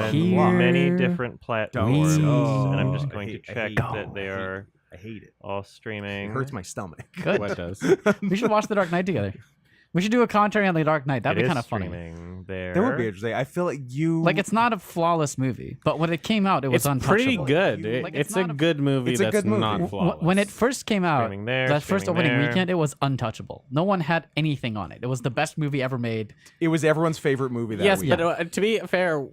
on Here many different platforms, and I'm just I going to hate- I check hate that they are I hate it. all streaming. It hurts my stomach. Good. What does? We should watch The Dark Knight together. We should do a commentary on The Dark Knight. That'd It be is kind of funny. streaming there. That would be interesting. I feel like you Like, it's not a flawless movie, but when it came out, it was It's untouchable. pretty good. Like, It's it's a not a- good movie. It's a that's good movie. not flawless. When it first came out, Streaming there, that first streaming opening there. weekend, it was untouchable. No one had anything on it. It was the best movie ever made. It was everyone's favorite movie that yes, week. but to be fair,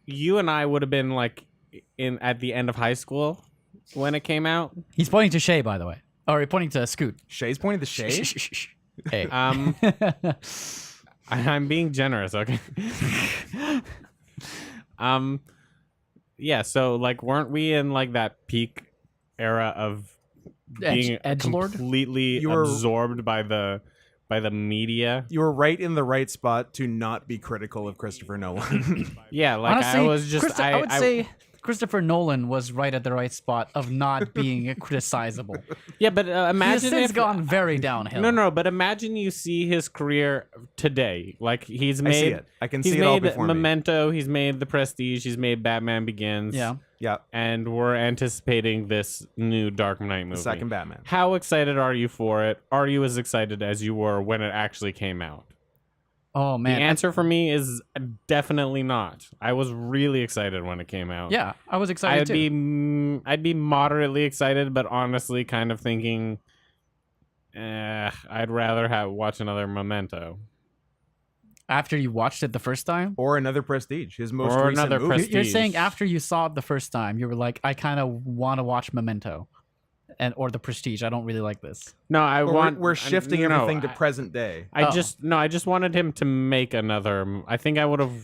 you and I would have been like at the end of high school when it came out. He's pointing to Shay, by the way. Or he's pointing to Scoot. Shay's pointing the Shay. Hey. I'm being generous, okay? Yeah, so like weren't we in like that peak era of being Edgelord? completely You were- absorbed by the media? You were right in the right spot to not be critical of Christopher Nolan. Yeah, like Honestly, I was just I would say Christopher Nolan was right at the right spot of not being criticizable. yeah, but He has imagine since if gone very downhill. No, but imagine you see his career today. Like he's I made see it. I can he's see it all made before me. Memento, he's made The Prestige, he's made Batman Begins. Yeah. Yeah, And we're anticipating this new Dark Knight movie. the second Batman. How excited are you for it? Are you as excited as you were when it actually came out? Oh, man. The answer for me is definitely not. I was really excited when it came out. Yeah, I was excited too. I'd be moderately excited, but honestly kind of thinking I'd rather watch another Memento. After you watched it the first time? Or another Prestige, his most Or recent another movie. Prestige. You're saying after you saw it the first time, you were like, I kind of want to watch Memento. Or The Prestige. I don't really like this. No, I Or want we're shifting no, everything to I- present day. I Oh. just wanted him to make another. I think I would have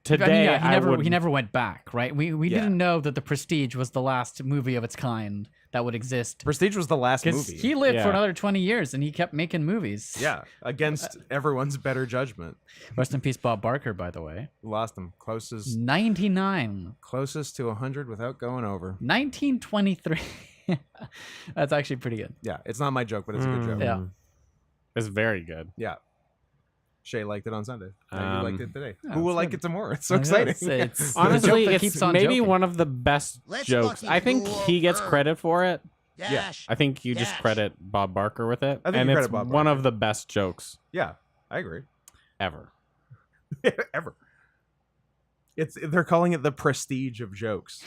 today. I mean, yeah, would. he never went back, right? We Yeah. didn't know that The Prestige was the last movie of its kind that would exist. Prestige was the last Because movie. he lived for Yeah. another 20 years and he kept making movies. Yeah, against everyone's better judgment. Rest in peace, Bob Barker, by the way. Lost him. Closest 99. to 100 without going over. 1923. That's actually pretty good. Yeah, it's not my joke, but it's a good joke. Yeah. It's very good. Yeah. Shay liked it on Sunday. And you liked it today. yeah, Who will it's like good. it tomorrow? It's so I know, exciting. it's the Honestly, joke that it's keeps on maybe joking. one of the best Let's jokes. fucking I think go he gets over. credit for it. Dash. I think you just Dash. credit Bob Barker with it, I think and you it's credit Bob one Barker. of the best jokes Yeah, I agree. ever. Ever. They're calling it the prestige of jokes.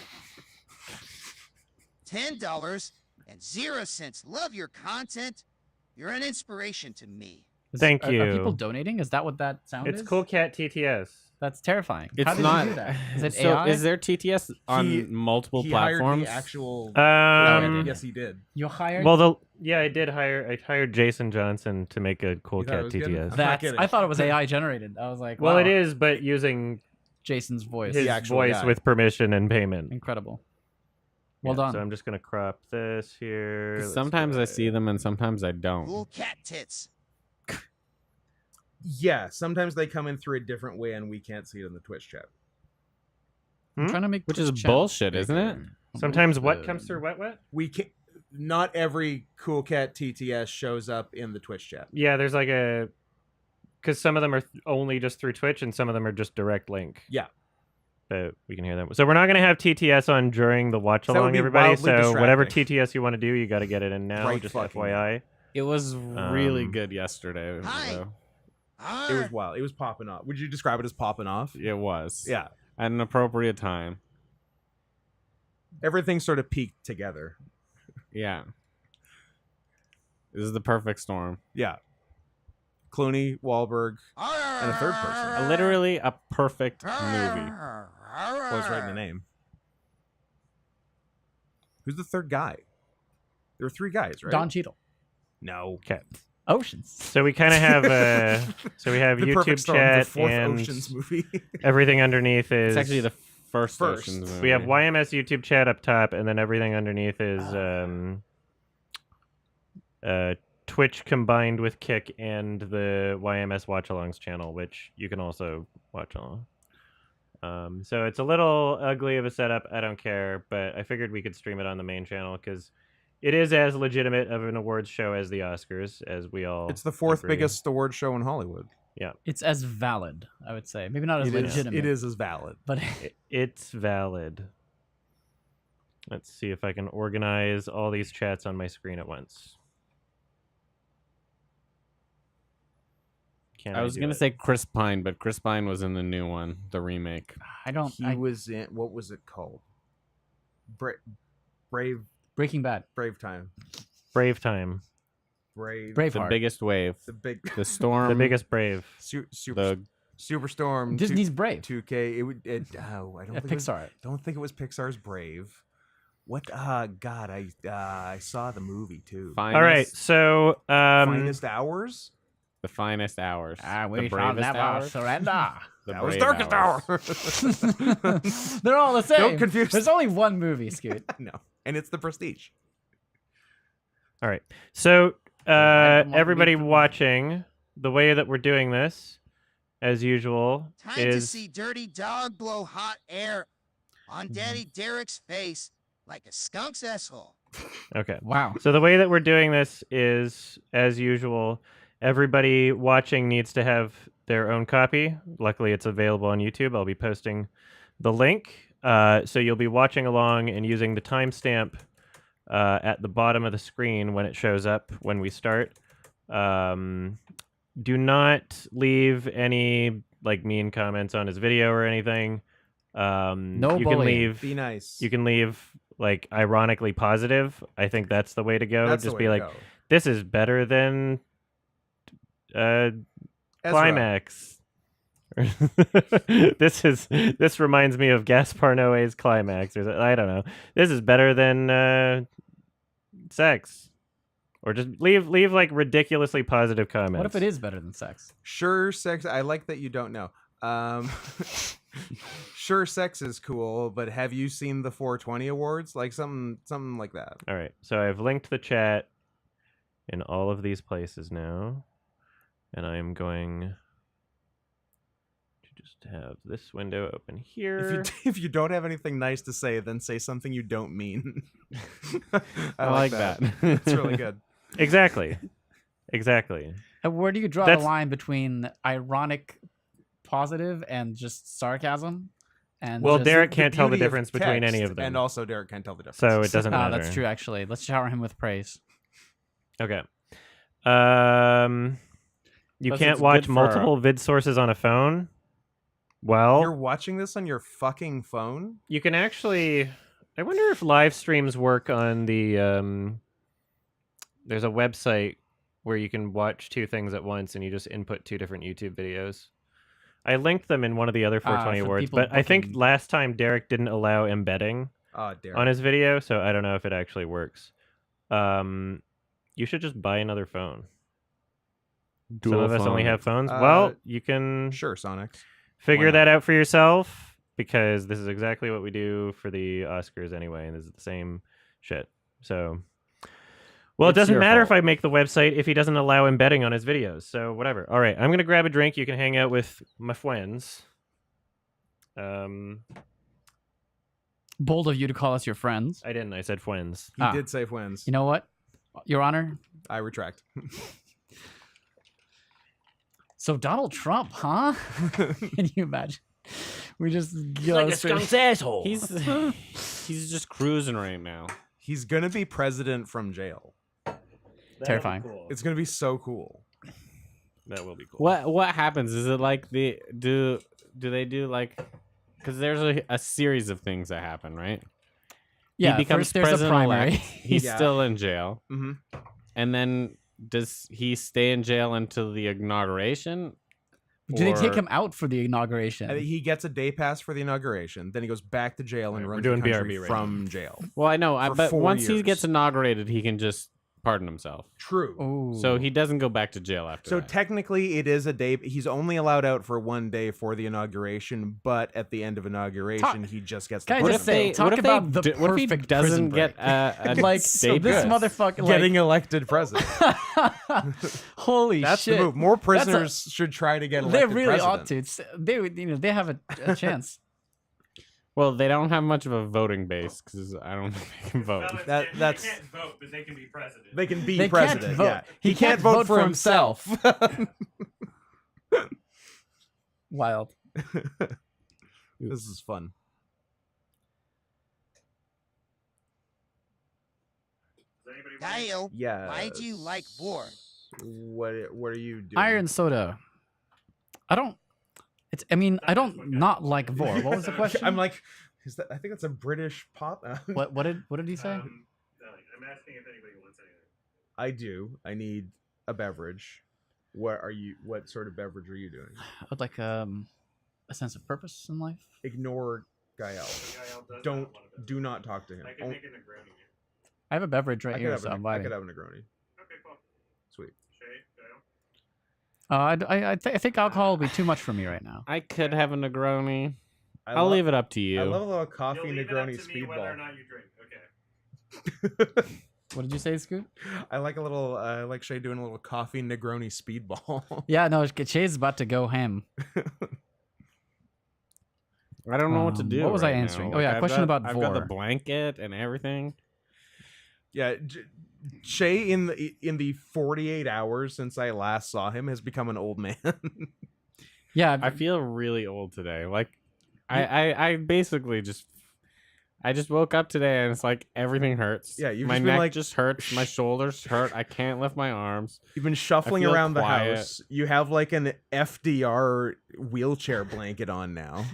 $10.00. Love your content. You're an inspiration to me. Thank Are you. people donating? Is that what that sound It's is? Cool Cat TTS. That's terrifying. It's How did not. you do that? Is it so AI? is there TTS on He- multiple he platforms? hired the actual. Um, yes, he did. You hired? Well, I did hire. I hired Jason Johnson to make a Cool You thought it Cat was good? TTS. I'm not That's, kidding. I thought it was AI generated. I was like, Well, wow, it is, but using Jason's voice. his actual voice guy. with permission and payment. Incredible. Well Yeah, done. So I'm just gonna crop this here. Let's Sometimes go. I see them and sometimes I don't. Cool cat tits. Yeah, sometimes they come in through a different way and we can't see it in the Twitch chat. I'm trying to make Which is Twitch channels bullshit, isn't it? bigger. Sometimes what comes through what? We can Not every Cool Cat TTS shows up in the Twitch chat. Yeah, there's like a because some of them are only just through Twitch and some of them are just direct link. Yeah. But we can hear them. So we're not going to have TTS on during the watch So that would along, be everybody. wildly So whatever distracting. TTS you want to do, you got to get it in now. Right Just fucking FYI. It was really Um, good yesterday. Hi. though. It was wild. It was popping off. Would you describe it as popping off? It was. Yeah. At an appropriate time. Everything sort of peaked together. Yeah. This is the perfect storm. Yeah. Clooney, Wahlberg, and a third person. Literally a perfect movie. Well, it's right in the name. Who's the third guy? There were three guys, right? Don Cheadle. No. Okay. Oceans. So we kind of have so we have The YouTube Perfect Storm, the chat fourth and Oceans movie. everything underneath is It's actually the first. First. Ocean's movie. we have YMS YouTube chat up top, and then everything underneath is Twitch combined with Kick and the YMS Watch Alongs channel, which you can also watch along. So it's a little ugly of a setup. I don't care, but I figured we could stream it on the main channel because it is as legitimate of an awards show as the Oscars, as we all. It's the fourth agree. biggest award show in Hollywood. It's as valid, I would say. Maybe not as legitimate. It is as valid. But It's valid. Let's see if I can organize all these chats on my screen at once. Can I was do gonna it? say Chris Pine, but Chris Pine was in the new one, the remake. I don't. He was in, what was it called? Brave Breaking Bad. Time. Brave time. Brave. The Braveheart. biggest wave, The big. the storm, The biggest brave. Superstorm. Disney's Brave. 2K. I don't think Pixar. Don't think it was Pixar's Brave. What? God, I saw the movie too. finest, All right, so Finest Hours. the finest hours, Ah, we the shall bravest never hours, surrender. the That was brave Darkest hours. Hour. They're all the same. Don't confuse. There's only one movie, Scoot. No, and it's The Prestige. all right. So I want to everybody be- watching, the way that we're doing this, as usual, Time to is see Dirty Dog blow hot air on Daddy Derek's face like a skunk's asshole. okay. Wow. So the way that we're doing this is, as usual, everybody watching needs to have their own copy. Luckily, it's available on YouTube. I'll be posting the link. So you'll be watching along and using the timestamp at the bottom of the screen when it shows up when we start. Do not leave any mean comments on his video or anything. No you bullying. can leave. Be nice. You can leave ironically positive. I think that's the way to go. That's the Just way be to like, go. this is better than Ezra. Climax. This reminds me of Gaspar Noé's Climax, or I don't know. This is better than sex, or just leave ridiculously positive comments. What if it is better than sex? Sure, sex. I like that you don't know. Sure, sex is cool, but have you seen the 420 awards? Like something like that. All right, so I've linked the chat in all of these places now, and I am going to just have this window open here. If you don't have anything nice to say, then say something you don't mean. I like that. It's really good. Exactly. Exactly. And where do you draw That's- the line between ironic, positive, and just sarcasm? And Well, just, Derek can't tell the beauty of difference between any text, of them. and also Derek can't tell the difference. So it doesn't Ah, matter. that's true. Actually, let's shower him with praise. Okay. You Plus, can't it's watch good for- multiple vid sources on a phone. Well, You're watching this on your fucking phone? you can actually. I wonder if live streams work on the. There's a website where you can watch two things at once, and you just input two different YouTube videos. I linked them in one of the other 420 for awards, people but I think booking. last time Derek didn't allow embedding Oh, Derek. on his video, so I don't know if it actually works. You should just buy another phone. Some of us only have phones. Well, you can Sure, Sonic. figure Why not? that out for yourself, because this is exactly what we do for the Oscars anyway, and this is the same shit. So, well, it It's doesn't your matter if fault. I make the website if he doesn't allow embedding on his videos. So whatever. All right, I'm gonna grab a drink. You can hang out with my friends. Bold of you to call us your friends. I didn't. I said friends. He Ah. did say wins. You know what, Your Honor? I retract. So Donald Trump, huh? Can you imagine? We just go straight- asshole. He's just cruising right now. He's gonna be president from jail. terrifying. It's gonna be so cool. That will be cool. What happens? Is it like the do they do like because there's a series of things that happen, right? Yeah, he becomes first there's a president primary. He's Yeah. still in jail, Mm-hmm. and then does he stay in jail until the inauguration? Do they take Or- him out for the inauguration? He gets a day pass for the inauguration. Then he goes back to jail and Right, we're runs doing the country BRB right from jail. Well, I know, For but 4 once he years. gets inaugurated, he can just pardon himself. True. Ooh. So he doesn't go back to jail after So that. technically, it is a day. He's only allowed out for 1 day for the inauguration, but at the end of inauguration, he just gets. Can I the just president. say, talk about the what if he perfect doesn't prison get break. a like day this pass? motherfucker, like, getting elected president. holy That's shit! the move. More prisoners should try to get They elected really ought president. to. They would, they have a chance. Well, they don't have much of a voting base because I don't think they can vote. That's they can't vote, but they can be president. they can be They president. can't vote. Yeah, He can't vote for himself. Wild. This is fun. Kyle, Yeah. why do you like Vor? What are you doing? Iron soda. I don't. I mean, I don't not like Vor. What was the question? I'm like, I think that's a British pop. What did he say? I'm asking if anybody wants anything. I do. I need a beverage. What sort of beverage are you doing? I would like a sense of purpose in life. Ignore Gael. Do not talk to him. I can make a Negroni. I have a beverage right I here, could so have I'm I inviting. could have a Negroni. Okay, cool. Sweet. Shay, Gael? I think alcohol will be too much for me right now. I could have a Negroni. I I'll love- leave it up to you. I love a little coffee You'll leave it up Negroni to me whether or speedball. not you drink. Okay. What did you say, Scoot? I like a little. I like Shay doing a little coffee Negroni speedball. Yeah, no, Shay's about to go ham. I don't know what to do. What was I right now. answering? Oh, Like, yeah, I've question got- about I've got the Vor. blanket and everything. Yeah, Shay in the 48 hours since I last saw him has become an old man. Yeah, I feel really old today. Like, I basically just woke up today and it's like everything hurts. Yeah, you've my just been neck like, just hurts. My shoulders hurt. I can't lift my arms. You've been shuffling feel around the quiet. house. You have like an FDR wheelchair blanket on now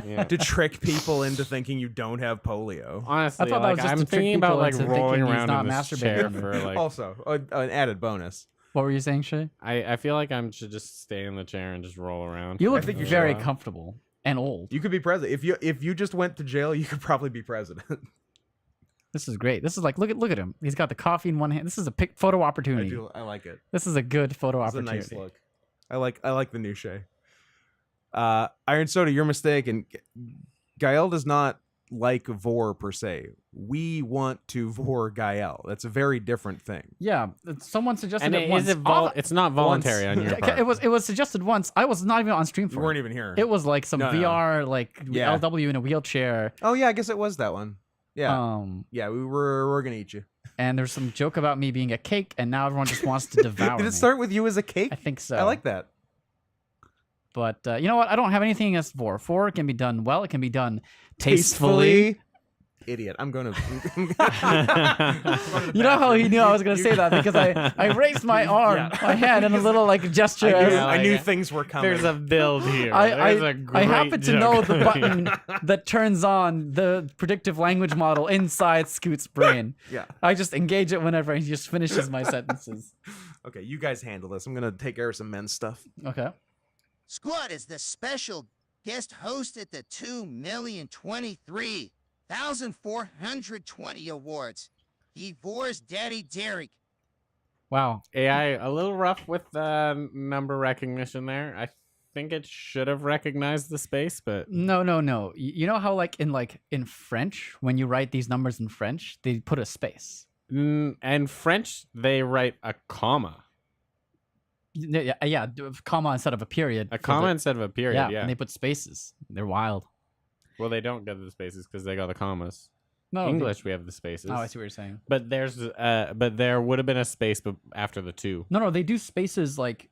Yeah. to trick people into thinking you don't have polio. Honestly, I thought that was just I'm to trick thinking people about like into rolling thinking he's around not in this chair masturbating. for like. Also, an added bonus. what were you saying, Shay? I feel like I should just stay in the chair and just roll around. You for look think you should. very comfortable and old. You could be president if you just went to jail. You could probably be president. This is great. This is like look at him. He's got the coffee in one hand. This is a photo opportunity. I like it. This is a good photo It's a opportunity. nice look. I like the new Shay. Iron Soda, you're mistaken. Gael does not like Vor per se. We want to Vor Gael. That's a very different thing. Yeah, someone suggested and it once. it's not voluntary on your part. It was suggested once. I was not even on stream You for weren't it. even here. It was like some No, no. VR, like Yeah. LW in a wheelchair. Oh yeah, I guess it was that one. Yeah, yeah, we're gonna eat you. And there's some joke about me being a cake, and now everyone just wants to devour Did me. it start with you as a cake? I think so. I like that. But you know what? I don't have anything against Vor. Vor can be done well. It can be done tastefully. Idiot. I'm gonna. You know how he knew I was going to say that because I raised my arm, Yeah. my hand in a little like gesture. I knew like, things were coming. There's a build here. I There's a great happen to know joke the coming here. button that turns on the predictive language model inside Scoot's brain. Yeah. I just engage it whenever he just finishes my sentences. Okay, you guys handle this. I'm gonna take care of some men's stuff. Okay. Squad is the special guest host at the 2,023,420 awards. He Vor's Daddy Derek. Wow. AI a little rough with number recognition there. I think it should have recognized the space, but No. You know how like in French, when you write these numbers in French, they put a space. and French they write a comma, Yeah, comma instead of a period. a for comma the- instead of a period. Yeah. and they put spaces. They're wild. Well, they don't get the spaces because they got the commas. No, they- English we have the spaces. Oh, I see what you're saying. But there would have been a space after the two. No, they do spaces like.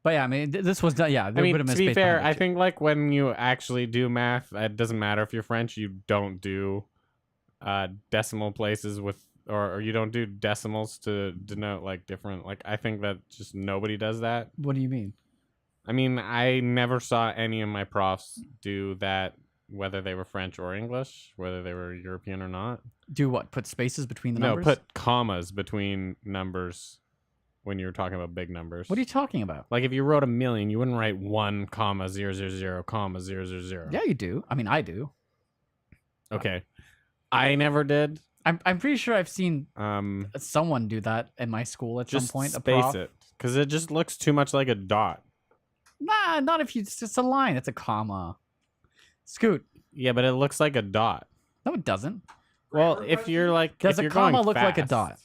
But yeah, I mean, this was done. Yeah, I there mean, would have to been a be space fair, behind I it, too. think like when you actually do math, it doesn't matter if you're French. You don't do decimal places with, or you don't do decimals to denote like different. Like I think that just nobody does that. What do you mean? I mean, I never saw any of my profs do that, whether they were French or English, whether they were European or not. Do what? Put spaces between the No, numbers? put commas between numbers when you're talking about big numbers. What are you talking about? Like if you wrote 1,000,000, you wouldn't write 1,000,000, comma 000. Yeah, you do. I mean, I do. Okay. I never did. I'm pretty sure I've seen Um, someone do that in my school at just some point. A space prof. it because it just looks too much like a dot. Nah, not if you. It's just a line. It's a comma. Scoot. Yeah, but it looks like a dot. No, it doesn't. Well, if you're like, Does if a you're comma going look like a fast- dot?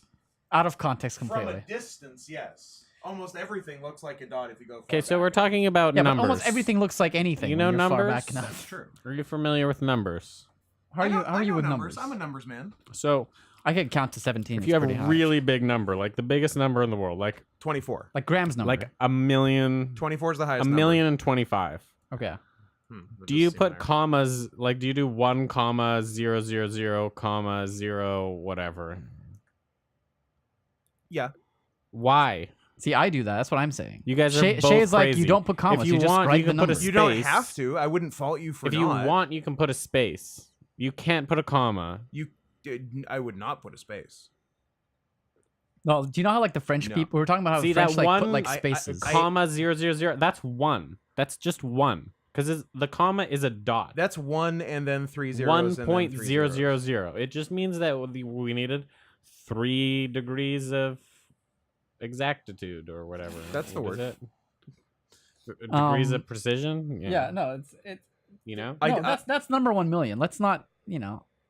Out of context From completely. a distance, yes. Almost everything looks like a dot if you go. Okay, so we're talking about Yeah, numbers. but almost everything looks like anything. You when know you're far numbers? back enough. That's true. Are you familiar with numbers? How are you with numbers? I'm a numbers man. So I could count to 17. If It's you have a pretty high. really big number, like the biggest number in the world, like 24. like Graham's number. like a million, 24 is the a highest million and 25. okay. number. That Do does you seem put higher. commas? Like, do you do 1, 000, comma 0, whatever? Yeah. Why? See, I do that. That's what I'm saying. You guys are Shay, both Shay's like, crazy. you don't put commas. If you just want, write you the can put a numbers. You don't space. have to. I wouldn't fault you for If not. you want, you can put a space. You can't put a comma. I would not put a space. No, do you know how like the French No. people? We were talking about how See, the French that like one- put like I- spaces. Comma 000. That's 1. That's just 1. Because the comma is a dot. That's 1 and then 3 zeros. and then 3 zeros. 1.000. It just means that we needed 3 degrees of exactitude or whatever. That's the What is word. it? Degrees Um, of precision. yeah, no, it's You know. I- no, that's number 1 million. Let's not,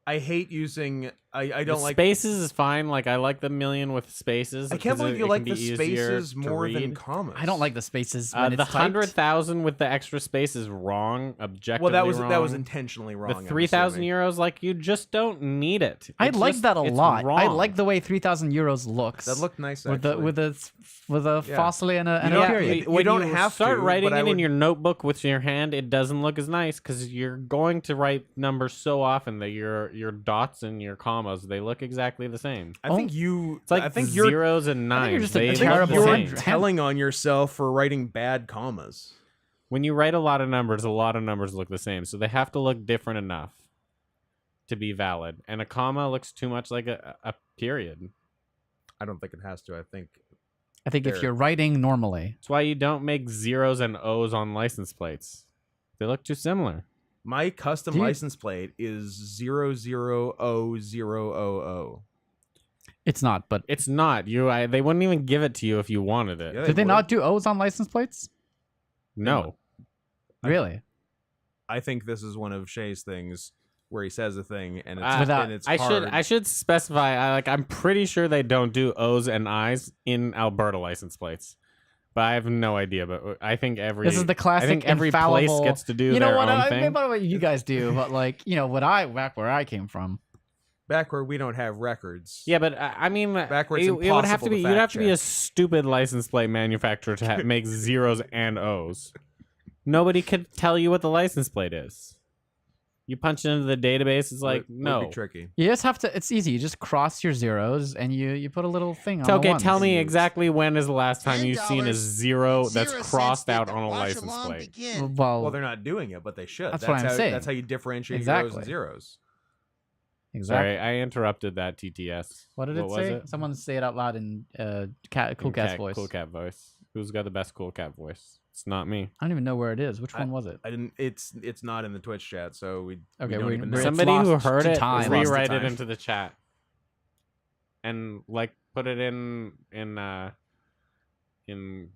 I hate using. I The don't like. spaces is fine. Like I like the million with spaces. I can't 'cause believe it you can like be the easier spaces to more than read. commas. I don't like the spaces when The it's typed. 100,000 with the extra space is wrong. Objectively Well, that was wrong. intentionally wrong. The I'm 3,000 assuming. euros. Like you just don't need it. I It's like just- that a it's lot. I wrong. like the way 3,000 euros looks. That looked nice. with Actually. a Yeah. fossil and a, and You a don't- period. you when don't you have start to, writing but I it in would- your notebook with your hand, it doesn't look as nice because you're going to write numbers so often that your dots and your commas they look exactly the same. I think you. It's like I think you're zeros and I think you're nines. just a They look terrible the you're same. hand- telling on yourself for writing bad commas. When you write a lot of numbers look the same, so they have to look different enough to be valid. And a comma looks too much like a period. I don't think it has to. I think I think if There. you're writing normally, That's why you don't make zeros and O's on license plates. They look too similar. my custom Do you- license plate is 0000000. it's not. But It's not. They wouldn't even give it to you if you wanted it. Yeah, did they would. not do O's on license plates? No. Really? I think this is one of Shay's things where he says a thing and it's, Without- and it's I hard. should specify. I'm pretty sure they don't do O's and I's in Alberta license plates, but I have no idea. But I think every This is the classic I think every infallible. place gets to do you know their what? own I thing. don't know what you guys do, but like back where I came from. Back where we don't have records. Yeah, but I mean, Backwards it would have to impossible be. to You'd have to be a fact-check. stupid license plate manufacturer to make zeros and O's. Nobody could tell you what the license plate is. You punch it into the database. It's like Would no. be tricky. You just have to. It's easy. You just cross your zeros and you put a little thing on. So, the okay, ones. tell me exactly when is the last time you've seen a $10 zero that's 0 cents crossed did out the on a watch license along plate. begin. Well, they're not doing it, but they should. That's what I'm how, saying. That's how you differentiate euros Exactly. and zeros. exactly. Sorry, I interrupted that TTS. What did it was say? Someone say it out loud in Cool Cat's voice. Cool Cat voice. Who's got the best Cool Cat voice? It's not me. I don't even know where it is. Which one was it? I didn't. It's not in the Twitch chat, so we Okay, don't we're- even we're- know. It's Somebody who lost heard to it, time. It's lost to rewrite it time. into the chat, and like put it in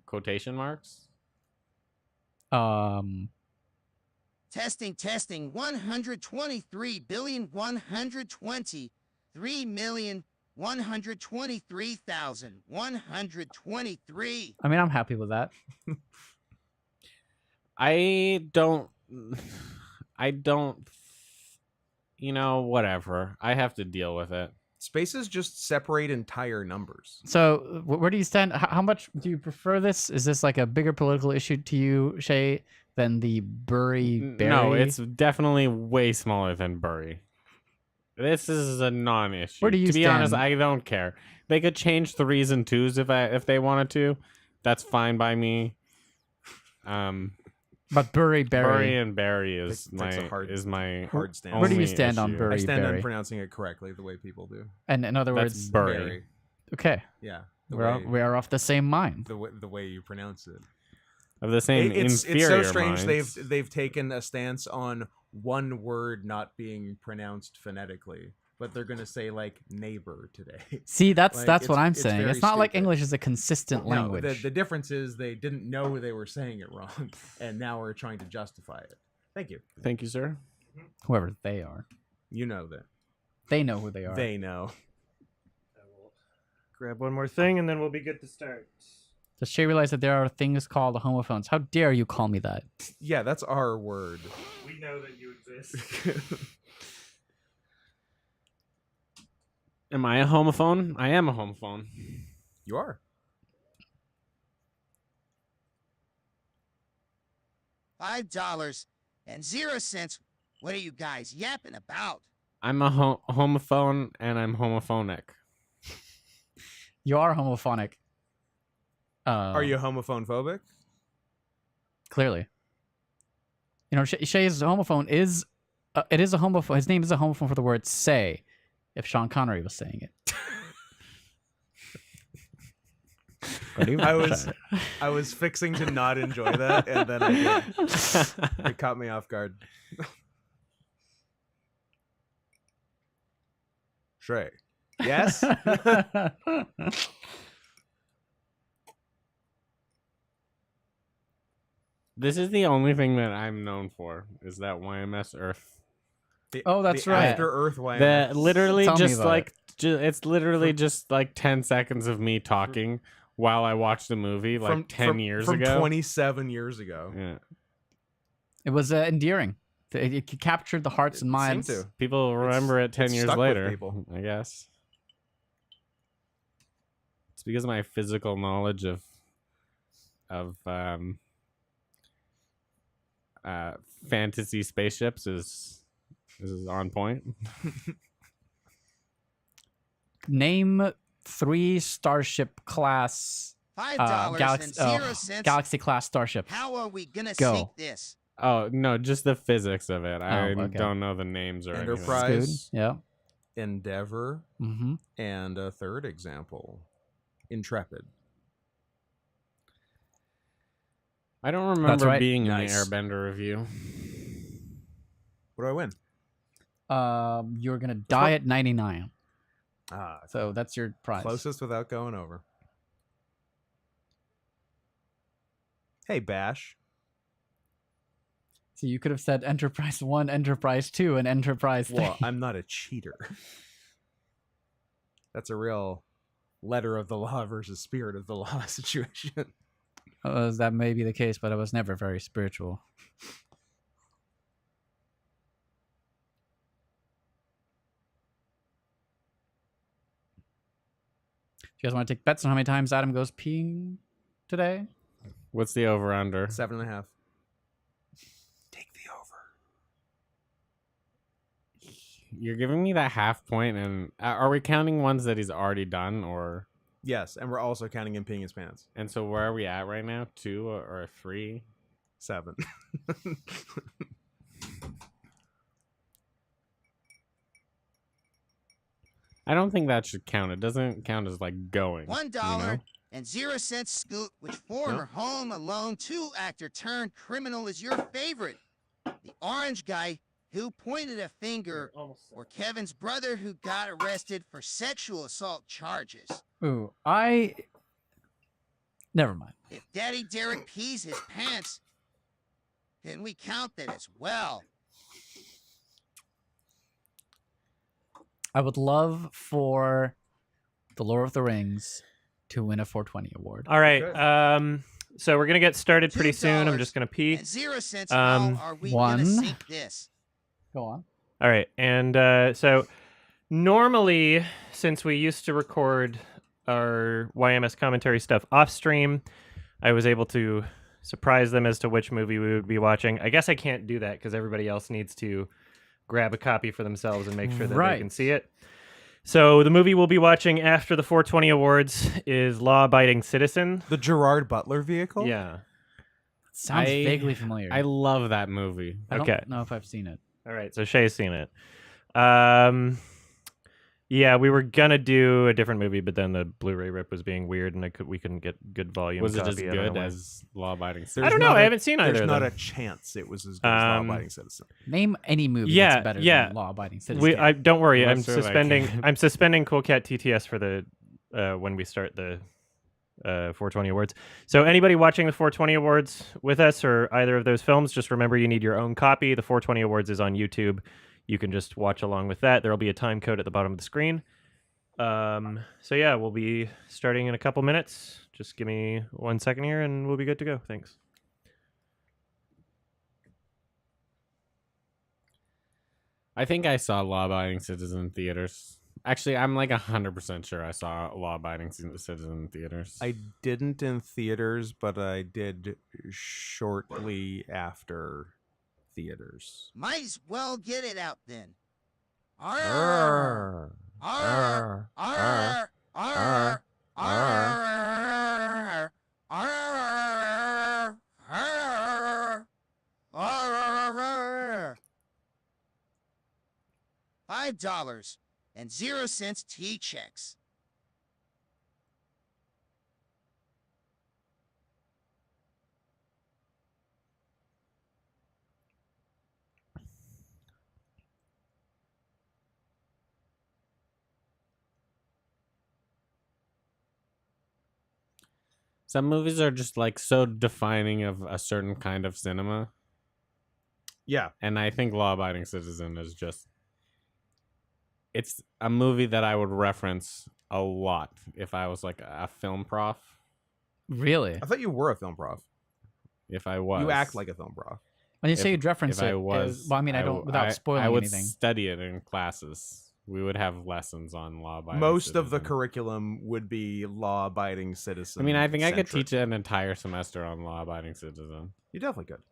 quotation marks. Testing, 123,123,123,123. I mean, I'm happy with that. I don't. Whatever. I have to deal with it. Spaces just separate entire numbers. So, where do you stand? How much do you prefer this? Is this like a bigger political issue to you, Shay, than the Bury Berry? No, it's definitely way smaller than Bury. This is a non-issue. Where do you to be honest, stand? I don't care. They could change 3s and 2s if they wanted to. That's fine by me. But Bury Bury Berry. and Barry is That's a my hard stance. Where do you only stand on issue. Bury I stand on Berry? pronouncing it correctly the way people do. And in other That's words, Bury. okay, Yeah. The we are off the same mind. the way you pronounce it. Of the same It's inferior so strange minds. they've taken a stance on one word not being pronounced phonetically, but they're gonna say like neighbor today. See, that's Like, what I'm it's saying. very It's not like stupid. English is a consistent No, language. the difference is they didn't know they were saying it wrong, and now we're trying to justify it. Thank you. Thank you, sir. Whoever they are, You know that. they know who they are. They know. I will grab one more thing and then we'll be good to start. Does Shay realize that there are things called homophones? How dare you call me that? Yeah, that's our word. We know that you exist. Am I a homophone? I am a homophone. You are. $5.00. What are you guys yapping about? I'm a homophone, and I'm homophonic. You are homophonic. Are you homophone phobic? Clearly. You know, Shay's homophone is it is a homophone. His name is a homophone for the word say. If Sean Connery was saying it. Good evening, Shay. I was fixing to not enjoy that, and then I did. It caught me off guard. Shay. Yes? This is the only thing that I'm known for, is that YMS Earth. Oh, that's the right. After Earth YMS. That literally Tell me just about like it's literally just like 10 seconds of me talking while I watch the movie like 10 years from ago. 27 years ago. Yeah. It was endearing. It captured the hearts and Seemed minds. to. People remember it 10 years stuck with later, people. I guess. It's because of my physical knowledge of fantasy spaceships is on point. Name 3 starship class $5.00. Galaxy class starship. How are we gonna Go. sink this? Oh, no, just the physics of it. I okay. don't know the names or anything. Enterprise. Scoot. Yeah. Endeavor. Mm-hmm. And a third example. Intrepid. I don't remember right. being Nice. in the Airbender review. What do I win? You're gonna die at 99. Ah, So that's your prize. closest without going over. Hey, Bash. So you could have said Enterprise 1, Enterprise 2, and Enterprise 3. Well, I'm not a cheater. That's a real letter of the law versus spirit of the law situation. That may be the case, but I was never very spiritual. Do you guys want to take bets on how many times Adam goes peeing today? What's the over under? 7.5. Take the over. You're giving me that half point, and are we counting ones that he's already done, or? Yes, and we're also counting him peeing his pants. And so where are we at right now? 2 or 3? 7. I don't think that should count. It doesn't count as like going. $1.00. Scoot, which former Home Alone 2 actor turned criminal is your favorite? The orange guy who pointed a finger, or Kevin's brother who got arrested for sexual assault charges? Ooh, never mind. If Daddy Derek pees his pants, then we count that as well. I would love for The Lord of the Rings to win a 420 award. All right. Good. So we're gonna get started pretty soon. I'm just gonna pee. And 0 cents. Um, How are we one. gonna sink this? Go on. All right, and so normally, since we used to record our YMS commentary stuff off stream, I was able to surprise them as to which movie we would be watching. I guess I can't do that because everybody else needs to grab a copy for themselves and make sure that they can see it. So the movie we'll be watching after the 420 Awards is Law Abiding Citizen. The Gerard Butler vehicle? Yeah. Sounds vaguely familiar. I love that movie. I Okay. don't know if I've seen it. All right, so Shay's seen it. Yeah, we were gonna do a different movie, but then the Blu-ray rip was being weird, and we couldn't get good volume. Was it copy. just I don't good know why. as Law-Abiding I Citizen? don't know. I haven't seen either. There's of not them. a chance it was as good as Law Abiding Citizen. Name any movie Yeah, that's better yeah. than Law Abiding Citizen. I don't worry. I'm Most of it I suspending. can't. I'm suspending Cool Cat TTS for the when we start the 420 Awards. So anybody watching the 420 Awards with us or either of those films, just remember you need your own copy. The 420 Awards is on YouTube. You can just watch along with that. There will be a time code at the bottom of the screen. So yeah, we'll be starting in a couple minutes. Just give me 1 second here and we'll be good to go. Thanks. I think I saw Law-Abiding Citizen in theaters Actually, I'm like 100% sure I saw Law Abiding Citizen in theaters. I didn't in theaters, but I did shortly after theaters. Might as well get it out then. Arr! Arr, Arr! arr, Arr! arr, Arr! Arr! Arr! Arr! $5.00 tea checks. Some movies are just like so defining of a certain kind of cinema, Yeah. and I think Law Abiding Citizen is just. It's a movie that I would reference a lot if I was like a film prof. Really? I thought you were a film prof. If I was, You act like a film prof. When you say you'd reference if it, I was, well, I mean, I don't without spoiling I would anything. study it in classes. We would have lessons on law abiding. Most of the citizen. curriculum would be law-abiding citizen. I mean, I think I could centric. teach an entire semester on law abiding citizen. You definitely could.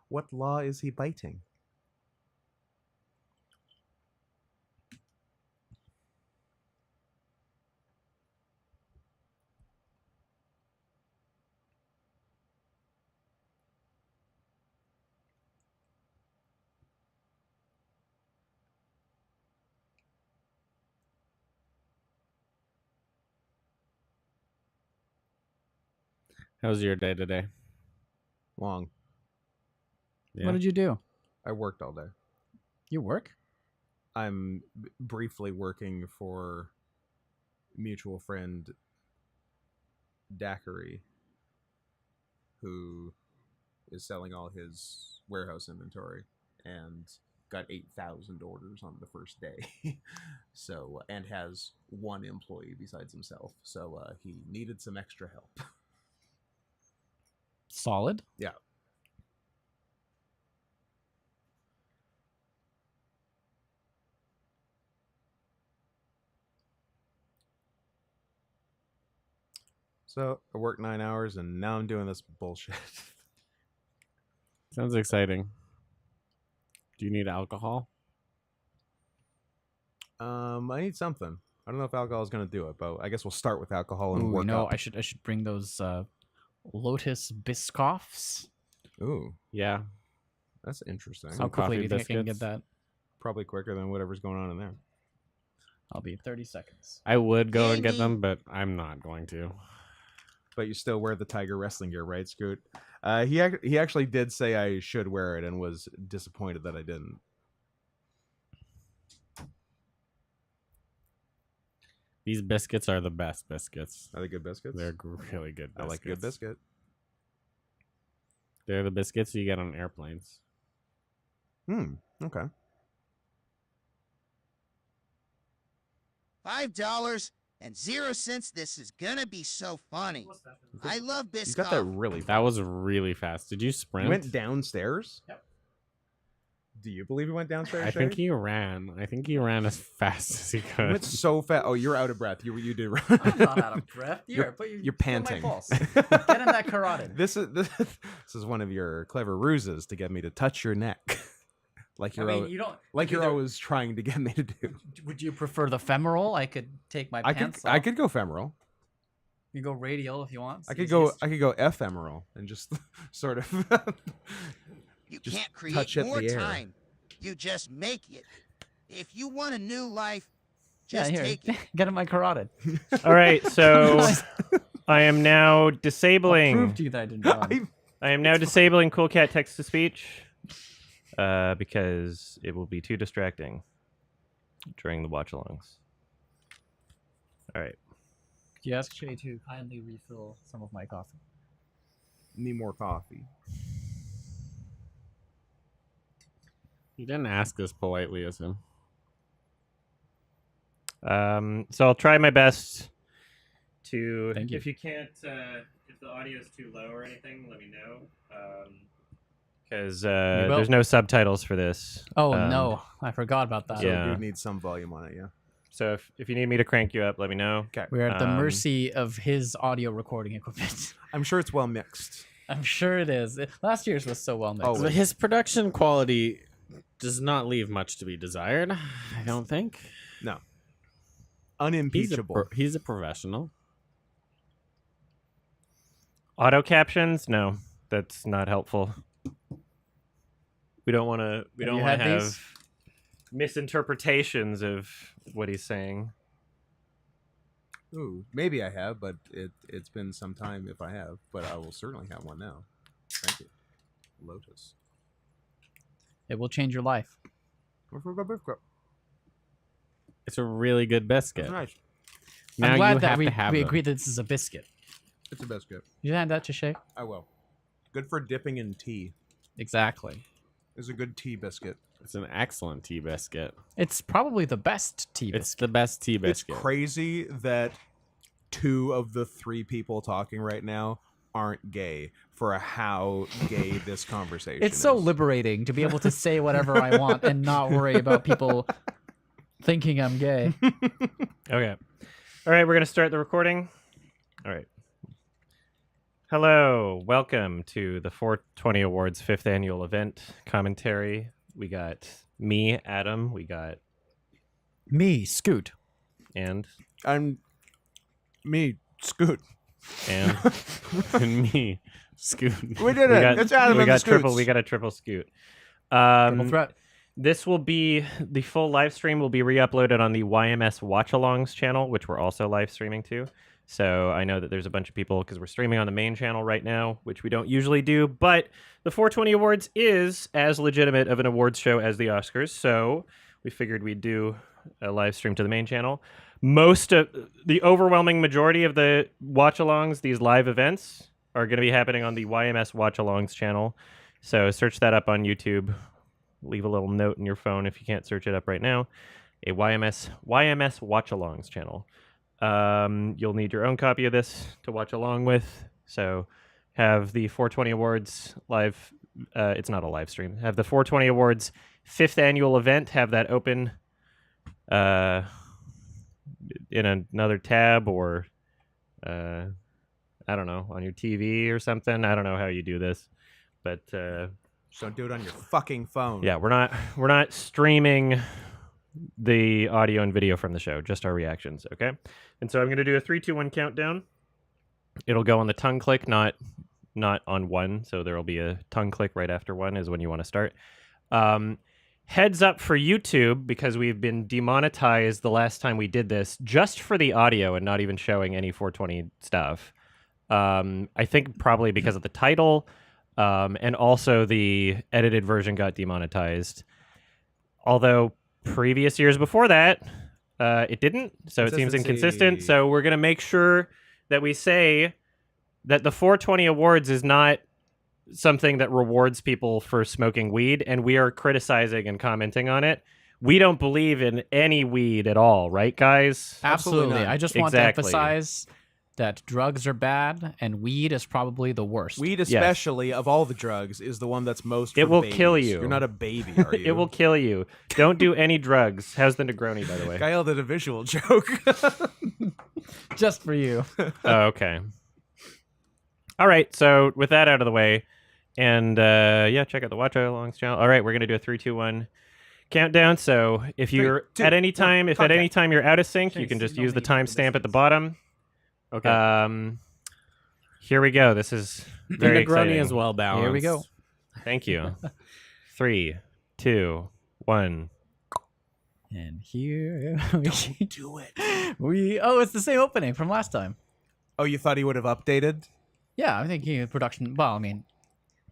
What law is he biting? How was your day today? Long. Yeah. What did you do? I worked all day. You work? I'm briefly working for mutual friend Daiquiri, who is selling all his warehouse inventory and got 8,000 orders on the first day. So, and has one employee besides himself. So he needed some extra help. Solid. Yeah. So I worked 9 hours and now I'm doing this bullshit. Sounds exciting. Do you need alcohol? I need something. I don't know if alcohol is going to do it, but I guess we'll start with alcohol and Ooh, work up. I should bring those Lotus Biscoffs. Ooh, Yeah. that's interesting. How Some quickly do coffee you think I can get biscuits. that? Probably quicker than whatever's going on in there. I'll be 30 seconds. I would go and get Andy. them, but I'm not going to. But you still wear the Tiger wrestling gear, right, Scoot? He actually did say I should wear it and was disappointed that I didn't. These biscuits are the best biscuits. Are they good biscuits? They're really good biscuits. I like a good biscuit. They're the biscuits you get on airplanes. Okay. $5.00. This is gonna be so funny. I love You Biscoff. got that really fast. That was really fast. Did you sprint? You went downstairs? Yep. Do you believe he went downstairs? I think Shay? he ran. I think he ran as fast as he He could. went so fast. Oh, you're out of breath. You did. I'm not out of breath. You're panting. Get in that carotid. This is one of your clever ruses to get me to touch your neck, like you're you don't. you're either- always trying to get me to do. Would you prefer the femoral? I could take my I could pants off. I could go femoral. You go radial if you want. I could go ephemeral and just sort of. You Just can't create touch at more the air. time. You just make it. If you want a new life, Yeah, just here. take it. Get in my carotid. All right, so I am now I'll disabling. prove to you that I didn't run. I am now disabling Cool Cat text to speech because it will be too distracting during the watch alongs. All right. Could you ask Shay to kindly refill some of my coffee? Need more coffee. You didn't ask as politely as him. So I'll try my best to. Thank you. If you can't, if the audio is too low or anything, let me know. Because will. there's no subtitles for this. Oh no, I forgot about that. So Yeah. you do need some volume on it, yeah. So if you need me to crank you up, let me know. Okay. We're at the Um, mercy of his audio recording equipment. I'm sure it's well mixed. I'm sure it is. Last year's was so well mixed. Oh, But his production quality does not leave much to be desired. I don't think. No. He's Unimpeachable. he's a professional. Auto captions? No, that's not helpful. We don't want to. We Have don't you want to had have these? misinterpretations of what he's saying. Ooh, maybe I have, but it's been some time if I have. But I will certainly have one now. Thank you. Lotus. It will change your life. It's a really good biscuit. That's nice. Now I'm glad you that have we to have them. agreed that this is a biscuit. It's a biscuit. You hand that to Shay? I will. Good for dipping in tea. Exactly. It's a good tea biscuit. It's an excellent tea biscuit. It's probably the best tea It's biscuit. the best tea It's biscuit. crazy that 2 of the 3 people talking right now aren't gay for how gay this conversation It's so is. liberating to be able to say whatever I want and not worry about people thinking I'm gay. Okay. All right, we're going to start the recording. All right. Hello. Welcome to the 420 Awards 5th annual event commentary. We got me, Adam. We got Me, Scoot. and I'm me, Scoot. and And me, Scoot. We did we it. got, It's Adam we and the got triple. Scoots. We got a triple scoot. Triple threat. This will be the full live stream will be re-uploaded on the YMS Watch-Alongs channel, which we're also live streaming to. So I know that there's a bunch of people because we're streaming on the main channel right now, which we don't usually do. But the 420 Awards is as legitimate of an awards show as the Oscars, so we figured we'd do a live stream to the main channel. Most of the overwhelming majority of the watch-alongs, these live events, are going to be happening on the YMS Watch-Alongs channel. So search that up on YouTube. Leave a little note in your phone if you can't search it up right now. A YMS Watch-Alongs channel. You'll need your own copy of this to watch along with. So have the 420 Awards live. It's not a live stream. Have the 420 Awards 5th annual event. Have that open in another tab or I don't know, on your TV or something. I don't know how you do this, but Just don't do it on your fucking phone. yeah, we're not streaming the audio and video from the show, just our reactions, okay? And so I'm going to do a 3 2 1 countdown. It'll go on the tongue click, not on 1, so there'll be a tongue click right after 1 is when you want to start. Heads up for YouTube, because we've been demonetized the last time we did this just for the audio and not even showing any 420 stuff. I think probably because of the title, and also the edited version got demonetized. Although previous years before that, it didn't, so it seems inconsistent. Consistency. So we're going to make sure that we say that the 420 Awards is not something that rewards people for smoking weed, and we are criticizing and commenting on it. We don't believe in any weed at all, right, guys? Absolutely Absolutely. not. I just want to Exactly. emphasize that drugs are bad and weed is probably the worst. Weed, especially of all the drugs, is the one that's most. It for will babies. kill you. You're not a baby, are you? It will kill you. Don't do any drugs. How's the Negroni, by the way? Gael did a visual joke. Just for you. Oh, okay. All right. So with that out of the way, and yeah, check out the Watch Alongs channel. All right, we're gonna do a 3, 2, 1 countdown. So if you're 2, at any time, 1, if at any time you're out of sync, you Chase, can just you use the don't need the timestamp at the biscuits. bottom. Okay. Here we go. This is the very Negroni exciting. is well balanced. Here we go. Thank you. 3, 2, 1. And here Do it. it's the same opening from last time. Oh, you thought he would have updated? Yeah, I think he production. Well, I mean,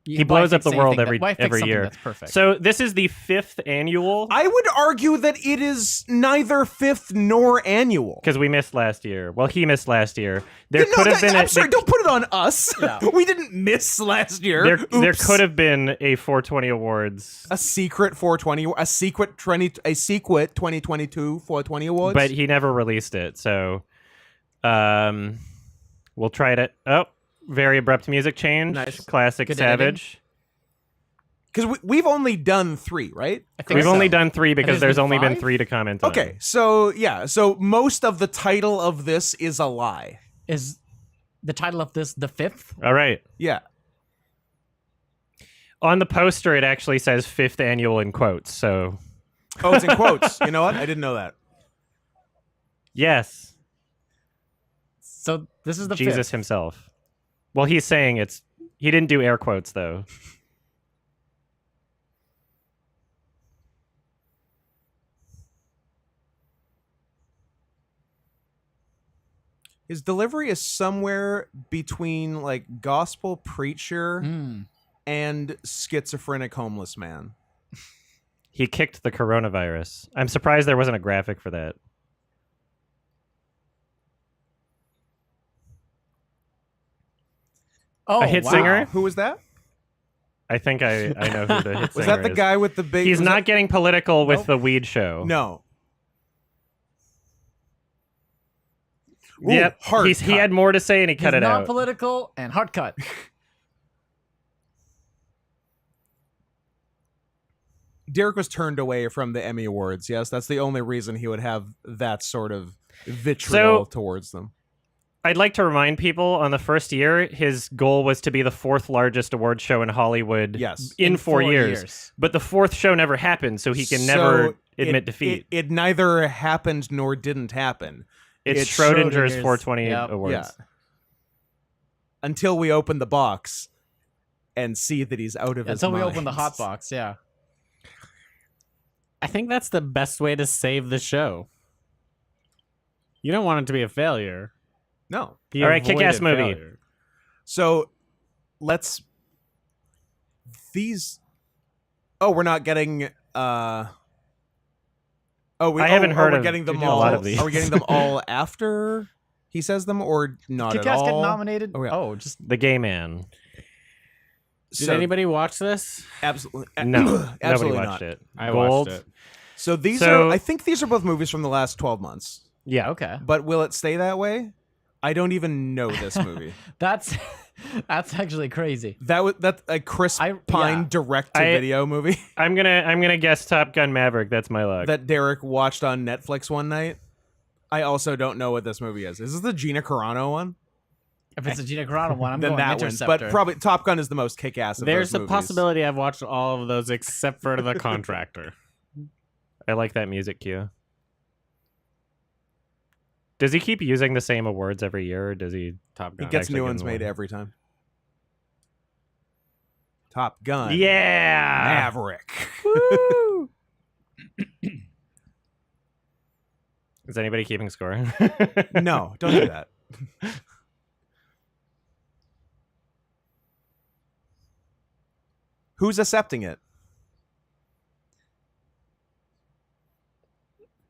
He blows up the world every year. That's perfect. So this is the 5th annual I would argue that it is neither 5th nor annual. because we missed last year. Well, he missed last year. There Yeah, no, could have been. I'm sorry, don't put it on us. Yeah. We didn't miss last year. There Oops. could have been a 420 awards, a secret 420, a secret 2022 420 awards. but he never released it. So, we'll try it. Oh, very abrupt music change. Nice. Classic Good Savage. Because we've only done 3, right? I think We've so. only done 3 because there's only been 5? 3 to comment on. Okay, so yeah, so most of the title of this is a lie. Is the title of this the 5th? All right. Yeah. On the poster, it actually says 5th annual in quotes. So, Oh, it's in quotes. You know what? I didn't know that. yes, So this is the Jesus 5th. himself. Well, he's saying it's. He didn't do air quotes though. His delivery is somewhere between like gospel preacher Mm. and schizophrenic homeless man. He kicked the coronavirus. I'm surprised there wasn't a graphic for that. Oh, A hit wow. singer? Who was that? I think I know who the hit Was singer that the is. guy with the big? He's was not that- getting political with Nope. the weed show. No. Ooh, Yep. hard He cut. had more to say and he cut He's it out. non-political and hard cut. Derek was turned away from the Emmy Awards. Yes, that's the only reason he would have that sort of vitriol towards them. I'd like to remind people on the first year, his goal was to be the 4th largest award show in Hollywood Yes. in 4 years. But the 4th show never happened, so he can So never admit defeat. It neither happened nor didn't happen. It's Schrodinger's Schrodinger's- 420 yep. awards. Yeah. Until we open the box and see that he's out of his Until we mind. open the hot box, yeah. I think that's the best way to save the show. You don't want it to be a failure. No. He All right, kick-ass avoided movie. failure. So let's these we're not getting I haven't heard we're of getting them a all. lot of these. Are we getting them all after he says them or not at Kick-Ass all? get nominated? Oh, yeah. Oh, just The Gay Man. Did So, anybody watch this? absolutely No, nobody absolutely watched not. it. I Gold. watched it. So these So- are I think these are both movies from the last 12 months. Yeah. okay. But will it stay that way? I don't even know this movie. That's actually crazy. That's a Chris I- Pine yeah. direct to video movie I'm gonna guess Top Gun Maverick. That's my luck. that Derek watched on Netflix one night. I also don't know what this movie is. Is this the Gina Carano one? If it's a Gina Carano one, I'm Then going that one. Interceptor. But probably Top Gun is the most kick-ass of There's those a movies. possibility I've watched all of those except for The Contractor. I like that music cue. Does he keep using the same awards every year, or does he? Top He Gun. gets actually new give ones them made away? every time. Top Gun. Yeah. Maverick. Woo! Is anybody keeping score? No, don't do that. Who's accepting it?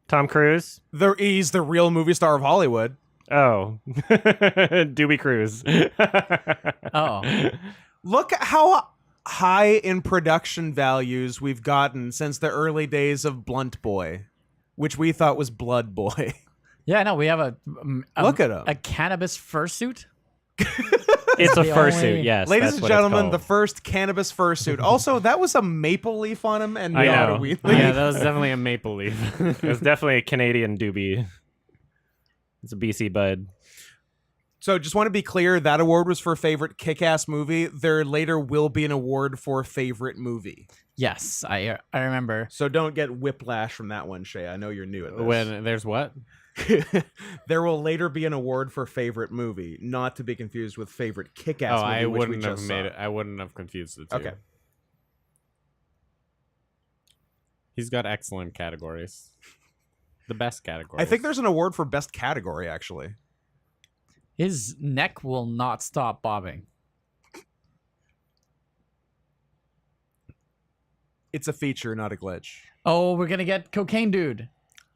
Tom Cruise. He's the real movie star of Hollywood. Oh, Doobie Cruise. Oh. Look at how high in production values we've gotten since the early days of Blunt Boy, which we thought was Blood Boy. Yeah, no, we have a Look at him. a cannabis fursuit. It's a the fursuit. only- Yes, Ladies that's and what it's gentlemen, the called. first cannabis fursuit. Also, that was a maple leaf on him and I not know. a weed Yeah, leaf. Yeah, that was definitely a maple leaf. It was definitely a Canadian doobie. It's a BC bud. So just want to be clear, that award was for favorite kick-ass movie. There later will be an award for favorite movie. Yes, I remember. So don't get whiplash from that one, Shay. I know you're new at this. When there's what? There will later be an award for favorite movie, not to be confused with favorite kick-ass Oh, movie, I which we wouldn't have just made saw. it. I wouldn't have confused the two. Okay. He's got excellent categories. The best categories. I think there's an award for best category, actually. His neck will not stop bobbing. It's a feature, not a glitch. Oh, we're gonna get Cocaine Dude.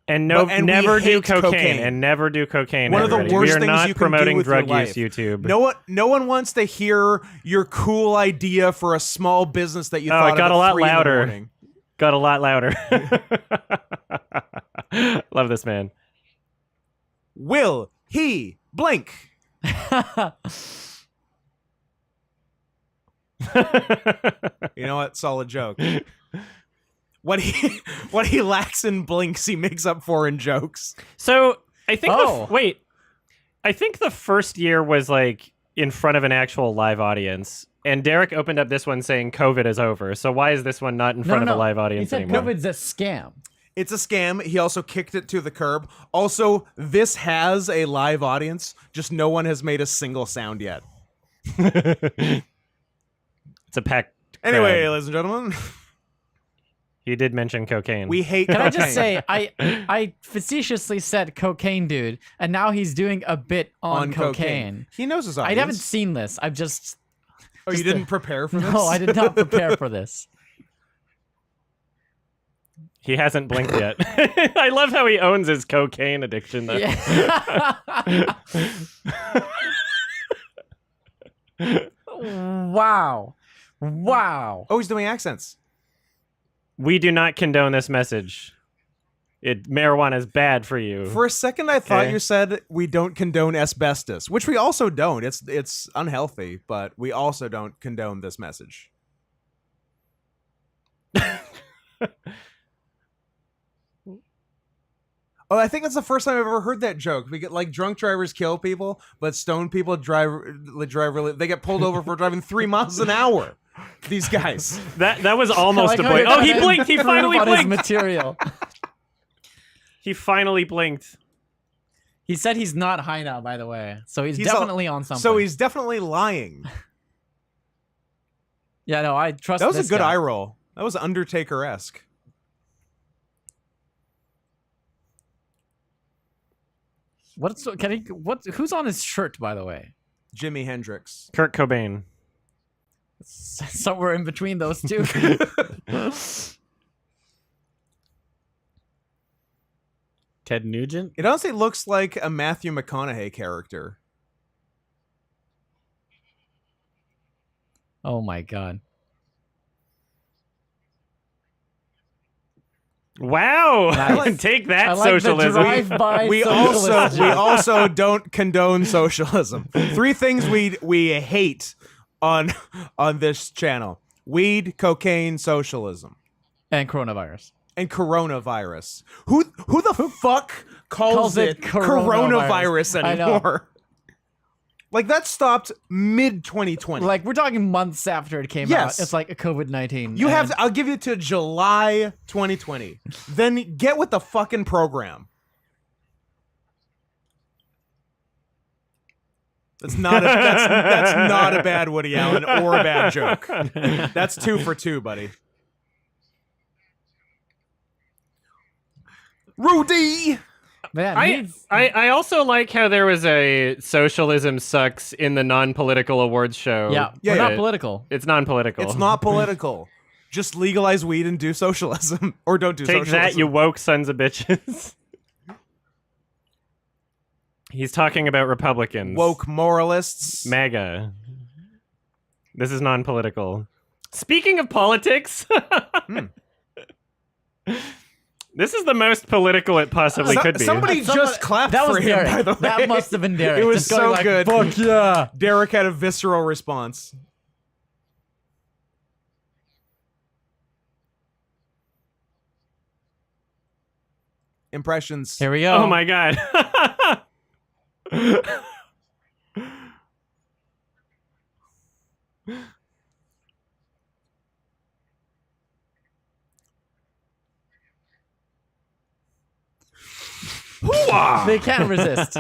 And and we never do hate cocaine. and never do cocaine. One of the everybody. worst we are things not you can do promoting with your drug life. use. YouTube. No one wants to hear your cool idea for a small business that you thought it got of a at lot 3 in the louder. morning. Got a lot louder. Love this man. Will he blink? You know what? Solid joke. What he lacks in blinks, he makes up for in jokes. So I think. Oh. Wait, I think the first year was like in front of an actual live audience, and Derek opened up this one saying COVID is over. So why is this one not in front of a live He audience said anymore? COVID's a scam. It's a scam. He also kicked it to the curb. Also, this has a live audience, just no one has made a single sound yet. It's a packed. Anyway, crowd. ladies and gentlemen, He did mention cocaine. we hate Can I cocaine. just say, I facetiously said Cocaine Dude, and now he's doing a bit on cocaine. He knows his I audience. haven't seen this. I've just Oh, you just didn't prepare for this? no, I did not prepare for this. He hasn't blinked yet. I love how he owns his cocaine addiction, though. Yeah. Wow. Oh, he's doing accents. We do not condone this message. Marijuana is bad for you. For a second, I thought Okay. you said we don't condone asbestos, which we also don't. It's unhealthy, but we also don't condone this message. Oh, I think that's the first time I've ever heard that joke. We get like drunk drivers kill people, but stoned people drive really. They get pulled over for driving 3 miles an hour. These guys. That was almost I a like how blink. you're Oh, he trying to blinked. He improve finally on his blinked. material. He finally blinked. He said he's not high now, by the way, so he's He's definitely on something. So he's definitely lying. yeah, no, I trust. That was a this good guy. eye roll. That was Undertaker-esque. Who's on his shirt, by the way? Jimi Hendrix. Kurt Cobain. Somewhere in between those two. Ted Nugent. It honestly looks like a Matthew McConaughey character. Oh my god. Wow. Nice. Take that, I like socialism. the drive-by We socialist joke. also don't condone socialism. 3 things we hate on this channel: weed, cocaine, socialism, and coronavirus. and coronavirus. Who the fuck calls it coronavirus? coronavirus I know. anymore? Like that stopped mid 2020. Like we're talking months after it came Yes. out. It's like a COVID-19. You have I'll give you to July 2020. Then get with the fucking program. That's not a bad Woody Allen or a bad joke. That's 2 for 2, buddy. Rudy. Man, I also like how there was a socialism sucks in the non-political awards show. yeah, Yeah, we're yeah. not political. It's non-political. It's not political. Just legalize weed and do socialism, or don't do Take socialism. that, you woke sons of bitches. He's talking about Republicans. woke moralists. MAGA. This is non-political. Speaking of politics, this is the most political it possibly could be. Somebody just clapped That was for him, Derek. by the way. That must have been Derek. It was Just going so like, good. Fuck yeah. Derek had a visceral response. Impressions. Here we go. Oh my god. They can't resist.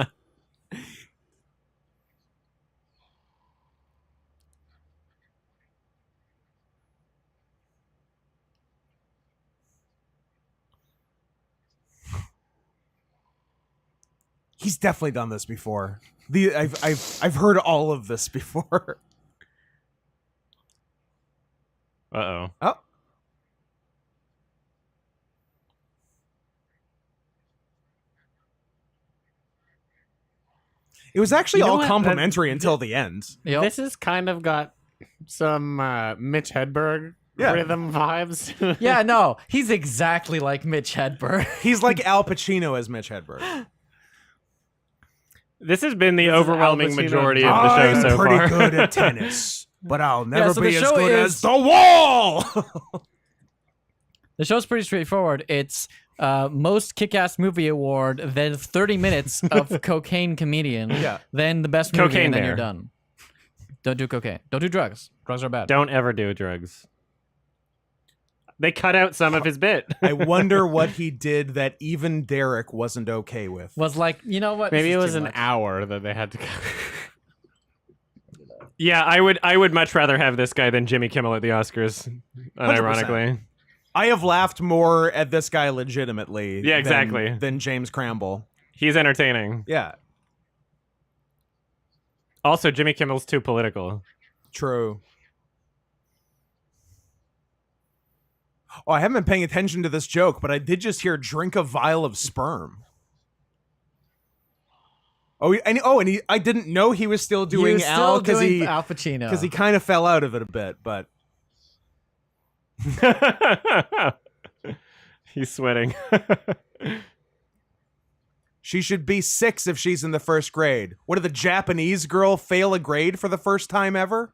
He's definitely done this before. I've heard all of this before. Uh-oh. Oh. It was actually You know all what? complimentary until the end. Yep. This has kind of got some Mitch Hedberg Yeah. rhythm vibes. Yeah, no, he's exactly like Mitch Hedberg. He's like Al Pacino as Mitch Hedberg. This has been the This is Al overwhelming Pacino. majority of the show I'm so pretty far. good at tennis, but I'll never so be the as show good is- as the wall. The show's pretty straightforward. It's most kick-ass movie award, then 30 minutes of cocaine comedian, Yeah. then the best movie, Cocaine and then Bear. you're done. Don't do cocaine. Don't do drugs. Drugs are bad. Don't ever do drugs. They cut out some of his bit. I wonder what he did that even Derek wasn't okay with. Was like, you know what? Maybe This it is was too an much. hour that they had to cut. Yeah, I would much rather have this guy than Jimmy Kimmel at the Oscars. Unironically. I have laughed more at this guy legitimately. Yeah, exactly. Than James Cramble. He's entertaining. Yeah, Also, Jimmy Kimmel's too political. true. Oh, I haven't been paying attention to this joke, but I did just hear "drink a vial of sperm." I didn't know he was still He doing was Al still because doing he Al Pacino. because he kind of fell out of it a bit, but He's sweating. she should be 6 if she's in the first grade. What did the Japanese girl fail a grade for the first time ever?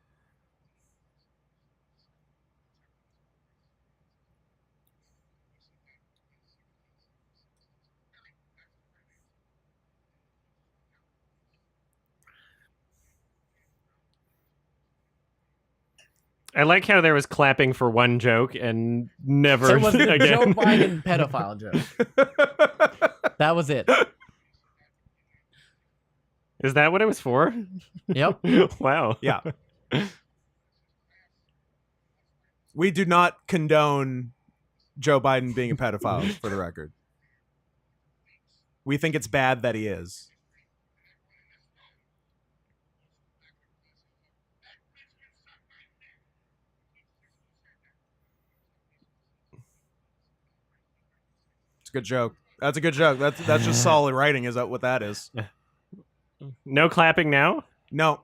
I like how there was clapping for one joke and never So it was the Joe again. Biden pedophile joke. That was it. Is that what it was for? Yep. Wow. Yeah. We do not condone Joe Biden being a pedophile, for the record. We think it's bad that he is. It's a good joke. That's a good joke. That's just solid writing. Is that what that is? No clapping now? No.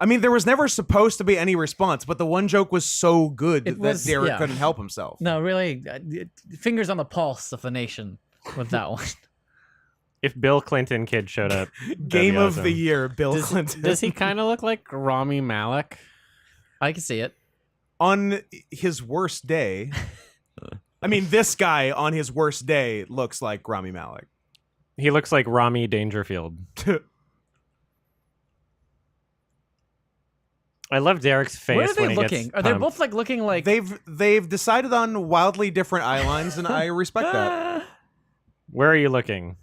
I mean, there was never supposed to be any response, but the one joke was so good It that was- Derek yeah. couldn't help himself. No, really, fingers on the pulse of the nation with that one. If Bill Clinton kid showed up. that'd Game be of awesome. the year, Bill Does, Clinton. does he kind of look like Rami Malek? I can see it. On his worst day, I mean, this guy on his worst day looks like Rami Malek. He looks like Rami Dangerfield. I love Derek's face Where are they when he looking? gets Are they pumped. both like looking like They've decided on wildly different eye lines, and I respect that. Where are you looking?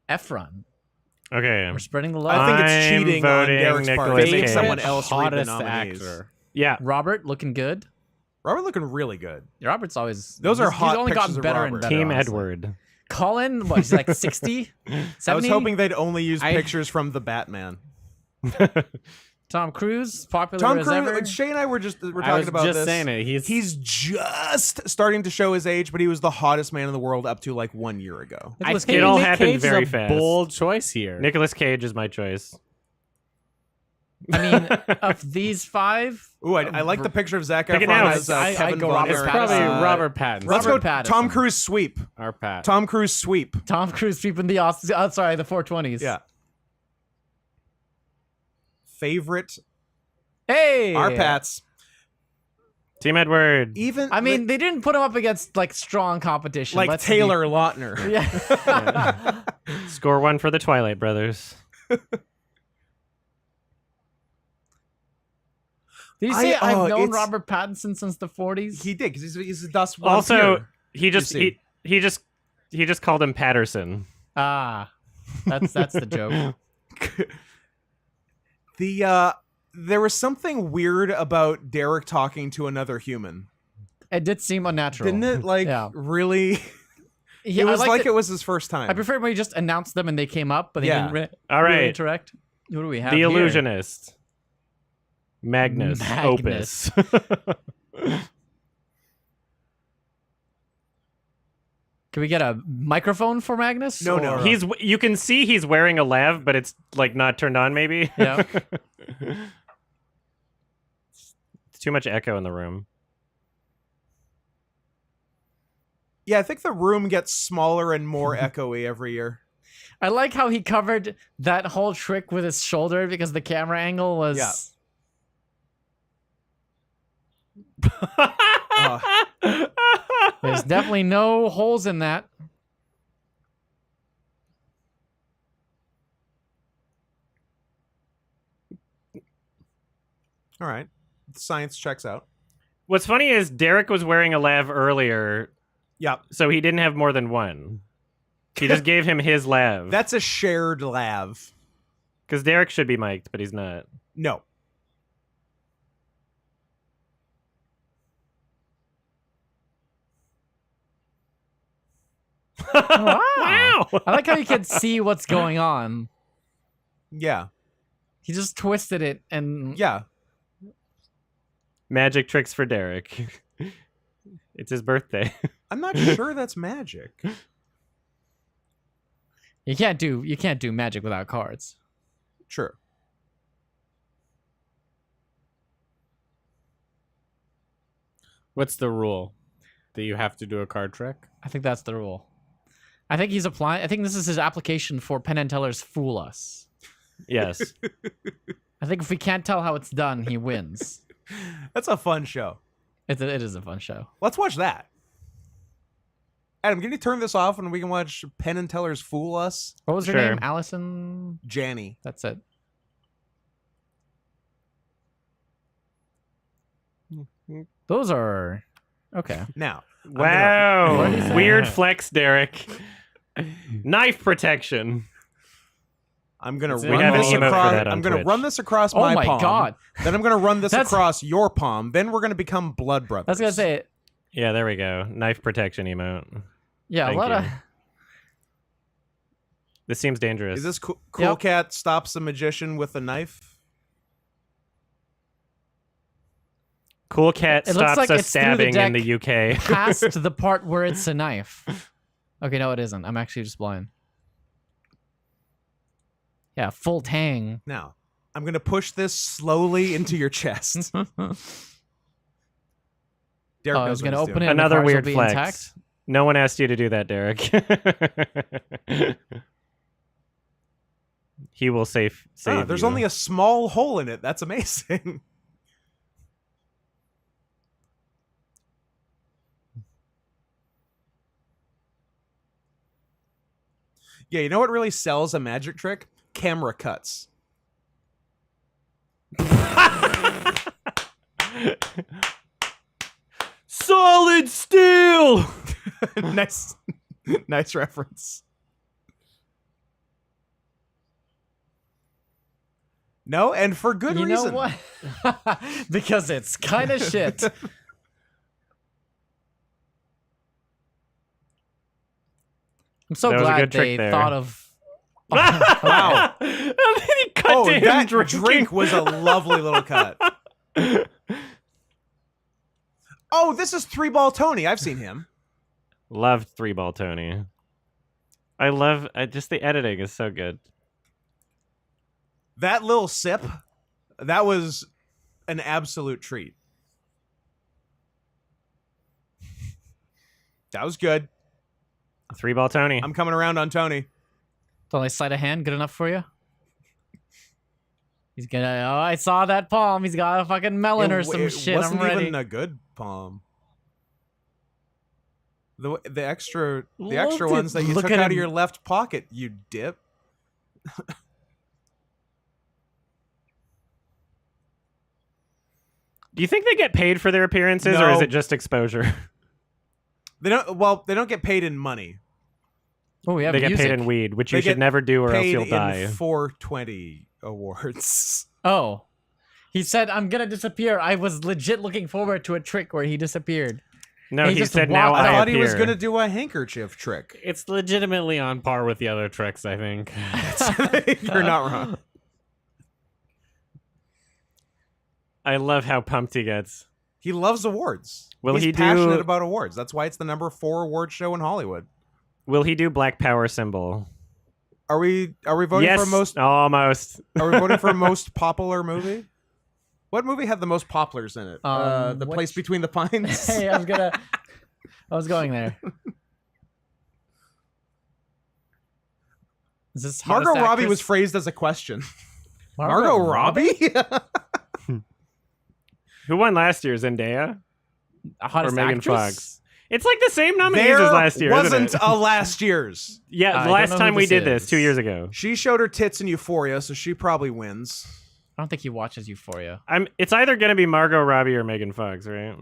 Efron? Okay. We're spreading the love. I think it's I'm cheating on voting Derek's part to Nicolas make Cage. someone else read the Hottest nominees. actor. Yeah. Robert looking good. Robert looking really good. Robert's always Those are he's hot only pictures gotten of better Robert. and better. Team honestly. Edward. Colin, what? He's like 60, 70? I was hoping they'd only use pictures from the Batman. Tom Cruise, popular Tom as Cruise. ever. Shay and I were talking I was about just this. saying it. He's just starting to show his age, but he was the hottest man in the world up to like 1 year ago. I Nicolas think It all Nick happened Cage is very a fast. bold choice here. Nicolas Cage is my choice. I mean, of these five, Ooh, I like the picture of Zac Pick it Efron now. as I Kevin go Von Robert It's Erich. probably Robert Pattinson. Let's Robert go Pattinson. Tom Cruise sweep. Our Pat. Tom Cruise sweep. Tom Cruise sweeping the Oscars. Sorry, the 420s. Yeah. Favorite Hey, our Pats. Team Edward. Even I mean, they didn't put him up against like strong competition. like Let's be- Taylor Lautner. Yeah. Score one for the Twilight Brothers. Did you say I've known it's- Robert Pattinson since the 40s? He did because he's a dust one. Also, he just see. he just called him Patterson. That's the joke. There was something weird about Derek talking to another human, It did seem unnatural, didn't it? Like Yeah. really, Yeah, it was I like liked it was his first time. I prefer when you just announced them and they came up, but they Yeah. didn't All really right. interact. What do we have The here? Illusionist. Magnus. Magnus. Opus. Can we get a microphone for Magnus? No, no. or- You can see he's wearing a lav, but it's like not turned on. Maybe. Yeah. It's too much echo in the room. Yeah, I think the room gets smaller and more echoey every year. I like how he covered that whole trick with his shoulder because the camera angle was. Yeah. There's definitely no holes in that. All right. Science checks out. What's funny is Derek was wearing a lav earlier, Yep. so he didn't have more than one. He just gave him his lav. That's a shared lav. Because Derek should be mic'd, but he's not. No. Wow! I like how you can see what's going on. Yeah. He just twisted it and Yeah. Magic tricks for Derek. It's his birthday. I'm not sure that's magic. you can't do magic without cards. Sure. What's the rule? That you have to do a card trick? I think that's the rule. I think he's applying. I think this is his application for Penn and Teller's Fool Us. Yes. I think if we can't tell how it's done, he wins. That's a fun show. It is a fun show. Let's watch that. Adam, can you turn this off and we can watch Penn and Teller's Fool Us? What was her Sure. name? Allison. Janny. That's it. Those are okay. Now. Wow. What did he say? Weird flex, Derek. Knife protection. I'm gonna We run have an this emote for across. that on I'm gonna Twitch. run this across Oh my my palm. god! Then I'm gonna run this That's- across your palm. Then we're gonna become blood brothers. I was gonna say, Yeah, there we go. Knife protection emote. yeah, Thank a lot you. of. This seems dangerous. Is this Cool Yep. Cat stops a magician with a knife? Cool Cat It looks stops like a it's through the stabbing in deck. the UK. Past the part where it's a knife. Okay, no, it isn't. I'm actually just blind. Yeah, full tang. Now, I'm gonna push this slowly into your chest. Derek I knows was what gonna he's open doing. it. and the Another cards will weird be flex. intact. No one asked you to do that, Derek. He will save There's you. only a small hole in it. That's amazing. Yeah, you know what really sells a magic trick? Camera cuts. Solid steel. nice, nice reference. No, and for good You reason. know what? Because it's kind of shit. I'm so That was a glad good trick they there. thought of. Wow. And then he cut Oh, to him that drinking. drink was a lovely little cut. Oh, this is Three Ball Tony. I've seen him. Loved Three Ball Tony. I love just the editing is so good. That little sip, that was an absolute treat. That was good. Three Ball Tony. I'm coming around on Tony. It's only sleight of hand good enough for you. He's gonna. Oh, I saw that palm. He's got a fucking melon or some it shit. wasn't I'm ready. even a good palm. The extra Look ones that you look took at out of him. your left pocket, you dip. Do you think they get paid for their appearances, or is No. it just exposure? They don't get paid in money. Oh, we have They get music. paid in weed, which They you should get never do, or else Paid you'll in die. 420 awards. Oh, he said, "I'm gonna disappear." I was legit looking forward to a trick where he disappeared. No, He he just said now walked I I thought he was appear." gonna do a handkerchief trick. It's legitimately on par with the other tricks, I think. You're not wrong. I love how pumped he gets. He loves awards. Will He's he do- passionate about awards. That's why it's the #4 award show in Hollywood. Will he do Black Power symbol? Are we voting Yes, for most? almost. Are we voting for most popular movie? What movie had the most poplars in it? The Place Between the Pines. Hey, I was going there. Is this Margot hottest Robbie was actress? phrased as a question. Margot Robbie? Who won last year? Zendaya Hottest or Megan actress? Fox? It's like the same nominees There as last year. wasn't isn't it? a last year's. Yeah, I the don't last know who time we this did this is. 2 years ago. She showed her tits in Euphoria, so she probably wins. I don't think he watches Euphoria. It's either gonna be Margot Robbie or Megan Fox, right?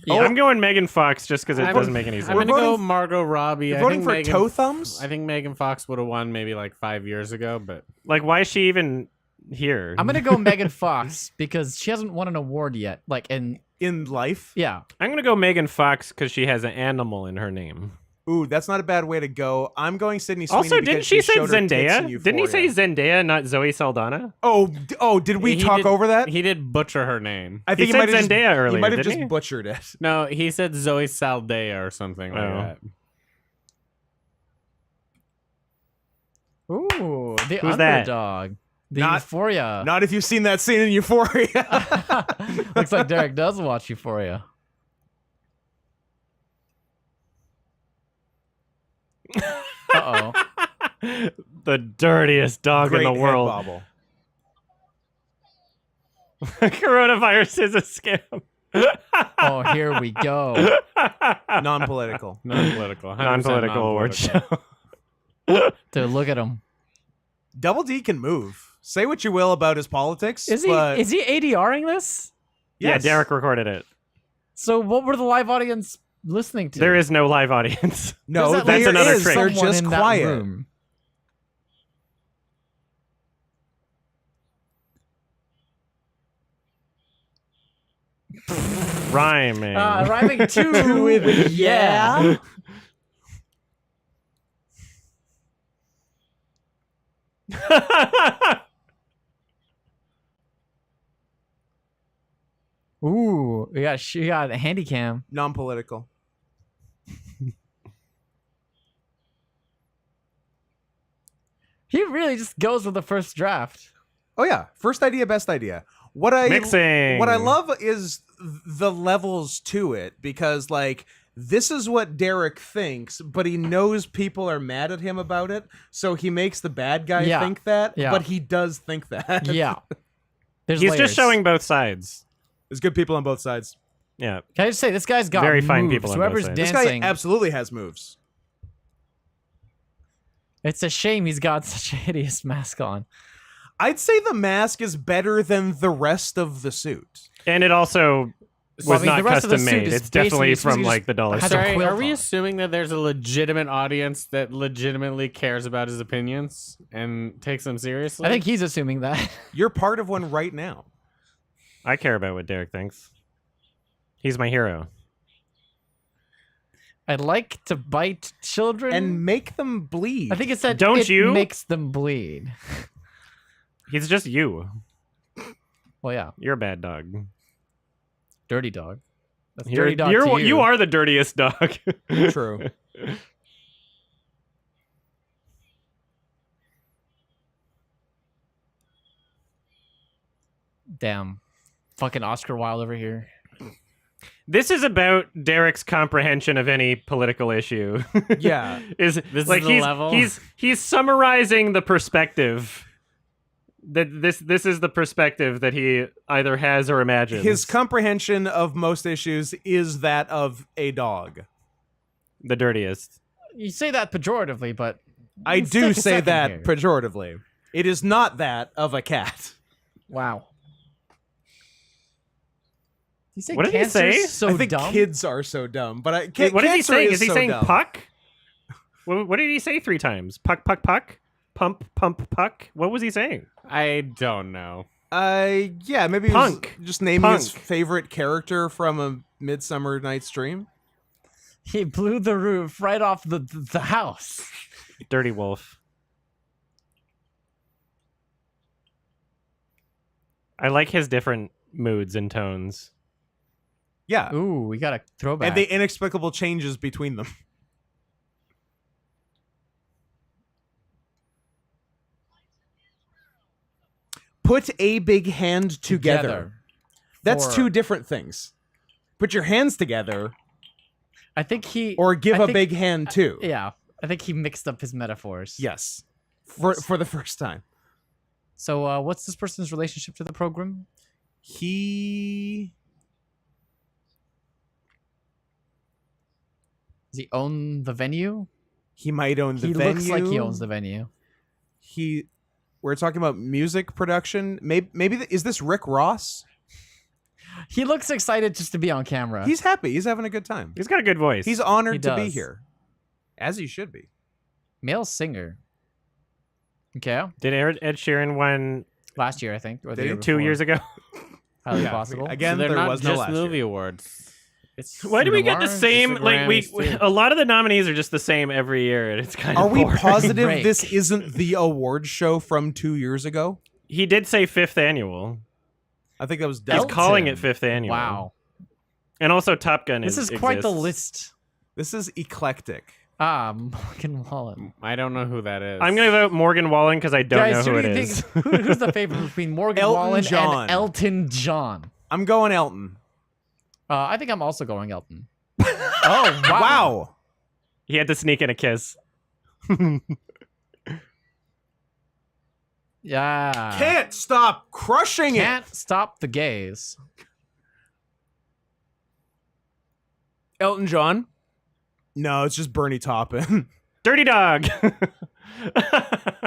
Yeah. I'm going Megan Fox just because it I'm- doesn't make any sense. I'm gonna voting go f- Margot Robbie. You're I voting think for Megan, toe thumbs? I think Megan Fox would have won maybe like 5 years ago, but Like, why is she even here? I'm gonna go Megan Fox because she hasn't won an award yet. Like, and In life? yeah, I'm gonna go Megan Fox because she has an animal in her name. Ooh, that's not a bad way to go. I'm going Sydney Sweeney Also, because didn't she say showed her tits in Zendaya? Didn't he say Euphoria. Zendaya, not Zoe Saldana? Oh, did we He talk did- over that? he did butcher her name. I think He might said have Zendaya just, earlier, He might have didn't just he? butchered it. No, he said Zoe Saldana or something like Oh. that. ooh, the Who's that? underdog, the Not- Euphoria. Not if you've seen that scene in Euphoria. Looks like Derek does watch Euphoria. Uh oh. The dirtiest dog Great in the head world. bobble. Coronavirus is a scam. Oh, here we go. Non-political. Non-political. 100% Non-political award show. Dude, look at him. Double D can move. Say what you will about his politics. Is he but ADRing this? Yeah, yes. Derek recorded it. So what were the live audience listening to? There is no live audience. No, There's at there least another is. trick. They're someone just in that quiet. room. Rhyming. Rhyming two with yeah. Ooh, we got a handy cam. Non-political. He really just goes with the first draft. Oh yeah, first idea, best idea. What I Mixing. What I love is the levels to it because like this is what Derek thinks, but he knows people are mad at him about it, so he makes the bad guy Yeah. think that, Yeah. but he does think that. Yeah. There's He's layers. just showing both sides. There's good people on both sides. Yeah. Can I just say this guy's got Very fine moves. people on both Whoever's sides. This guy dancing, absolutely has moves. it's a shame he's got such a hideous mask on. I'd say the mask is better than the rest of the suit. And it also was Well, I mean, not the rest of the custom suit made. is It's definitely basically- from it's like the dollar has store. a Sorry, quilt are we on. assuming that there's a legitimate audience that legitimately cares about his opinions and takes them seriously? I think he's assuming that. You're part of one right now. I care about what Derek thinks. He's my hero. I'd like to bite children. And make them bleed. I think it said Don't it you? makes them bleed. He's just you. Well, yeah, You're a bad dog. dirty dog. That's You're, dirty dog you're, to you. you are the dirtiest dog. True. Damn, fucking Oscar Wilde over here. This is about Derek's comprehension of any political issue. Yeah. is This is like the level? he's summarizing the perspective that this is the perspective that he either has or imagines. His comprehension of most issues is that of a dog. the dirtiest. You say that pejoratively, but I let's do take a say second that here. pejoratively. It is not that of a cat. Wow. Did he say What did he cancer's say? So I think dumb? kids are so dumb, but What is he saying? Is Is he so saying dumb. puck? What did he say 3 times? Puck, puck, puck? Pump, pump, puck? What was he saying? I don't know. Yeah, maybe he was Punk. just naming his Punk. favorite character from a Midsummer Night's Dream. He blew the roof right off the house. Dirty Wolf. I like his different moods and tones. Yeah, Ooh, we got a throwback. and the inexplicable changes between them. put a big hand together. That's for- 2 different things. Put your hands together, I think he or give I a think- big hand too. Yeah, I think he mixed up his metaphors. Yes, for the first time. So, what's this person's relationship to the program? He Does he own the venue? might own the He venue. looks like he owns the venue. We're talking about music production. Maybe is this Rick Ross? He looks excited just to be on camera. He's happy. He's having a good time. He's got a good voice. He's honored He to be does. here, as he should be. Male singer. Okay, Did Ed Sheeran win last year I think, or the Did year he? 2 years before. ago? Highly Yeah, possible. again, So they're there not was just no last movie year. awards. It's Why do we get the Awards, same? the Like we, Grammys, too. a lot of the nominees are just the same every year, and it's kind of. Are we boring. positive Break. this isn't the award show from 2 years ago? He did say 5th annual. I think that was He's Delta. calling it 5th annual. Wow, And also Top Gun. this is quite the exists. list. This is eclectic. Morgan Wallen. I don't know who that is. I'm gonna vote Morgan Wallen because I don't Guys, know who do it you is. think who's the favorite between Morgan Elton Wallen John. and Elton John? I'm going Elton. I think I'm also going Elton. Oh wow! Wow. He had to sneak in a kiss. Yeah. Can't stop crushing Can't stop the gays. it. Elton John? No, it's just Bernie Taupin. Dirty Dog.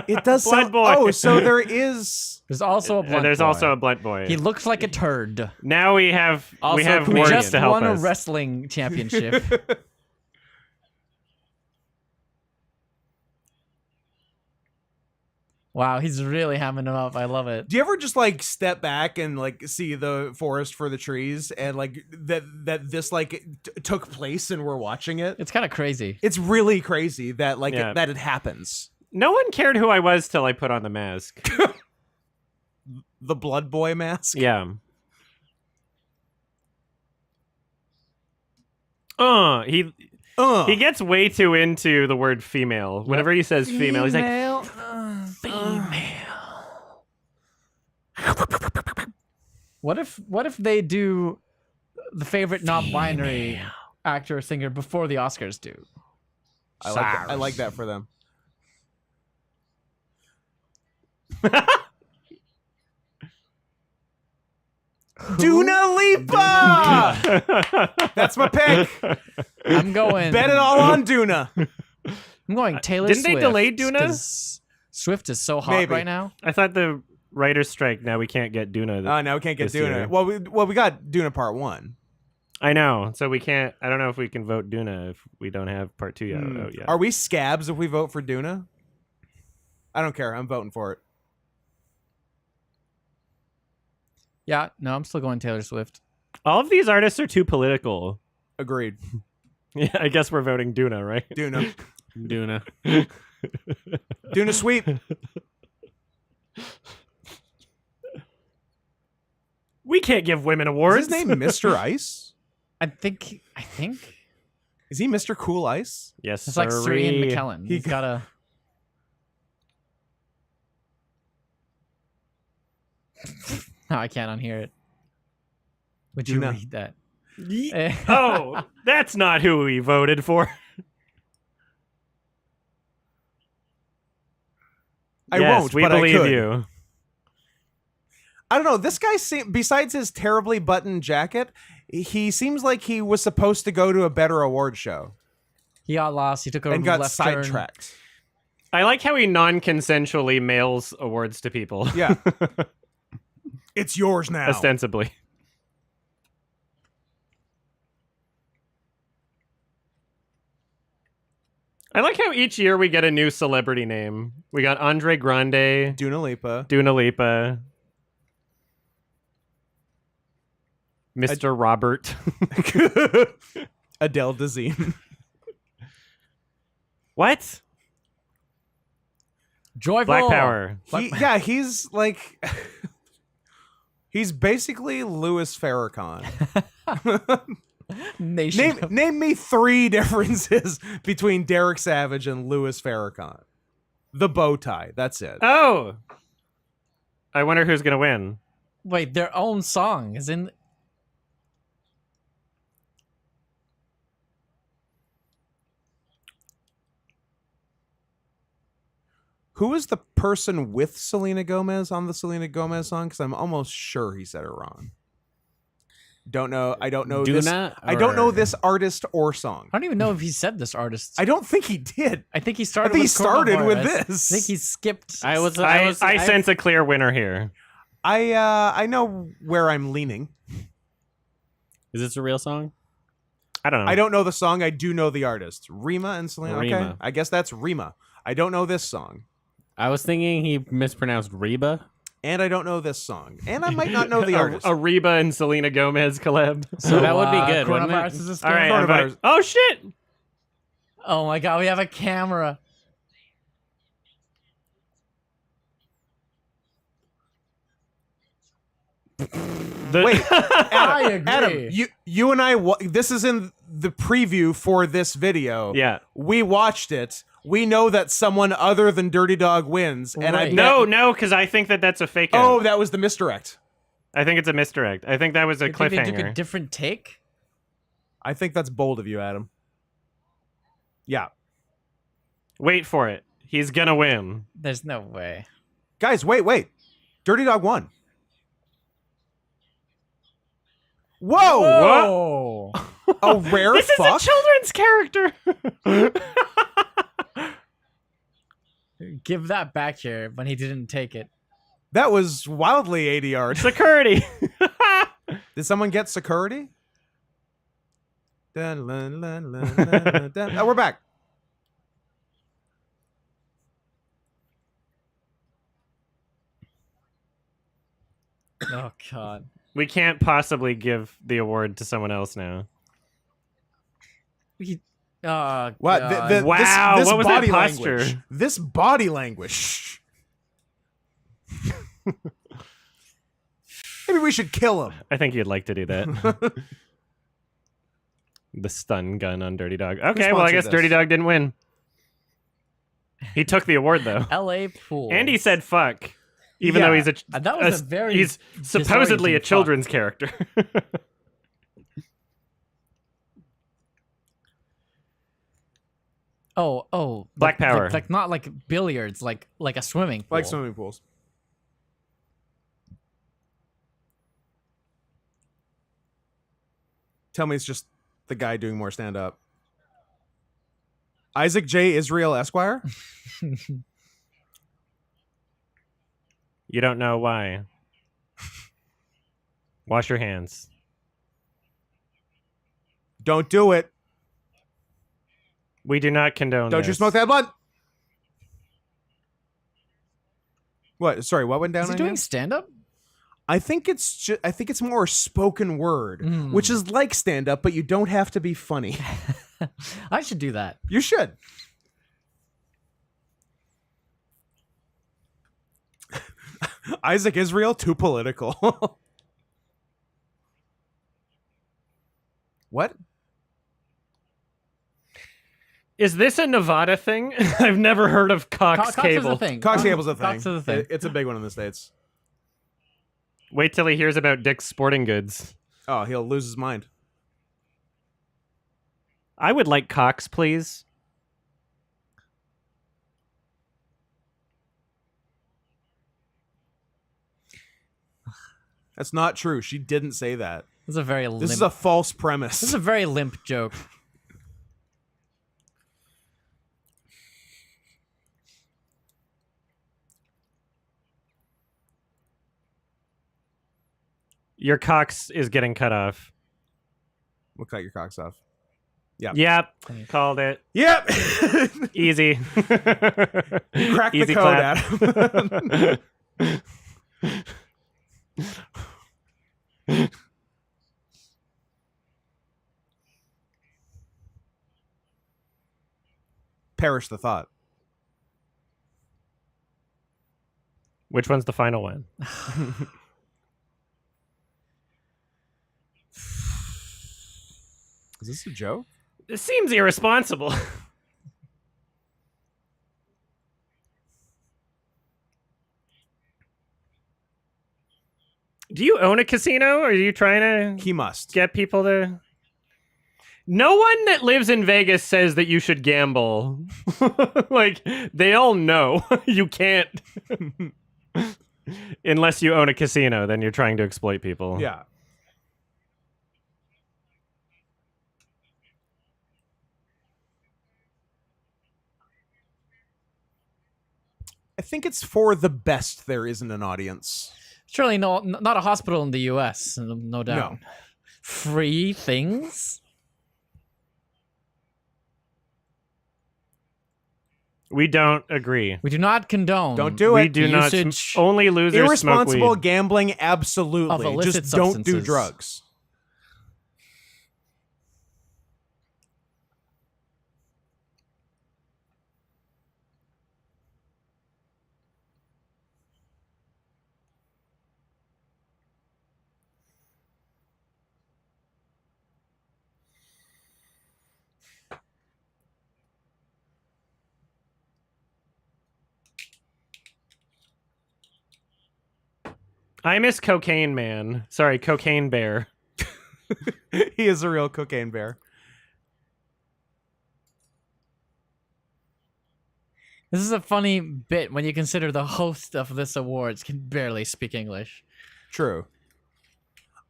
It does Blood sound. Boy. Oh, so there is. There's also a blunt And there's boy. also a Blunt Boy. He looks like a turd. Now we have Also words comedian. Just to help won us. a wrestling championship. Wow, he's really hamming him up. I love it. Do you ever just like step back and like see the forest for the trees and like that this like took place and we're watching it? It's kind of crazy. It's really crazy that like Yeah. that it happens. No one cared who I was till I put on the mask. The Blood Boy mask. Yeah. He gets way too into the word female. Whenever he says female, he's like, What if they do the favorite non-binary actor or singer before the Oscars do? I like that for them. Duna Lipa! That's my pick. I'm going. Bet it all on Duna. I'm going Taylor Didn't they Swift. delay Duna? 'Cause Swift is so hot Maybe. right now. I thought the writer's strike, now we can't get Duna. Oh, now we can't get This year. Duna. Well, we got Duna Part 1. I know. So we can't, I don't know if we can vote Duna if we don't have part 2 yet. Oh, yeah. Are we scabs if we vote for Duna? I don't care. I'm voting for it. Yeah, no, I'm still going Taylor Swift. All of these artists are too political. Agreed. Yeah, I guess we're voting Duna, right? Duna. Duna. Duna sweep. We can't give women Is awards. his name Mr. Ice? I think Is he Mr. Cool Ice? Yes, it's like Sir Ian McKellen. He He's got a. No, I can't unhear it. Would you Duna. read that? Oh, that's not who we voted for. I Yes, won't, we but I believe could. you. I don't know. This guy, besides his terribly buttoned jacket, he seems like he was supposed to go to a better award show He got lost. He took a and got left turn. sidetracked. I like how he non-consensually mails awards to people. Yeah. It's yours now. Ostensibly. I like how each year we get a new celebrity name. We got Andre Grande, Duna Lipa. Dua Lipa, Mr. Robert. Adele Dazeem. What? Joyful. Black Power. Yeah, he's like... he's basically Louis Farrakhan. Nation. Name me 3 differences between Derek Savage and Louis Farrakhan. The bow tie. That's it. Oh. I wonder who's gonna win. Wait, their own song is in. Who is the person with Selena Gomez on the Selena Gomez song? Because I'm almost sure he said it wrong. Don't know. I don't know this. I don't know this artist or song. I don't even know if he said this artist. I don't think he did. I think he I started. think he with started with coronavirus. this. I think he skipped. I sense a clear winner here. I know where I'm leaning. Is this a real song? I don't know. I don't know the song. I do know the artist. Rima and Selena. Okay, Rima. I guess that's Rima. I don't know this song. I was thinking he mispronounced Reba. And I don't know this song. And I might not know the artist. a Reba and Selena Gomez collab. So that would be good, wouldn't Coronavirus it? is a scam. All right. Coronavirus. Oh shit! Oh my god, we have a camera. Wait, I agree. Adam, you and I. This is in the preview for this video. Yeah. We watched it. We know that someone other than Dirty Dog wins, and I Right. bet- No, because I think that's a fake out. Oh, that was the misdirect. I think it's a misdirect. I think that was a You think they took a cliffhanger. different take? I think that's bold of you, Adam. Yeah, Wait for it. He's gonna win. There's no way. guys, wait. Dirty Dog won. Whoa! Whoa! A rare This fuck. is a children's character. Give that back here when he didn't take it. That was wildly 80 yards. Security. Did someone get security? Dun, dun, dun, dun, dun, dun. Oh, we're back. Oh god. We can't possibly give the award to someone else now. Oh, What? God. Wow, This what was that body posture? language. This body language. Maybe we should kill him. I think you'd like to do that. The stun gun on Dirty Dog. Okay, well, I sponsored guess this? Dirty Dog didn't win. He took the award, though. L.A. Pool. And he said fuck. Even though Yeah. he's a... That was a very He's supposedly a disorienting children's character. Oh. Black Power. Like not like billiards, like a swimming pool. Like swimming pools. Tell me it's just the guy doing more stand up. Isaac J. Israel Esquire? You don't know why. Wash your hands. Don't do it. We do not condone Don't you this. smoke that blunt. What? Sorry, what went down Is he on doing you? stand up? I think it's more spoken word, which is like stand up, but you don't have to be funny. I should do that. You should. Isaac Israel, too political. What? Is this a Nevada thing? I've never heard of Cox Cox is Cable. a thing. Cox Cable's a thing. Cox is a thing. It's a big one in the States. Wait till he hears about Dick's Sporting Goods. Oh, he'll lose his mind. I would like Cox, please. That's not true. She didn't say that. This is a very This limp. is a false premise. This is a very limp joke. Your Cox is getting cut off. We'll cut your cocks off. Yep. Called it. Yep. Easy. Crack Easy the code, clap. Adam. Perish the thought. Which one's the final one? Is this a joke? This seems irresponsible. Do you own a casino, or are you trying to He must. get people to? No one that lives in Vegas says that you should gamble. Like, they all know you can't. Unless you own a casino, then you're trying to exploit people. Yeah. I think it's for the best there isn't an audience. Surely not a hospital in the U.S. No doubt. No. Free things. We don't agree. We do not condone. Don't do We it. do not. usage Only losers smoke Irresponsible weed. gambling, absolutely. Of illicit Just don't do substances. drugs. I miss Cocaine Man. Sorry, Cocaine Bear. He is a real cocaine bear. This is a funny bit when you consider the host of this awards can barely speak English. True.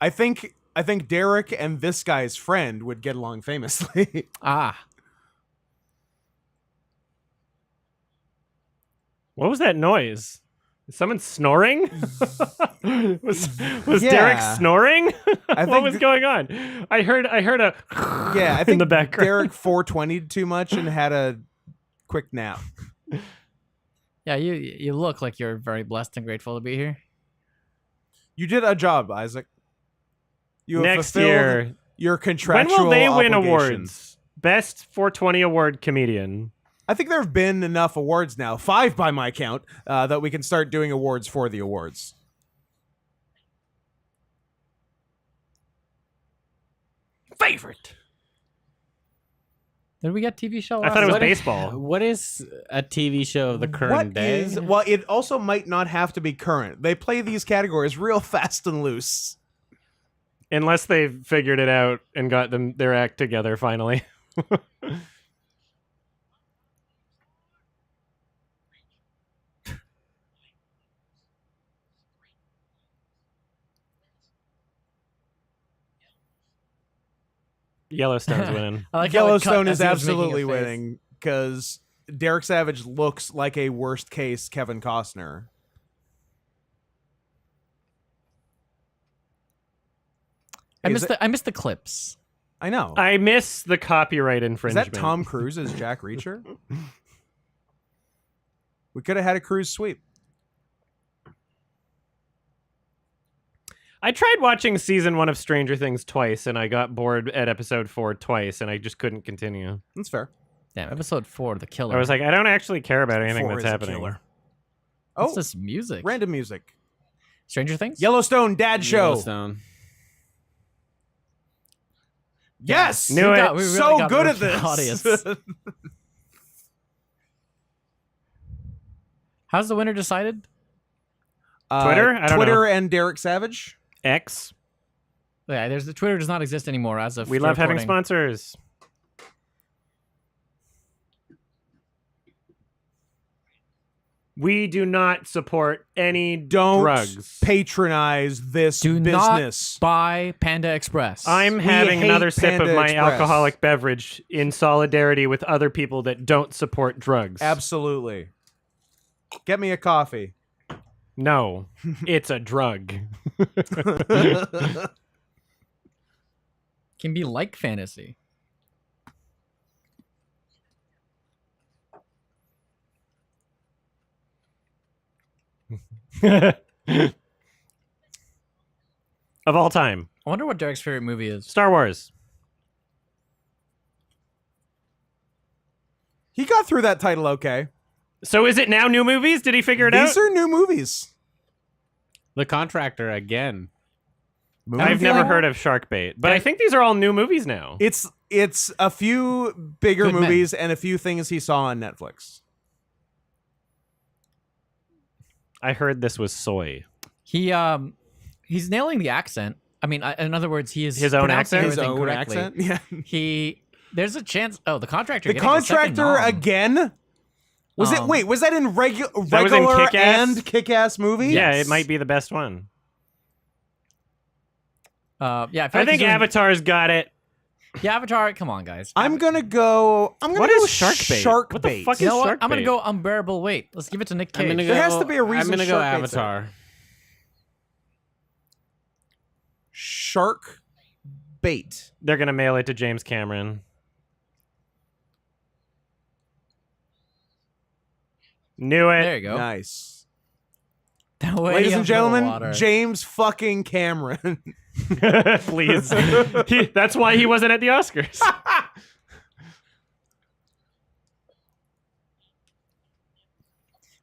I think Derek and this guy's friend would get along famously. Ah, What was that noise? Is someone snoring? was Yeah. Derek snoring? I What think was going on? I heard a Yeah, I in think the background. Derek 420'd too much and had a quick nap. yeah. You look like you're very blessed and grateful to be here. You did a job, Isaac. You have Next fulfilled year. your When contractual will they win obligations. awards? Best 420 award comedian. I think there have been enough awards now, 5 by my count, that we can start doing awards for the awards. Favorite. Did we get TV show? I thought it was What is- baseball. What is a TV show of the current What day? is- well, it also might not have to be current. They play these categories real fast and loose. Unless they've figured it out and got their act together finally. Yellowstone's winning. I like how it cut Yellowstone as is he was making a absolutely face. winning because Derek Savage looks like a worst case Kevin Costner. I Is missed the clips. I know. I miss the copyright Is infringement. that Tom Cruise as Jack Reacher? We could have had a cruise sweep. I tried watching season 1 of Stranger Things twice, and I got bored at episode 4 twice, and I just couldn't continue. That's fair. Damn, episode 4, the killer. I was like, I don't actually care about anything 4 that's is a happening. killer. what's Oh, this music? random music. Stranger Things. Yellowstone Dad Show. Yellowstone. Yes, Knew it. We really so got good at the this. audience. How's the winner decided? Twitter? I don't Twitter know. and Derek Savage. X. Yeah, the Twitter does not exist anymore as of We love having recording. sponsors. We do not support any Don't drugs. patronize this Do business. not buy Panda Express. I'm We having hate another sip of Panda my Express. alcoholic beverage in solidarity with other people that don't support drugs. Absolutely. Get me a coffee. No, it's a drug. can be like fantasy. Of all time. I wonder what Derek's favorite movie is. Star Wars. He got through that title okay. So is it now new movies? Did he figure it out? These are new movies. The Contractor again. I've never heard of Shark Bait, but I think these are all new movies now. It's a few bigger Good men. movies and a few things he saw on Netflix. I heard this was soy. He He's nailing the accent. I mean, in other words, he is His own pronouncing accent? His everything own correctly. accent. Yeah. There's a chance. Oh, the contractor. The getting a second contractor nom. again. Was it? Um, Wait, was that in regular was in Kick-Ass? and Kick-Ass movie? Yeah, Yes. it might be the best one. Yeah, I think Avatar's got it. Yeah, Avatar. Come on, guys. I'm gonna go What go is shark bait? Shark What the bait. fuck You is know what? shark I'm gonna bait? go unbearable weight. Let's give it to Nick Cage. I'm gonna go, There has to be a reason I'm gonna go shark bait's there. Avatar. Shark bait. They're gonna mail it to James Cameron. Knew it. There you go. Nice. The way Ladies and of the gentlemen, water. James fucking Cameron. Please. That's why he wasn't at the Oscars.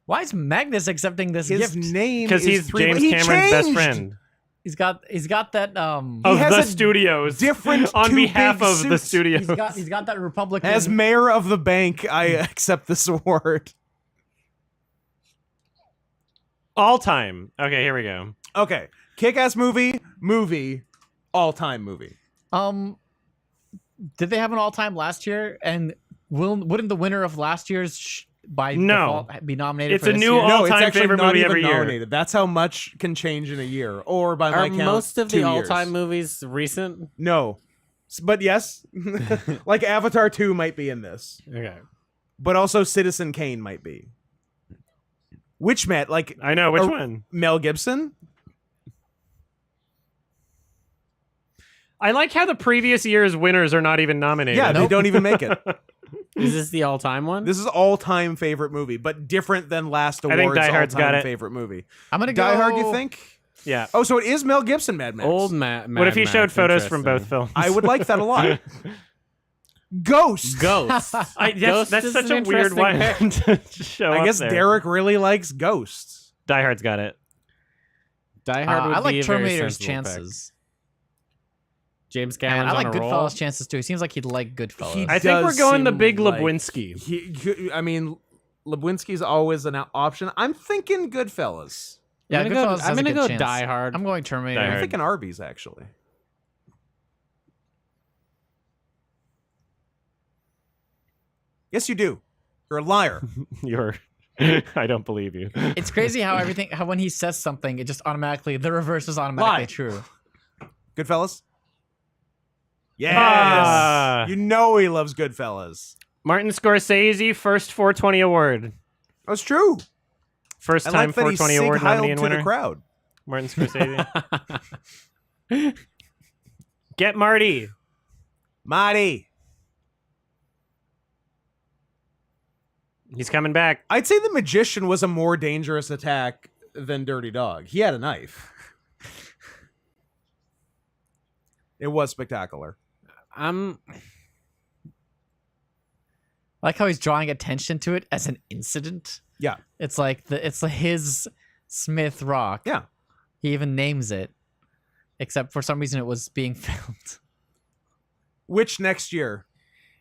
Why is Magnus accepting this His gift? name Because is he's three- James he Cameron's best changed. friend He's got that of has the a studios. different on two behalf big of the suits. studios. he's got that Republican. As mayor of the bank, I accept this award. All time. Okay, here we go. Okay, Kick-Ass movie, all-time movie. Did they have an all-time last year? And wouldn't the winner of last year's by No. default be nominated? It's for a this new year? all- No, All-time it's actually favorite not movie even every year. nominated. That's how much can change in a year, or by my Are count, most of 2 the years. all-time movies recent? No, but yes, like Avatar 2 might be in this, Okay. but also Citizen Kane might be. Which Matt, like I know which Or- one. Mel Gibson? I like how the previous year's winners are not even nominated. Yeah, they don't even make it. Is this the all-time one? This is all-time favorite movie, but different than last I think award's Die Hard's all-time got it. favorite movie. I'm gonna go. Die Hard, you think? Yeah. Oh, so it is Mel Gibson, Mad Max. Old Mad What if he Max, showed photos from both interesting. films? I would like that a lot. Ghost. Ghost. Ghost That's is such an a weird interesting one to show I up guess there. Derek really likes Ghost. Die Hard's got it. Die Hard would I be like a very Terminator's sensible pick. chances. James And Cameron's I like on a roll. Goodfellas' chances too. He seems like he'd like Goodfellas. He I think we're does going the seem Big like- Lebowski. I mean, Lebowski's always an option. I'm thinking Goodfellas. yeah, I'm gonna Goodfellas go, has I'm a gonna good go chance. Die Hard. I'm going Terminator. Die I'm Hard. thinking Arby's, actually. Yes, you do. You're a liar. You're. I don't believe you. It's crazy how how when he says something, it just automatically the reverse is automatically Lie. true. Goodfellas? Yes! Ah. You know he loves Goodfellas. Martin Scorsese, first 420 award. That's true. First I time like that he 420 award nominee sig-heiled and to winner. the crowd. Martin Scorsese. Get Marty. Marty. He's coming back. I'd say the magician was a more dangerous attack than Dirty Dog. He had a knife. It was spectacular. I'm I like how he's drawing attention to it as an incident. Yeah. It's like his Smith Rock. Yeah. He even names it. Except for some reason it was being filmed. Which next year?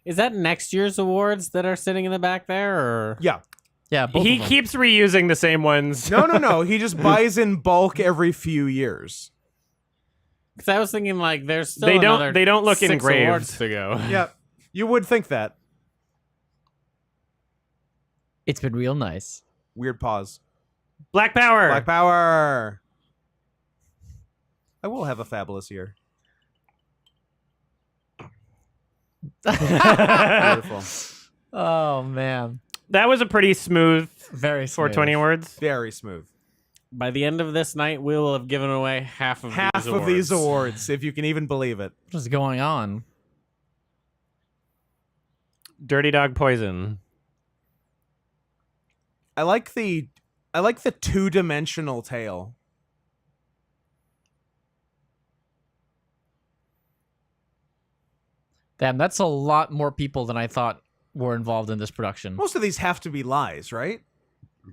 Is that next year's awards that are sitting in the back there, or Yeah. Yeah, both He of them. keeps reusing the same ones. No. He just buys in bulk every few years. because I was thinking like there's still They another don't look 6 engraved. awards to go. Yeah. You would think that. It's been real nice. Weird pause. Black Power. Black Power. I will have a fabulous year. Beautiful. Oh man. That was a pretty smooth Very smooth. 420 awards. Very smooth. By the end of this night, we will have given away half of Half these of these awards, if you can even believe it. What is going on? Dirty Dog Poison. I like the two-dimensional tail. Damn, that's a lot more people than I thought were involved in this production. Most of these have to be lies, right?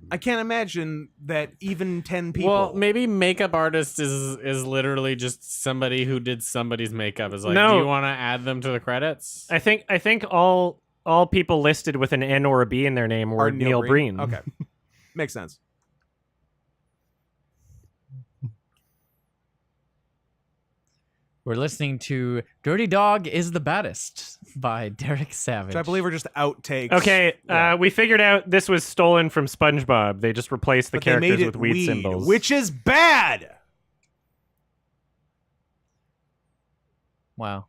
I can't imagine that even 10 people. Well, maybe makeup artist is literally just somebody who did somebody's makeup. Is like, No. do you want to add them to the credits? I think all people listed with an N or a B in their name were Or Neil Breen. Okay. Makes sense. We're listening to "Dirty Dog is the Baddest" by Derek Savage. Which I believe are just outtakes. Okay, Yeah. we figured out this was stolen from SpongeBob. They just replaced the But they made characters it with weed symbols. which is bad. Wow.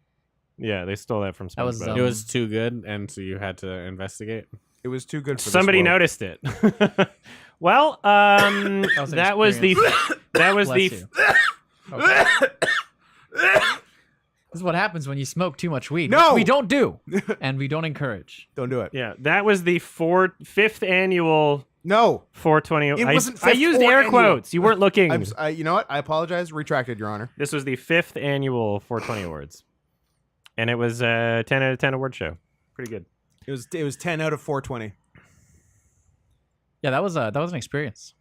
Yeah, they stole that from SpongeBob. That was, It was too good, and so you had to investigate. It was too good for Somebody this world. noticed it. Well, was an that was the Bless you. Okay. This is what happens when you smoke too much weed. No! Which we don't do, and we don't encourage. Don't do it. yeah, that was the fifth annual No. 420. It wasn't I fifth used or air annual. quotes. You weren't looking. You know what? I apologize. Retracted, Your Honor. This was the 5th annual 420 awards, and it was a 10 out of 10 award show. Pretty good. It was 10 out of 420. Yeah, that was an experience.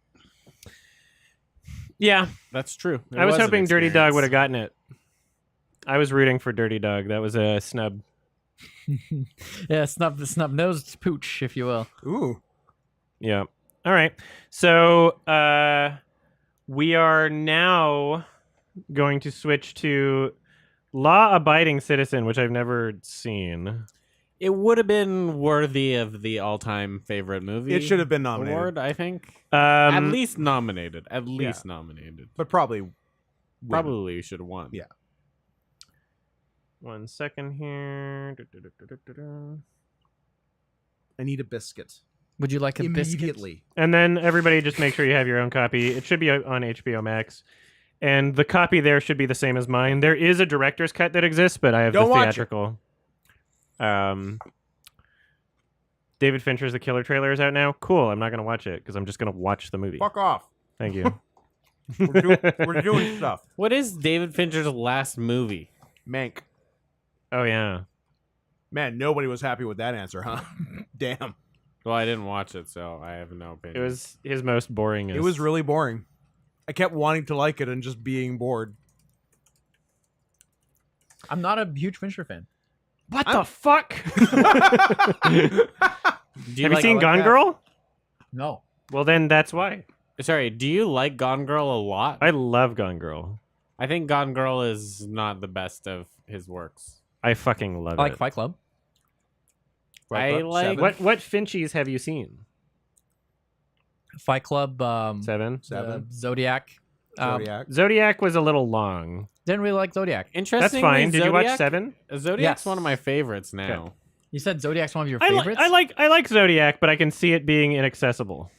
Yeah, That's true. It I was an hoping Dirty Dog experience. would have gotten it. I was rooting for Dirty Dog. That was a snub. Yeah, snub nosed pooch, if you will. Ooh. Yeah. All right. So we are now going to switch to Law Abiding Citizen, which I've never seen. It would have been worthy of the all-time favorite movie. It should have been nominated. Award, I think. At Um, least nominated. At least nominated. But probably. Probably should have won. Yeah. 1 second here. I need a biscuit. Would you like a biscuit? Immediately. And then everybody just make sure you have your own copy. It should be on HBO Max. And the copy there should be the same as mine. There is a director's cut that exists, but I have Don't the watch it. theatrical. David Fincher's The Killer trailer is out now. Cool. I'm not going to watch it because I'm just going to watch the movie. Fuck off. Thank you. We're doing stuff. What is David Fincher's last movie? Mank. Oh, yeah. Man, nobody was happy with that answer, huh? Damn. Well, I didn't watch it, so I have no It opinion. was his most boring. It was really boring. I kept wanting to like it and just being bored. I'm not a huge Fincher fan. What the fuck? Do Have you seen Gone that? Girl? No. Well, then that's why. Sorry, do you like Gone Girl a lot? I love Gone Girl. I think Gone Girl is not the best of his works. I fucking love I like it. Fight Club. I like- What Finchies have you seen? Fight Club. 7? Zodiac. Zodiac. Zodiac was a little long. Didn't really like Zodiac. That's Interestingly, fine. Did you watch Zodiac- 7? Zodiac's Yes. one of my favorites now. Okay. You said Zodiac's one of your I favorites? like Zodiac, but I can see it being inaccessible.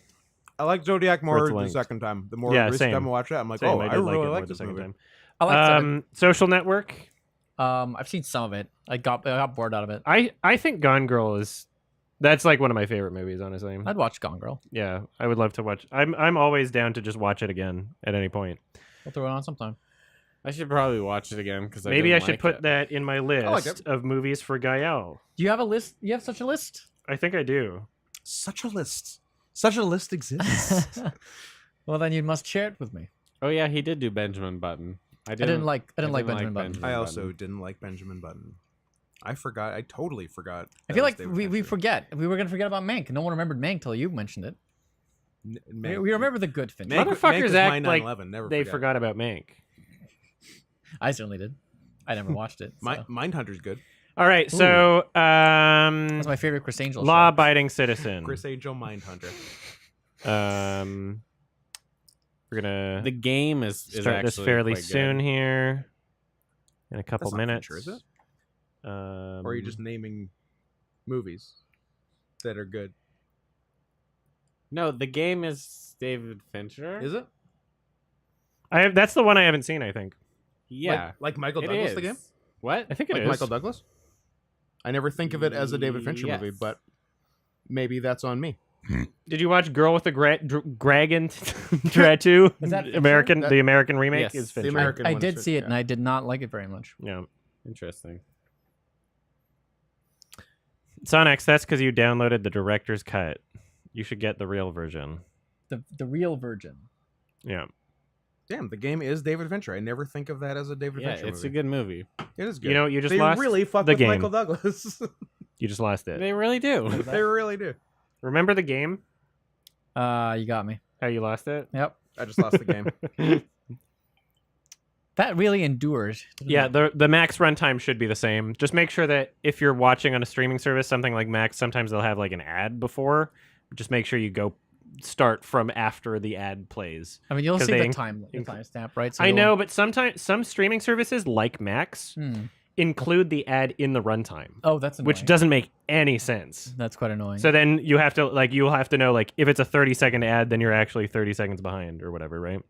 I like Zodiac For more its the length. second time. The more Yeah, recent same. time I watch it, I'm like, Same, oh, I I did like it really more like the this second movie. time. I like Seven. Social Network. I've seen some of it. I got bored out of it. I think Gone Girl is that's like one of my favorite movies, honestly. I'd watch Gone Girl. Yeah, I would love to watch. I'm always down to just watch it again at any point. We'll throw it on sometime. I should probably watch it again because Maybe I should put it. that in my like list it. of movies for Gael. Do you have a list? You have such a list? I think I do. Such a list. Such a list exists. Well, then you must share it with me. Oh yeah, he did do Benjamin Button. I didn't like Benjamin Button. I also didn't like Benjamin Button. I forgot. I totally forgot. I that feel was like David we Fincher. forget. We were gonna forget about Mank. No one remembered Mank till you mentioned it. Mank. We remember the good Fincher. Mank, Motherfuckers Mank is act my like 9/11. Never They forget. forgot about Mank. I certainly did. I never watched it. So. Mindhunter's good. All right, so That's my favorite Chris Angel show. law-abiding citizen. Chris Angel Mindhunter. We're gonna The game is start this actually fairly quite soon good. here. In a couple That's not minutes. Fincher, is it? Or Or are you just naming movies that are good? No, the game is David Fincher. Is it? That's the one I haven't seen. I think. Yeah, Like Michael it Douglas, is. the game? What? I think it Like is. Michael Douglas? I never think of it as a David Fincher movie, Yes. but maybe that's on me. Did you watch Girl with the Dragon Tattoo? Was that Fincher? American? That- the American remake Yes, is the Fincher. American- I one did is see it, yeah. and I did not like it very much. Yeah, Interesting. Sonics. That's because you downloaded the director's cut. You should get the real version. The real virgin. Yeah. Damn, the game is David Fincher. I never think of that as a David Yeah, Fincher it's movie. a good movie. It is good. You know, you just they lost really fuck the with game. Michael Douglas. You just lost it. They really do. they really do. Remember the game? You got me. How you lost it? Yep. I just lost the game. That really endured. didn't Yeah, it? the max runtime should be the same. Just make sure that if you're watching on a streaming service, something like Max, sometimes they'll have like an ad before. Just make sure you go start from after the ad plays. I mean, you'll 'Cause see they the timestamp, right? So I you'll- know, but sometimes some streaming services like Max Hmm. include the ad in the runtime, Oh, that's annoying. which doesn't make any sense. That's quite annoying. So then you'll have to know like if it's a 30-second ad, then you're actually 30 seconds behind or whatever, right?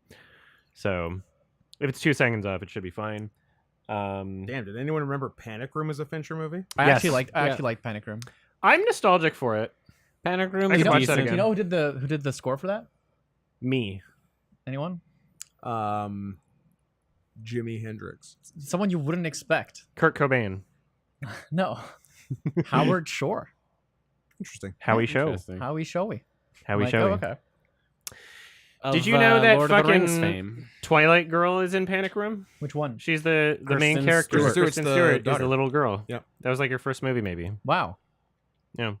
So if it's 2 seconds off, it should be fine. Damn, did anyone remember Panic Room as a Fincher movie? I actually yes. liked Panic Room. I'm nostalgic for it. Panic Room I is could watch that decent. again. Do you know who did the score for that? Me. Anyone? Jimi Hendrix. Someone you wouldn't expect. Kurt Cobain. No. Howard Shore. Interesting. Howie Show. Interesting. Howie Showy. Howie Like, Show. oh, okay. Did you know that Lord of the Rings fucking fame? Twilight girl is in Panic Room? Which one? She's the main Kristen character. Stewart. Stewart's Kristen the Stewart is daughter. the little girl. Yep. That was like your first movie, maybe. Wow. Yeah.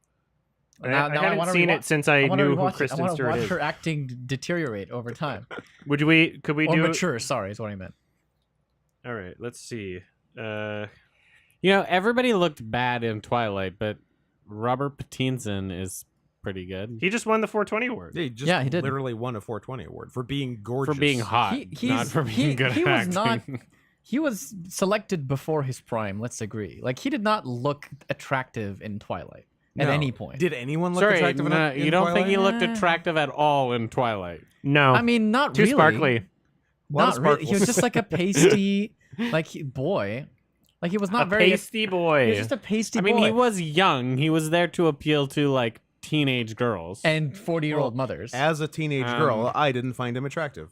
I Now haven't wanna seen rewatch- it since I wanna knew who rewatch it. Kristen I want to Stewart watch is. her acting deteriorate over time. Could we Or do mature, sorry, is what I meant. All right, let's see. You know, everybody looked bad in Twilight, but Robert Pattinson is pretty good He just won the 420 award. Yeah, he just Yeah, he did. literally won a 420 award for being gorgeous. for being hot, not for being good he at was acting. not he was selected before his prime, let's agree. Like he did not look attractive in Twilight at No. any point. Did anyone look Sorry, attractive no, in you don't think he Twilight? looked attractive at all in Twilight? No, I mean, not too really. sparkly. Lot Not of really. He was sparkles. just like a pasty boy. Like he was not A very pasty He boy. was just a pasty I mean, boy. he was young. He was there to appeal to like teenage girls. and 40-year-old Well, mothers. As a teenage girl, I didn't find him attractive.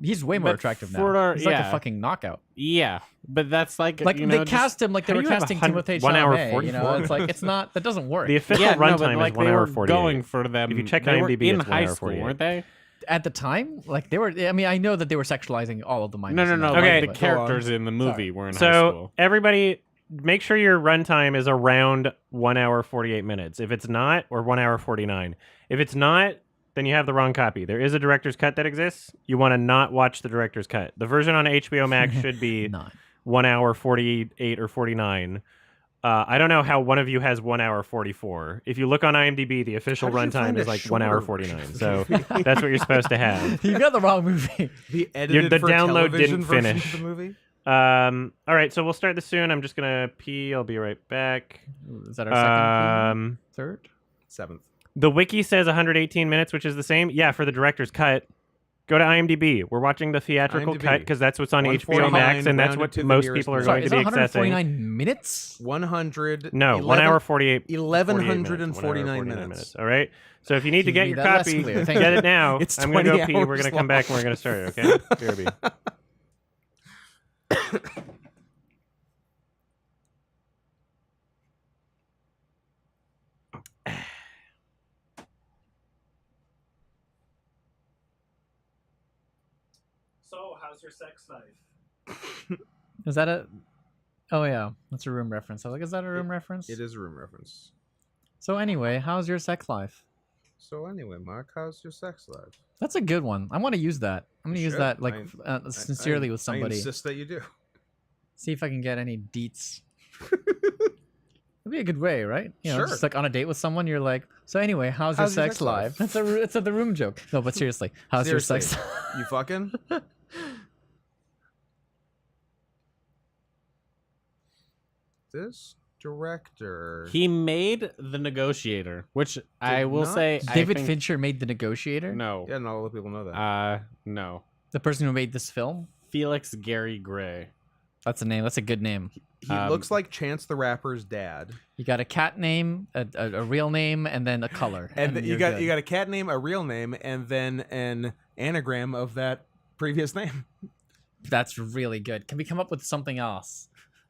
He's way more But attractive now. for- He's like a yeah. fucking knockout. yeah, but that's like Like you they know, just- cast him like they how were do you have casting 100 Timothée 1 hour Chalamet. You know, 44? it's like it's not that doesn't work. The official yeah, no, runtime but like is 1 they hour were 48. going for them. If you check they were IMDb, in it's 1 high hour school, 48. weren't they? At the time, like they were. I mean, I know that they were sexualizing all of the minors. No. in that Okay. Like the but- characters in the movie were in high So school. everybody, make sure your runtime is around 1 hour 48 minutes. If it's not, or 1 hour 49. If it's not, then you have the wrong copy. There is a director's cut that exists. You want to not watch the director's cut. The version on HBO Max should be Not. 1 hour 48 or 49. I don't know how one of you has 1 hour 44. If you look on IMDb, the official How did you runtime find is a like 1 hour shorter 49. So that's what you're supposed to have. You got the wrong movie. The edited the for download television didn't version finish. of the movie. All right, so we'll start this soon. I'm just gonna pee. I'll be right back. Is that our second? Um, Third? 7th. the wiki says 118 minutes, which is the same. Yeah, for the director's cut. Go to IMDb. We're watching the theatrical IMDb. cut because that's what's on HBO 149 Max, and that's rounded what to the most nearest people are minute. Sorry, going is to it be accessing. 149 minutes? 100. No, 1 hour 48. 1149 minutes. All right. So if you need to Can get you your read that less copy, clear? Thank get you. it now. It's I'm gonna go 20 pee. We're hours gonna come back and we're gonna start it. Okay. BRB. So, how's your sex life? Is that a? Oh yeah, that's a room reference. I was like, is that a room reference? It is a room reference. So anyway, how's your sex life? So anyway, Mark, how's your sex life? That's a good one. I want to use that. I'm gonna You use should. that like I- sincerely I- with somebody. I insist that you do. See if I can get any deets. It'd be a good way, right? You know, Sure. just like on a date with someone, you're like, so anyway, how's your sex life? That's it's a the room joke. No, but seriously, how's your sex? Seriously. You fucking? This director. He made The Negotiator, which I will not say David I think, Fincher made The Negotiator. No. Yeah, not a lot of people know that. No. The person who made this film. Felix Gary Gray. That's a name. That's a good name. He looks like Chance the Rapper's dad. You got a cat name, a real name, and then a color. And you you're got good. you got a cat name, a real name, and then an anagram of that previous name. That's really good. Can we come up with something else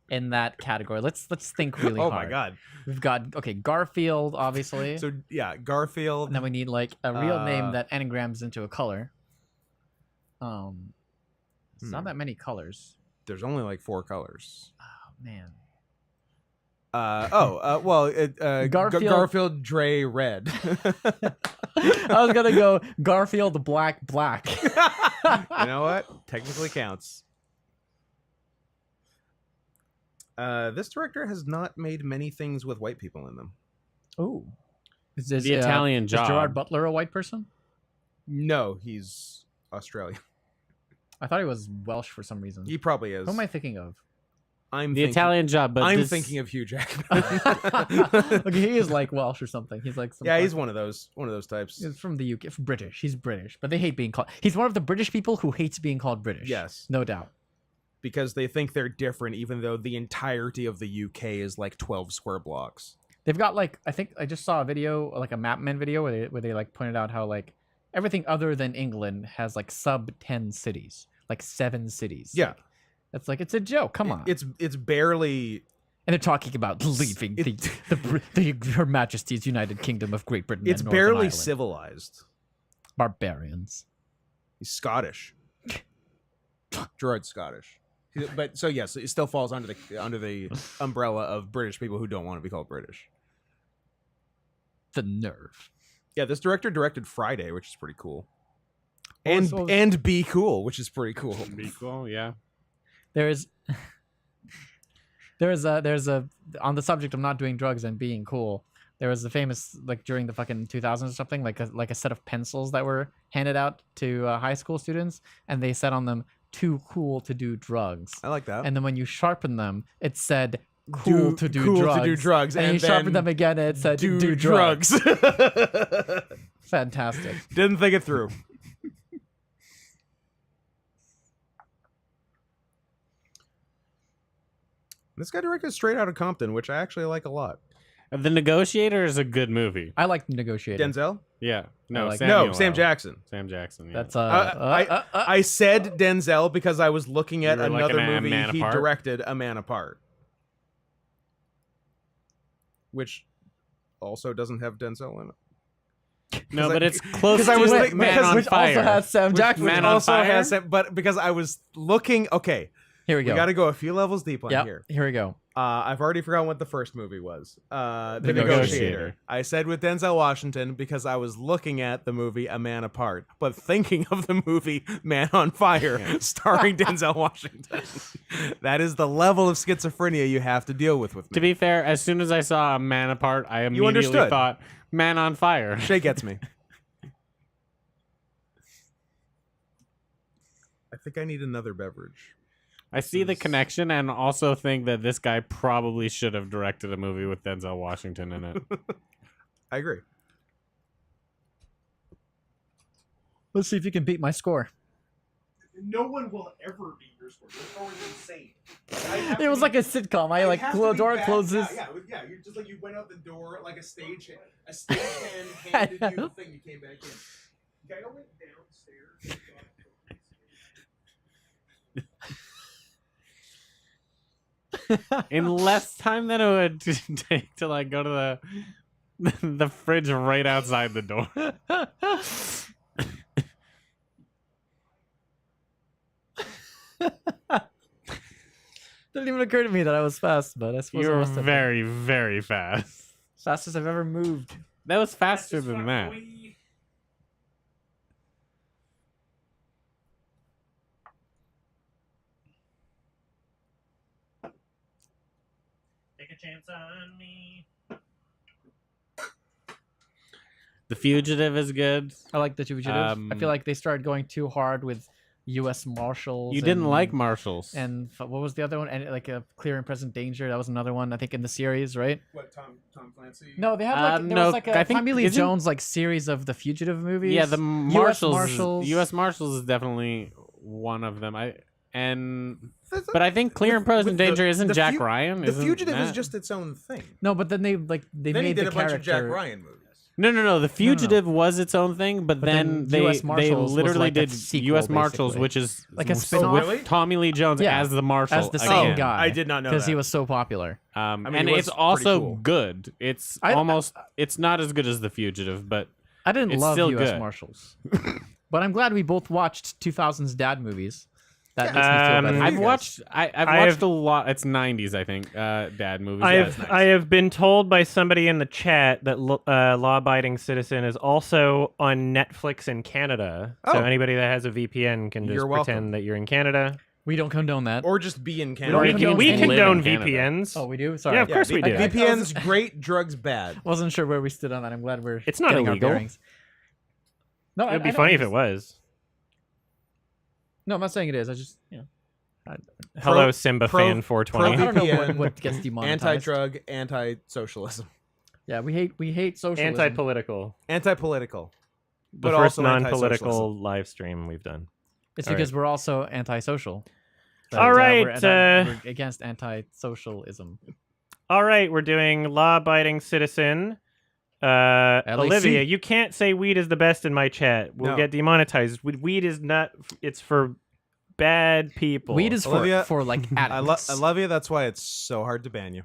in that category? Let's think really Oh hard. my god. We've got Garfield, obviously. So yeah, Garfield. And then we need like a real name Uh, that anagrams into a color. It's not Hmm. that many colors. There's only like 4 colors. Oh man. Garfield Dre Red. I was gonna go Garfield Black. You know what? Technically counts. This director has not made many things with white people in them. Oh, is The Italian is Job. Gerard Butler a white person? No, he's Australian. I thought he was Welsh for some reason. He probably is. Who am I thinking of? The Italian Job, but I'm this- thinking of Hugh Jackman. Okay, he is like Welsh or something. He's like some Yeah, he's one of those types. He's from the UK, British. He's British, but they hate being called. He's one of the British people who hates being called British. Yes. No doubt. Because they think they're different, even though the entirety of the UK is like 12 square blocks. They've got like, I think I just saw a video, like a Mapman video, where they like pointed out how like everything other than England has like sub 10 cities, like 7 cities. Yeah. It's a joke. Come on. It's barely. And they're talking about leaving Her Majesty's United Kingdom of Great Britain. It's and Northern barely Ireland. civilized. Barbarians. He's Scottish. Gerard's Scottish. But so yes, it still falls under the umbrella of British people who don't want to be called British. The nerve. Yeah, this director directed Friday, which is pretty cool. What was- And Be Cool, which is pretty cool. Be cool, yeah. There's a on the subject of not doing drugs and being cool. There was a famous, like during the fucking 2000s or something, like a set of pencils that were handed out to high school students, and they said on them, "Too cool to do drugs." I like that. And then when you sharpen them, it said, "Cool to do drugs." And you then sharpen them again, and it said, "Do drugs." Fantastic. Didn't think it through. This guy directed Straight Outta Compton, which I actually like a lot. The Negotiator is a good movie. I like Negotiator. Denzel? Yeah. No, like- Samuel No, Sam L. Jackson. Sam Jackson. Yeah. That's I said Denzel because I was looking at You were another looking at A movie Man he Apart? directed, A Man Apart, which also doesn't have Denzel in it. no, I- but it's close 'cause to I was Man thinking- which because- on which Fire. also has Sam Jackson. Man Which on also Fire? has, but because I was looking, okay, Here we we go. got to go a few levels deep on Yep. here. Here we go. I've already forgotten what the first movie was. The Negotiator. Negotiator. I said with Denzel Washington because I was looking at the movie A Man Apart, but thinking of the movie Man on Fire, starring Denzel Washington. That is the level of schizophrenia you have to deal with me. To be fair, as soon as I saw A Man Apart, I immediately understood. thought Man on Fire. Shay gets me. I think I need another beverage. I see the connection and also think that this guy probably should have directed a movie with Denzel Washington in it. I agree. Let's see if you can beat my score. No one will ever beat your score. You're always insane. It was like a sitcom. I like door closes. Yeah. You're just like you went out the door like a stagehand. A stagehand handed you the thing. You came back in. Guy went downstairs. In less time than it would take to like go to the fridge right outside the door. Didn't even occur to me that I was fast, but I suppose I You're must have been. very, very fast. Fastest I've ever moved. That was faster than that. Take a chance on me. The Fugitive is good. I like the Fugitive. I feel like they started going too hard with U.S. Marshals. You didn't and- like Marshals. And what was the other one? And like a Clear and Present Danger. That was another one. I think in the series, right? What Tom Clancy? No, they had like there no, was like a I think- Tommy Lee isn't- Jones like series of the Fugitive movies. yeah, the Marshals. Marshals. U.S. Marshals is definitely one of them. But I think Clear and Present With the- Danger isn't the Jack Fu- Ryan. The Isn't Fugitive is that- just its own thing. No, but then they Then he made did the a bunch character. of Jack Ryan movies. No. The Fugitive was its own thing, but then then US they Marshals was literally like a did sequel, U.S. Marshals, basically. which is Like a with spin-off? Really? Tommy Lee Jones Yeah, as the Marshal, as the again. same guy. I did not know because he that. was so popular. mean, and he it's was also pretty cool. good. It's I- it's not as good as The Fugitive, but I didn't It's love still U.S. good. Marshals, but I'm glad we both watched 2000s dad movies. That makes me feel better. I've guys. watched. I've watched a lot. It's 90s, I think. Dad movies. Yeah, it's nice. I have been told by somebody in the chat that Law-Abiding Citizen is also on Netflix in Canada. So Oh. anybody that has a VPN can just You're welcome. pretend that you're in Canada. We don't condone that. Or just be in don't Canada. We condone we any- condone live in Canada. VPNs. Oh, we do. Sorry. Yeah, of course we do. Okay. VPN's great, drugs bad. Wasn't sure where we stood on that. I'm glad we're. It's not getting illegal. Our bearings. No, It'd be I know, funny I if it just- was. No, I'm not saying it is. I just Hello, Simba pro- fan 420. I don't know VPN, what gets demonetized. Anti-drug, anti-socialism, Yeah, we hate socialism. Anti-political. anti-political. The But first also non-political anti-socialism. live stream we've done. It's All because we're also antisocial. But, All right, we're against anti-socialism. All right, we're doing Law-Abiding Citizen. LAC. Olivia, you can't say weed is the best in my chat. We'll No. get demonetized. Weed is not. It's for bad people. Weed is Olivia, for like addicts. I love you. That's why it's so hard to ban you.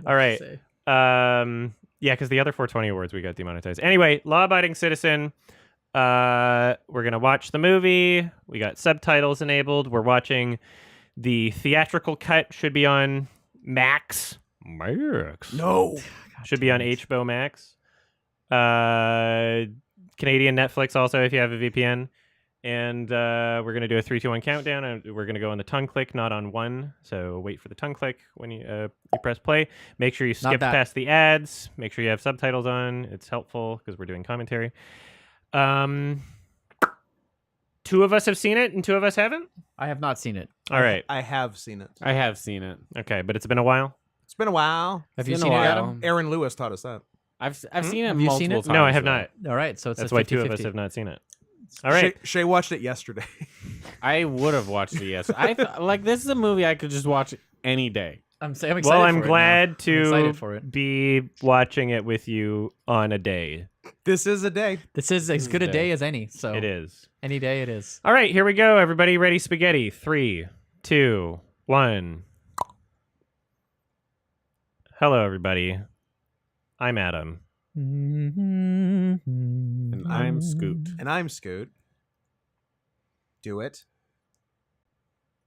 All right. Say. Yeah, because the other 420 awards we got demonetized. Anyway, Law-Abiding Citizen. We're gonna watch the movie. We got subtitles enabled. We're watching the theatrical cut. Should be on Max. No. Should be on HBO Max. Canadian Netflix also if you have a VPN. And we're going to do a 3, 2, 1 countdown. And we're going to go on the tongue click, not on 1. So wait for the tongue click when you press play. Make sure you skip that. past the ads. Make sure you have subtitles on. It's helpful because we're doing commentary. 2 of us have seen it and 2 of us haven't? I have not seen it. All right. I have seen it. I have seen it. Okay, but it's been a while? It's been a while. Have you been a seen it, while. Adam? Aaron Lewis taught us that. I've Hmm? seen it Have you seen multiple it? times. No, I have though. not. All right, so it's That's a why 2 of 50-50. us have not seen it. All right. Shay watched it yesterday. I would have watched it. Yes, like this is a movie I could just watch any day. I'm excited. Well, I'm for it now. glad I'm to excited for it. be watching it with you on a day. This is a day. This is as good a day as any. So It is. any day it is. All right, here we go. Everybody ready? Spaghetti. 3, 2, 1. Hello, everybody. I'm Adam. And And I'm Scoot. And I'm Scoot. Do it.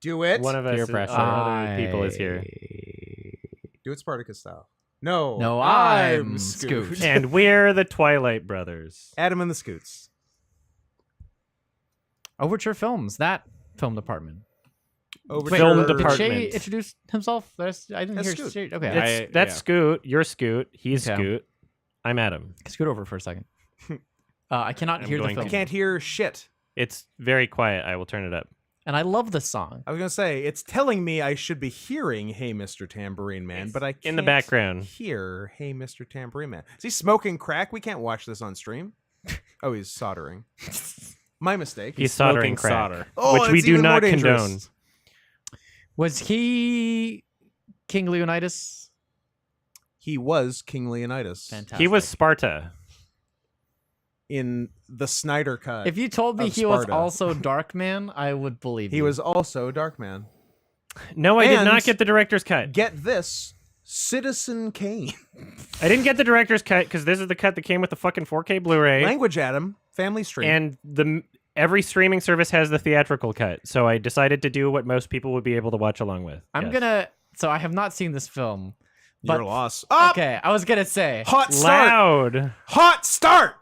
Do it. One of us, Peer is, pressure. other people is here. Do it Spartacus style. No. No, I'm Scoot. And we're the Twilight Brothers. Adam and the Scoots. Overture Films, that film department. Over Film Did department. Shay introduce himself? I didn't That's hear Scoot. Shay. Okay, That's yeah. Scoot. You're Scoot. He's Okay. Scoot. I'm Adam. scoot over for a second. I cannot I'm hear the going to- film, I can't hear shit. It's very quiet. I will turn it up. and I love this song. I was gonna say it's telling me I should be hearing "Hey, Mr. Tambourine Man," It's but I can't in the background. hear "Hey, Mr. Tambourine Man." Is he smoking crack? We can't watch this on stream. Oh, he's soldering. My mistake. He's soldering smoking crack, solder. Oh, which we it's do even more not dangerous. condone. Was he King Leonidas? He was King Leonidas Fantastic. He was Sparta. in the Snyder cut. If you told me of he was Sparta. also Darkman, I would believe He you. was also Darkman. No, I did And- not get the director's cut. Get this, Citizen Kane. I didn't get the director's cut because this is the cut that came with the fucking 4K Blu-ray. Language Adam, family stream. And every streaming service has the theatrical cut. So I decided to do what most people would be able to watch along with. I'm Yes. gonna. So I have not seen this film. But Your loss. Up! okay, I was gonna say. Hot start. Loud. Hot start.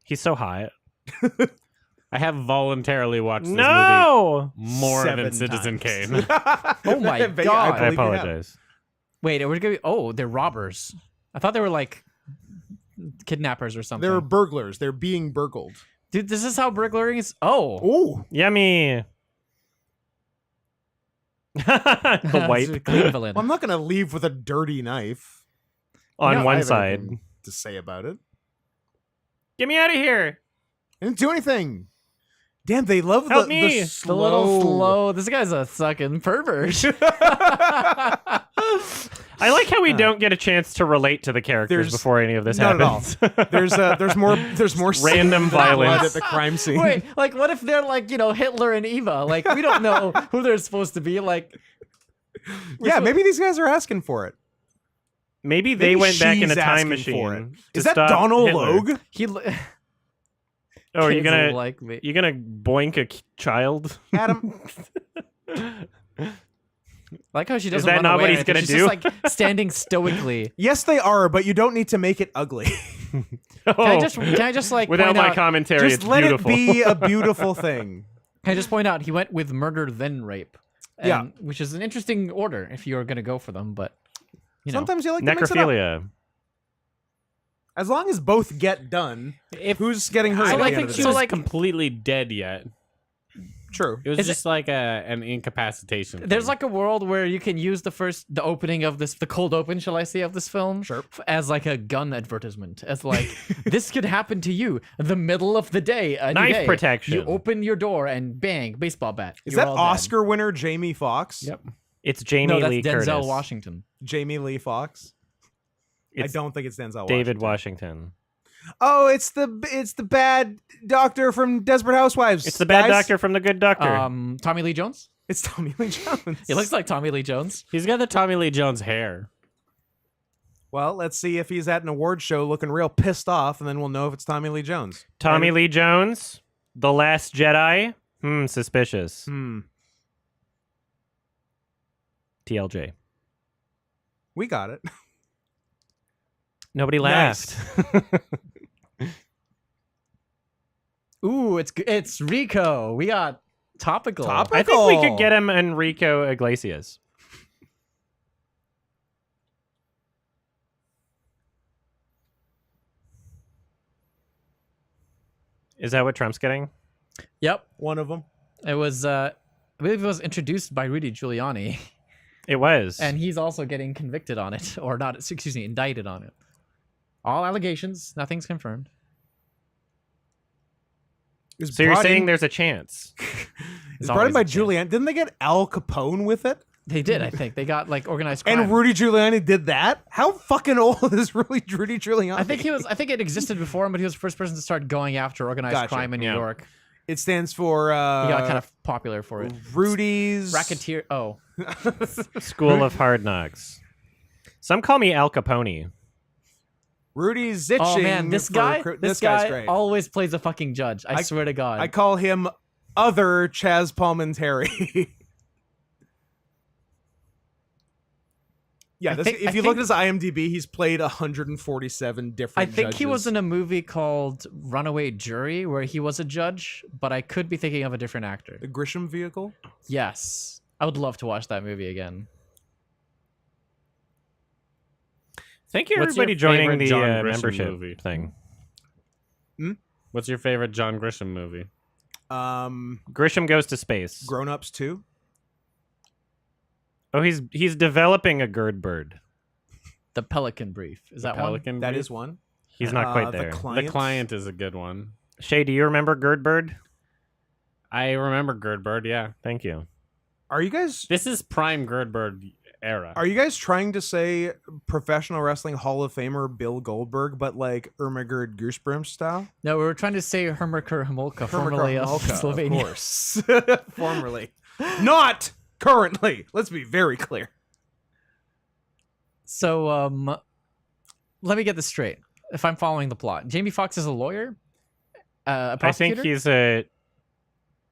He's so hot. I have voluntarily watched this No. movie more 7 than Citizen times. Kane. Oh my But God. I believe you have. apologize. Wait, we're gonna. Oh, they're robbers. I thought they were like kidnappers or something. They're burglars. They're being burgled. Dude, this is how burglary is. Oh, Oh, Yummy. The It's a wipe clean villain. well, I'm not gonna leave with a dirty knife on No, I one have side. anything to say about it. Get me out of here. I didn't do anything. Damn, they love Help the me. The slow. little slow. This guy's a sucking pervert. I like how we don't get a chance to relate to the characters There's- before any of this not at all. happens. There's more Random sin than blood violence. at the crime scene. Wait, like what if they're like, Hitler and Eva? Like we don't know who they're supposed to be. Like Yeah, maybe these guys are asking for it. Maybe they Maybe went back in a she's time asking for machine. it. to Is that stop Donald Hitler. Logue? he Oh, are you Kids gonna like me? you gonna boink a child? Adam, Like how she doesn't that run not away what or he's anything. gonna She's do? just like standing stoically. yes, they are, but you don't need to make it ugly. Can I just like without point my out, commentary? Just it's let beautiful. it be a beautiful thing. Can I just point out he went with murder then rape? Yeah. Which is an interesting order if you're gonna go for them, but you know. Sometimes you like to mix it up. Necrophilia. As long as both get done, If who's getting hurt? I at don't the like end think of she the was day? like- completely dead yet. True. It was Is just like an incapacitation. There's thing. like a world where you can use the opening of the cold open, shall I say, of this film, Sure. as like a gun advertisement, as like this could happen to you, the middle of the day, any Knife day. protection. You open your door and bang, baseball bat. Is You're that all dead. Oscar winner Jamie Foxx? Yep. It's Jamie No, that's Lee Denzel Curtis. Washington. Jamie Lee Foxx. It's I don't think it's Denzel David Washington. Washington. Oh, it's the bad doctor from Desperate Housewives. It's the bad guys. doctor from The Good Doctor. Tommy Lee Jones. It's Tommy Lee Jones. He looks like Tommy Lee Jones. He's got the Tommy Lee Jones hair. Well, let's see if he's at an award show looking real pissed off, and then we'll know if it's Tommy Lee Jones. Tommy Lee Jones, The Last Jedi. Suspicious. TLJ. We got it. Nobody Nice. laughed. Ooh, it's Rico. We got topical. I think we could get him Enrico Iglesias. Is that what Trump's getting? Yep. One of them. It was. I believe it was introduced by Rudy Giuliani, It was. and he's also getting convicted on it, or not? Excuse me, indicted on it. All allegations. Nothing's confirmed. So you're saying there's a chance? It's brought in always by a chance. Giuliani. Didn't they get Al Capone with it? They did. I think they got like organized crime. And Rudy Giuliani did that? How fucking old is Rudy Giuliani? I think he was. I think it existed before him, but he was the first person to start going after organized Gotcha. crime in New Yeah. York. It stands for He got kind of popular for it. Rudy's Racketeer. Oh, School of Hard Knocks. Some call me Al Capone. Rudy's itching. oh man, this for guy. this This guy's guy great. always plays a fucking judge. I swear to God. I call him other Chaz Palminteri. Yeah, if you look at his IMDb, he's played 147 I different think he was judges. in a movie called Runaway Jury where he was a judge, but I could be thinking of a different actor. the Grisham vehicle. Yes. I would love to watch that movie again. Thank you, What's your everybody, joining favorite the John Grisham membership movie? thing. What's your favorite John Grisham movie? Grisham Goes to Space. Grown Ups 2. Oh, he's developing a Gerd bird. The Pelican Brief. Is that one? Pelican That Brief? is one. He's not quite The there. Client. The Client is a good one. Shay, do you remember Gerd bird? I remember Girdbird, yeah. Thank you. Are you guys This is prime Girdbird era. Are you guys trying to say professional wrestling Hall of Famer Bill Goldberg, but like Ermagerd Goosebrand style? No, we were trying to say Hermika Homolka, Hermika formerly of Homolka, Slovenia. of course. Formerly. Not currently. Let's be very clear. So, let me get this straight. If I'm following the plot, Jamie Foxx is a lawyer, a I think prosecutor.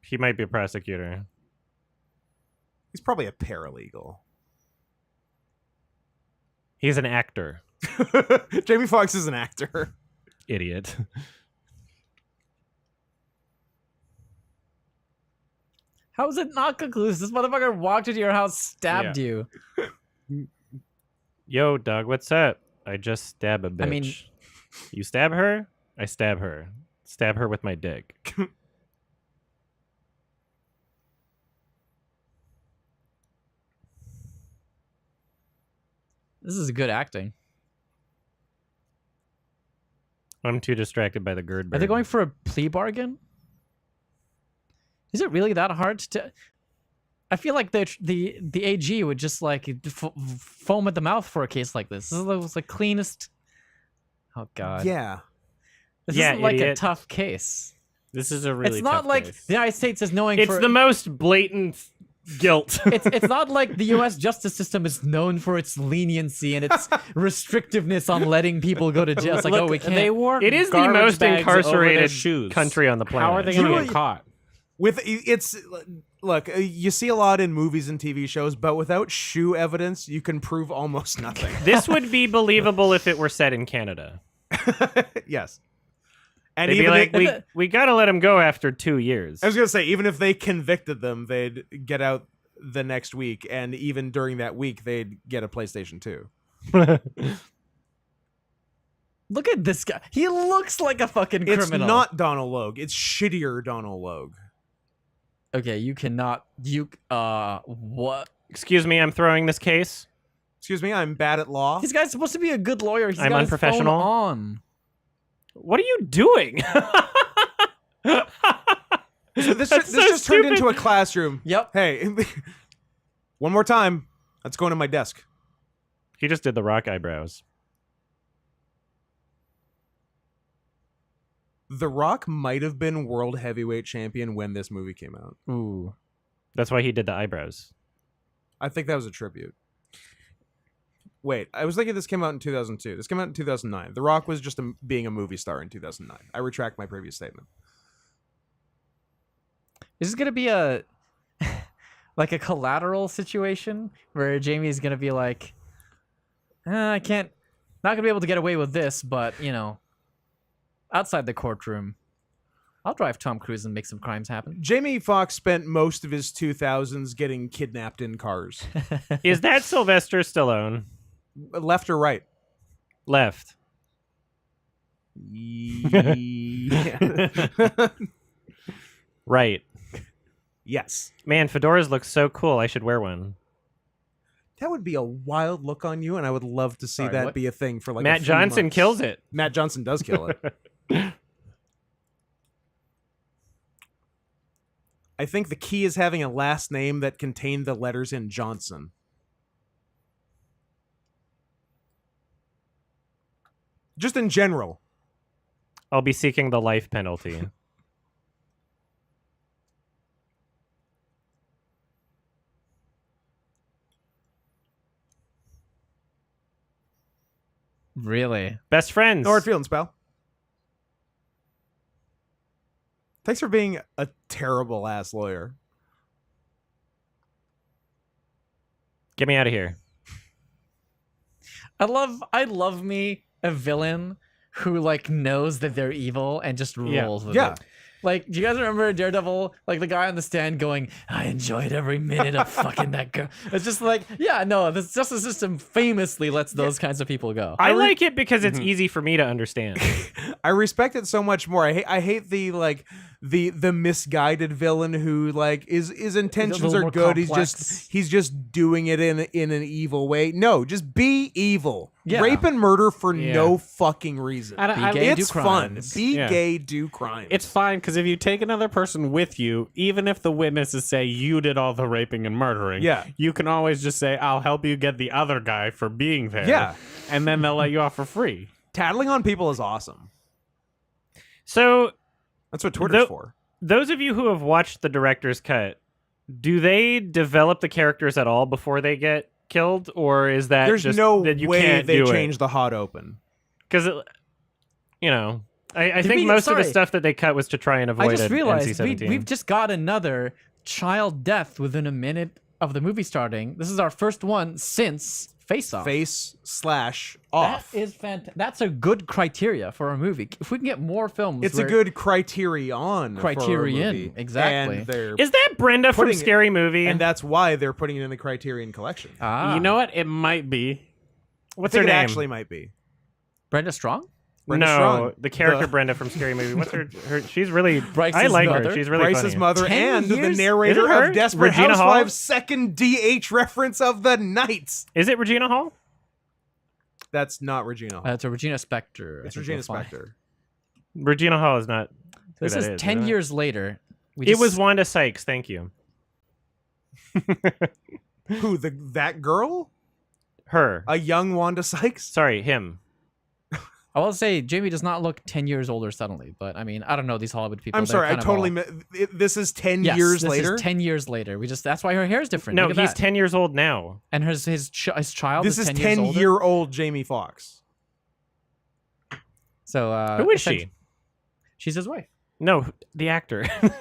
he might be a prosecutor. He's probably a paralegal. He's an actor. Jamie Foxx is an actor. Idiot. How is it not conclusive? This motherfucker walked into your house, stabbed you. Yo, Doug, what's up? I just stab a bitch. I mean- you stab her? I stab her. Stab her with my dick. This is good acting. I'm too distracted by the Gerd bird. Are they going for a plea bargain? Is it really that hard to? I feel like the AG would just like foam at the mouth for a case like this. This is the cleanest. Oh God. Yeah. This Yeah, isn't like a idiot. tough case. This is a really It's not tough like case. the United States is knowing It's for the most blatant guilt. It's not like the U.S. justice system is known for its leniency and its restrictiveness on letting people go to jail. It's like, oh, we can't. They wore It is the garbage most bags over their incarcerated shoes. country on the planet. How are they going to Truly- get caught? With it's look, you see a lot in movies and TV shows, but without shoe evidence, you can prove almost nothing. This would be believable if it were set in Canada. Yes. And They'd be even like, if, we gotta let him go after 2 years. I was gonna say, even if they convicted them, they'd get out the next week, and even during that week, they'd get a PlayStation 2. Look at this guy. He looks like a fucking criminal. It's not Donald Logue. It's shittier Donald Logue. Okay, you cannot. What? Excuse me, I'm throwing this case. Excuse me, I'm bad at law. This guy's supposed to be a good lawyer. He's I'm got his phone unprofessional. on. What are you doing? This That's so just turned stupid. into a classroom. Yep. Hey, one more time. Let's go into my desk. He just did the rock eyebrows. The Rock might have been world heavyweight champion when this movie came out. Ooh. That's why he did the eyebrows. I think that was a tribute. Wait, I was thinking this came out in 2002. This came out in 2009. The Rock was just being a movie star in 2009. I retract my previous statement. Is this gonna be a like a Collateral situation where Jamie's gonna be like, I can't, not gonna be able to get away with this, but you know, outside the courtroom, I'll drive Tom Cruise and make some crimes happen. Jamie Foxx spent most of his 2000s getting kidnapped in cars. Is that Sylvester Stallone? Left or right? Left. Yeah. Right. Yes. Man, fedoras look so cool. I should wear one. That would be a wild look on you, and I would love to see Sorry, that what? be a thing for like Matt a few Johnson months. kills it. Matt Johnson does kill it. I think the key is having a last name that contained the letters in Johnson. Just in general. I'll be seeking the life penalty. Really? Best friends. No hard feelings, pal. Thanks for being a terrible ass lawyer. Get me out of here. I love me a villain who like knows that they're evil and just rolls with Yeah. it. Like, do you guys remember Daredevil? Like the guy on the stand going, "I enjoyed every minute of fucking that girl." It's just like, yeah, no, the justice system famously lets those kinds of people go. I like it because it's easy for me to understand. I respect it so much more. I hate the like the misguided villain who like his intentions little are more good. complex. He's just doing it in an evil way. No, just be evil. Yeah. Rape and murder for Yeah. no fucking reason. Be gay, do It's fun. crimes. Be Yeah. gay, do crimes. It's fine because if you take another person with you, even if the witnesses say you did all the raping and murdering, Yeah. you can always just say, "I'll help you get the other guy for being there." Yeah. and then they'll let you off for free. tattling on people is awesome. So, That's what Twitter's for. those of you who have watched the director's cut, do they develop the characters at all before they get killed, or is that There's just no that you way can't they do changed the hot open. Because you know, I Did think we- most of the sorry. stuff that they cut was to try and avoid I just an realized NC-17. we've just got another child death within a minute of the movie starting. This is our first one since Face Off. Face/off. That is fantastic. That's a good criteria for a movie. If we can get more films, It's a where- good criterion. For a Criterion, movie. exactly. And they're Is that Brenda from putting it- Scary Movie? and that's why they're putting it in the Criterion collection. You know what? It might be. What's I her think it name? actually might be. Brenda Strong? Brenda no, Strong. the character The- Brenda from Scary Movie. What's her? She's really. Bryce's I like mother? her. She's really Bryce's funny. mother 10 and the years? narrator Is it her? of Desperate Regina Hall? Housewives' second DH reference of the night. Is it Regina Hall? That's not Regina Hall. It's a Regina Spektor. I It's think Regina you'll find. Spektor. Regina Hall is not. This who is that is, 10 isn't it? years later. We It just- was Wanda Sykes. Thank you. Who, that girl? Her. A young Wanda Sykes? Sorry, him. I will say Jamie does not look 10 years older suddenly, but I mean, I don't know these Hollywood people. I'm They're sorry, I kind of totally. all- This is 10 Yes, years this later. Is 10 years later. That's why her hair is different. No, Look at he's that. 10 years old now. And his child This is 10 years older. 10-year-old Jamie Foxx. So Who is she? She's his wife. No, the actor. Okay,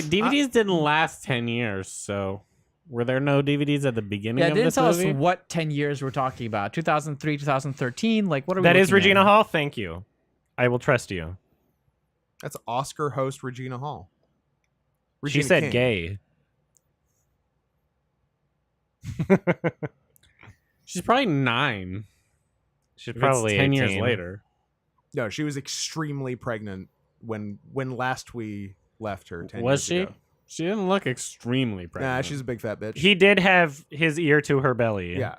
DVDs didn't last 10 years, so were there no DVDs at the beginning Yeah, of it didn't this tell movie? us what 10 years we're talking about. 2003, 2013. Like, what are we? That is looking Regina at? Hall. Thank you. I will trust you. That's Oscar host Regina Hall. She Regina said King. gay. She's probably 9. She's If it's probably 10 years 18. later. No, she was extremely pregnant when last we left her. 10 Was years she? ago. She didn't look extremely pregnant. Nah, she's a big fat bitch. He did have his ear to her belly. yeah.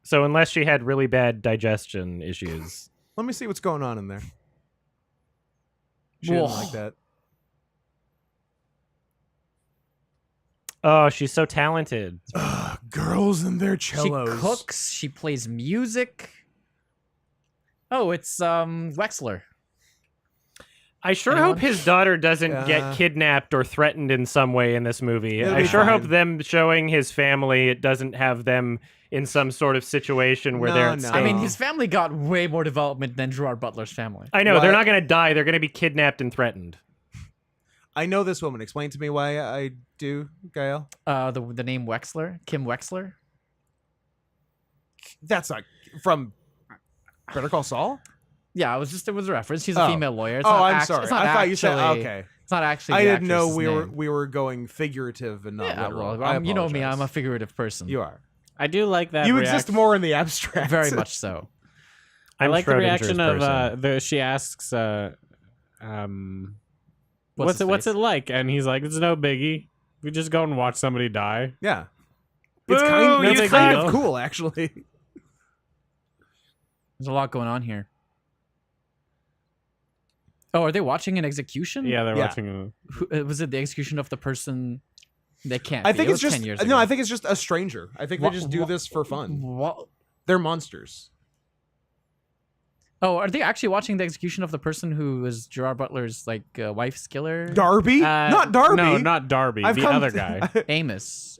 So unless she had really bad digestion issues. Let me see what's going on in there. She didn't like that. Oh, she's so talented. Girls and their She cellos. cooks. She plays music. Oh, it's Wexler. I sure Anyone? hope his daughter doesn't Yeah. get kidnapped or threatened in some way in this movie. It'll I be sure hope fine. them showing his family, it doesn't have them in some sort of situation where they're No, at no. stake. I mean, his family got way more development than Gerard Butler's family. I know, What? they're not going to die. They're going to be kidnapped and threatened. I know this woman. Explain to me why I do, Gael. The name Wexler, Kim Wexler. That's not from Better Call Saul. Yeah, it was a reference. She's a Oh. female lawyer. It's Oh, not I'm act- sorry. It's not I thought you said actually- okay. It's not actually. I the didn't know actress's we name. were going figurative and not Yeah, literal. well, I you know me. I'm a apologize. figurative person. You are. I do like that. You exist reaction. more in the abstract. Very much so. I I'm like the Schrodinger's reaction of person. she asks, what's What's it? What's his it like? And he's like, it's no biggie. We just go and watch somebody die. Yeah. Boo, It's kind, you it's kind cunt. of cool, actually. There's a lot going on here. Oh, are they watching an execution? Yeah, they're Yeah. watching. Was it the execution of the person? They can't. I be. think It it's was just 10 years no. ago. I think it's just a stranger. I think they Wha- just do wha- this for fun. What? They're monsters. Oh, are they actually watching the execution of the person who was Gerard Butler's wife's killer? Darby, not Darby. No, not Darby. I've the come other to- guy. Ames.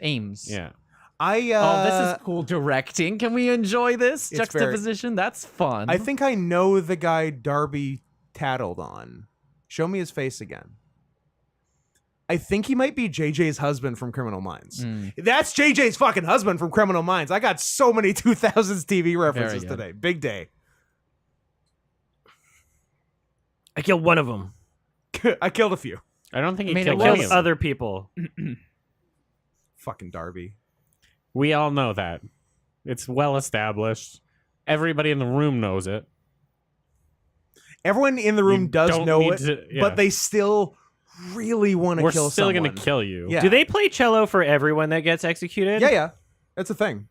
Yeah. I Oh, this is cool directing. Can we enjoy this It's very- juxtaposition? That's fun. I think I know the guy Darby tattled on. Show me his face again. I think he might be JJ's husband from Criminal Minds. Mm. That's JJ's fucking husband from Criminal Minds. I got so many 2000s TV references good. today. Big day. I killed one of them. I killed a few. I don't think he I mean, killed it Killed any was- of them. other people. Fucking Darby. We all know that. It's well established. Everybody in the room knows it. Everyone in the room You does don't know need it, to- yeah. but they still really want to We're kill still someone. gonna kill you. Yeah. Do they play cello for everyone that gets executed? Yeah, yeah. That's a thing.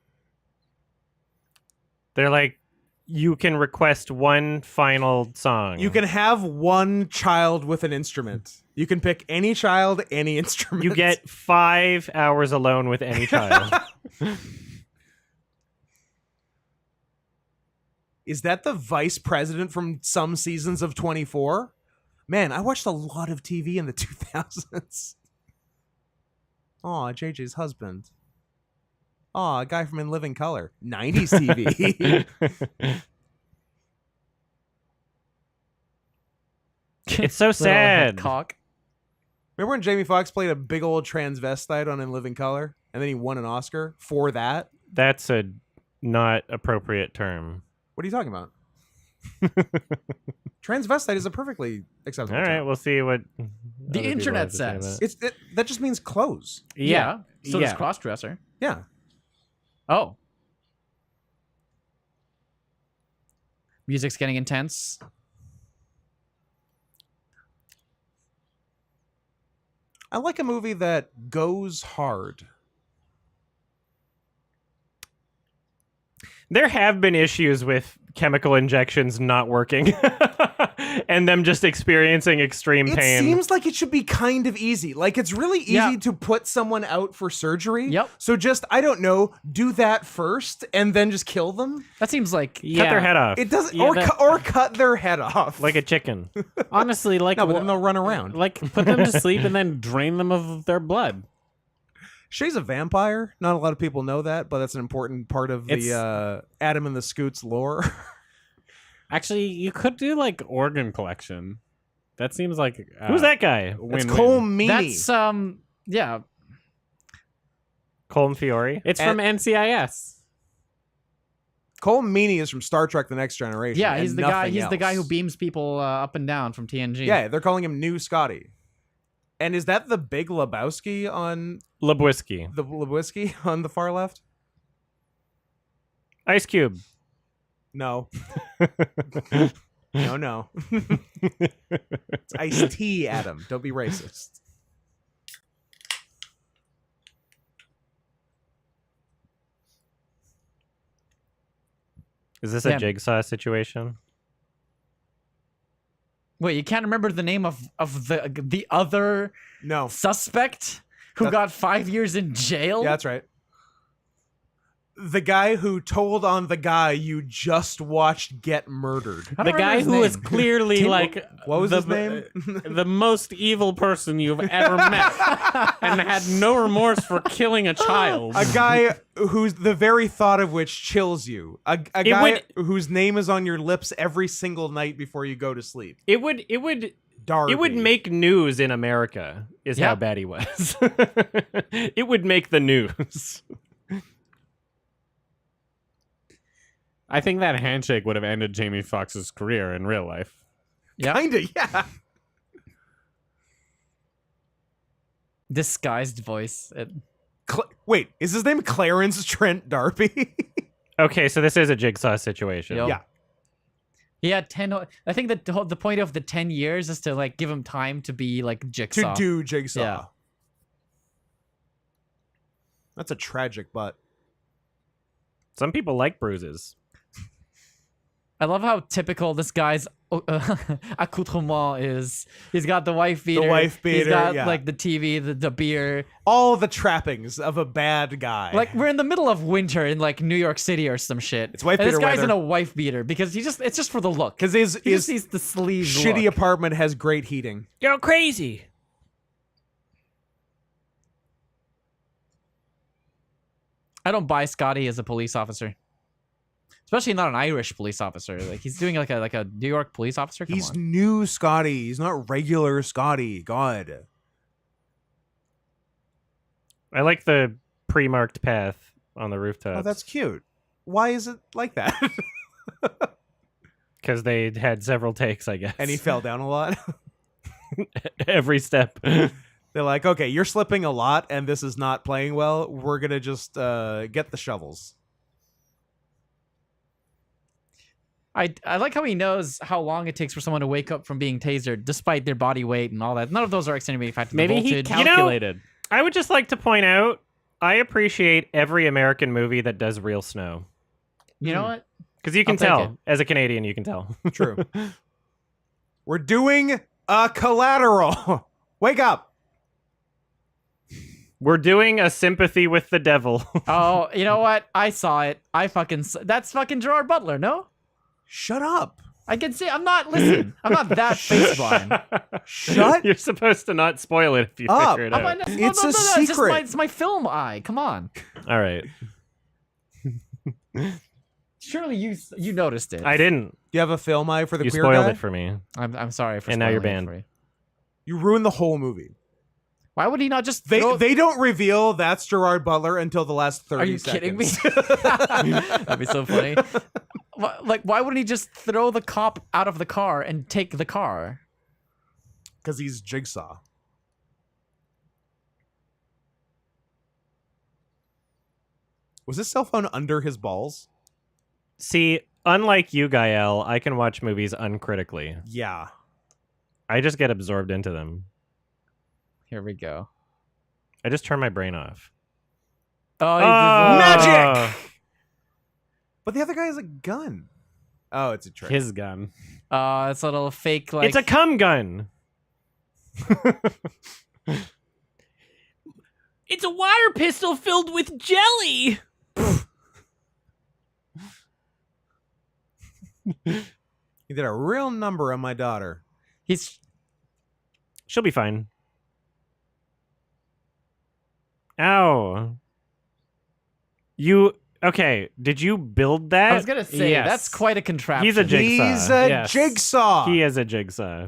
They're like, you can request one final song. You can have one child with an instrument. You can pick any child, any instrument. You get 5 hours alone with any child. Is that the vice president from some seasons of 24? Man, I watched a lot of TV in the 2000s. Aw, JJ's husband. Aw, a guy from In Living Color. 90s TV. It's so Little sad. Cock. Remember when Jamie Foxx played a big old transvestite on In Living Color? And then he won an Oscar for that? That's a not appropriate term. What are you talking about? Transvestite is a perfectly acceptable All right, term. we'll see what The other people internet have to say says. about it. That just means clothes. Yeah. So does Yeah. crossdresser. Yeah. Oh. Music's getting intense. I like a movie that goes hard. There have been issues with chemical injections not working. and them just experiencing extreme It pain. seems like it should be kind of easy. Like, it's really easy Yeah. to put someone out for surgery. Yep. So just, I don't know, do that first and then just kill them. That seems like Cut their head off. It doesn't, Yeah, or cut their head off. like a chicken. Honestly, like no, but then they'll run around. like put them to sleep and then drain them of their blood. Shay's a vampire. Not a lot of people know that, but that's an important part of It's- the Adam and the Scoots lore. Actually, you could do like organ collection. That seems like Who's that guy? It's win-win. Cole Meany. that's yeah. Colm Fiore. It's And- from NCIS. Cole Meany is from Star Trek: The Next Generation. Yeah, and he's the guy. nothing He's the guy who else. beams people up and down from TNG. Yeah, they're calling him New Scotty. And is that the Big Lebowski on Lebowski. the Lebowski on the far left? Ice Cube. No. No. It's Ice-T, Adam. Don't be racist. Is this Yeah. a Jigsaw situation? Wait, you can't remember the name of the other No. suspect who That- got 5 years in jail? Yeah, that's right. The guy who told on the guy you just watched get murdered. I don't The remember guy his who was name. clearly like What was the, his name? the most evil person you've ever met, and had no remorse for killing a child. A guy who's the very thought of which chills you. A guy whose name is on your lips every single night before you go to sleep. It would Darby. it would make news in America is how Yeah. bad he was. It would make the news. I think that handshake would have ended Jamie Foxx's career in real life. Yeah, Kinda, yeah. disguised voice. Wait, is his name Clarence Trent Darby? Okay, so this is a Jigsaw situation. Yep. Yeah. He had 10. I think that the point of the 10 years is to like give him time to be like Jigsaw. To do Jigsaw. Yeah. That's a tragic butt. Some people like bruises. I love how typical this guy's accoutrement is. He's got the wife beater. wife He's beater, got yeah. like the TV, the beer. All the trappings of a bad guy. Like we're in the middle of winter in like New York City or some shit. It's wife and this beater guy's weather. in a wife beater because it's just for the look. because He his just needs the sleeves. shitty look. apartment has great heating. You're crazy. I don't buy Scotty as a police officer. Especially not an Irish police officer. Like he's doing like a New York police officer. Come He's on. new Scotty. He's not regular Scotty. God. I like the pre-marked path on the rooftop. Oh, that's cute. Why is it like that? because they had several takes, I guess. And he fell down a lot. every step. They're like, okay, you're slipping a lot, and this is not playing well. We're gonna just get the shovels. I like how he knows how long it takes for someone to wake up from being tasered, despite their body weight and all that. None of those are extenuating factors. The Maybe he voltage. calculated. I would just like to point out, I appreciate every American movie that does real snow. You know what? Because you can I'll take tell. it. As a Canadian, you can tell. True. We're doing a Collateral. Wake up. We're doing a sympathy with the devil. Oh, you know what? I saw it. That's fucking Gerard Butler. No, Shut up. I can see. I'm not listening. I'm not that face blind. Shut You're supposed to not spoil it if you up. figure it I'm out. not- It's a It's just secret. it's my film eye. Come on. All right. Surely you noticed it. I didn't. Do you have a film eye for the You queer spoiled guy? it for me. I'm sorry for. And now you're spoiling it banned. for you. You ruined the whole movie. Why would he not just? They throw... they don't reveal that's Gerard Butler until the last 30 Are you seconds. kidding me? That'd be so funny. Like, why wouldn't he just throw the cop out of the car and take the car? Because he's Jigsaw. Was his cell phone under his balls? See, unlike you, Gael, I can watch movies uncritically. Yeah. I just get absorbed into them. Here we go. I just turn my brain off. Oh, Magic! But the other guy has a gun. Oh, it's a trick. His gun. It's a little fake like. It's a cum gun. It's a water pistol filled with jelly. You did a real number on my daughter. He's She'll be fine. Ow. Okay, did you build that? I was gonna say Yes. that's quite a contraption. He's a jigsaw. He's a Yes. jigsaw. He is a jigsaw.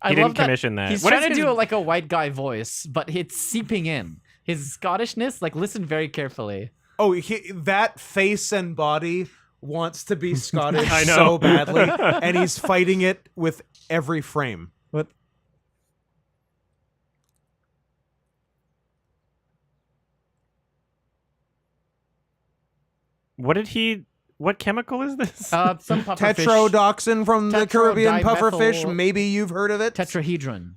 I He didn't love that commission that. He's What trying is to his- do like a white guy voice, but it's seeping in. His Scottishness, like listen very carefully. Oh, that face and body wants to be Scottish I know. so badly, and he's fighting it with every frame. What? What chemical is this? Some pufferfish. Tetrodotoxin from the Caribbean pufferfish. Tetradimethyl- Maybe you've heard of it. Tetrahedron.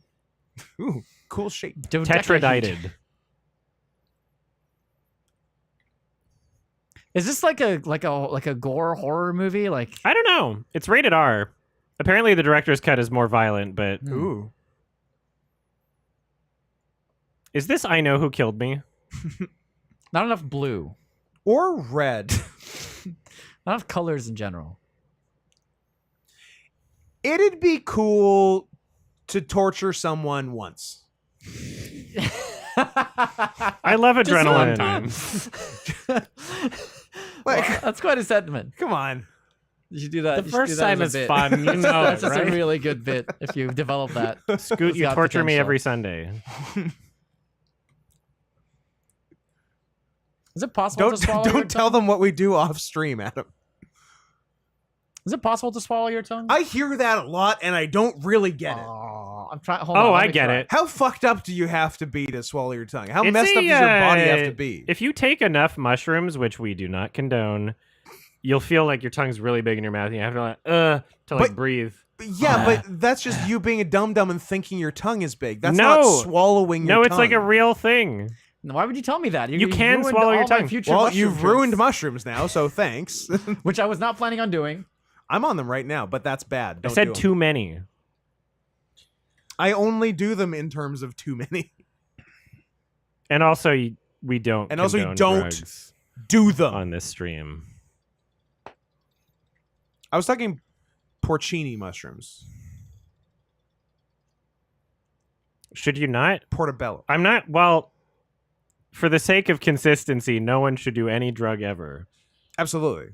Ooh, cool shape. Dodecahedron. Tetradited. Is this like a gore horror movie? Like I don't know. It's rated R. Apparently the director's cut is more violent, but Ooh. is this I Know Who Killed Me? not enough blue. Or red. Not enough colors in general. It'd be cool to torture someone once. I love Just one adrenaline. time. Like, Well, that's quite a sentiment. come on. You should do that. The you should first do that time as a is bit. fun, you know That's it, just right? a really good bit if you develop that. Scoot, It's you got torture me potential. every Sunday. Is it possible to swallow your Don't tell tongue? them what we do off stream, Adam. Is it possible to swallow your tongue? I hear that a lot, and I don't really get it. Oh, I'm trying. Hold on, Oh, let I me get try. it. How fucked up do you have to be to swallow your tongue? How It's messed up a, does your body have to uh, be? If you take enough mushrooms, which we do not condone, you'll feel like your tongue's really big in your mouth and you have to But- breathe. Yeah, but that's just you being a dum-dum and thinking your tongue is big. That's No. not swallowing your No, tongue. it's like a real thing. Why would you tell me that? You can ruined swallow your all my tongue. future Well, mushroom you've trips, ruined mushrooms now, so thanks. which I was not planning on doing. I'm on them right now, but that's bad. I Don't said do 'em. too many. I only do them in terms of too many. And also, we don't. And also you condone don't drugs Do them. on this stream. I was talking porcini mushrooms. Should you not? Portobello. I'm not. Well, for the sake of consistency, no one should do any drug ever. Absolutely.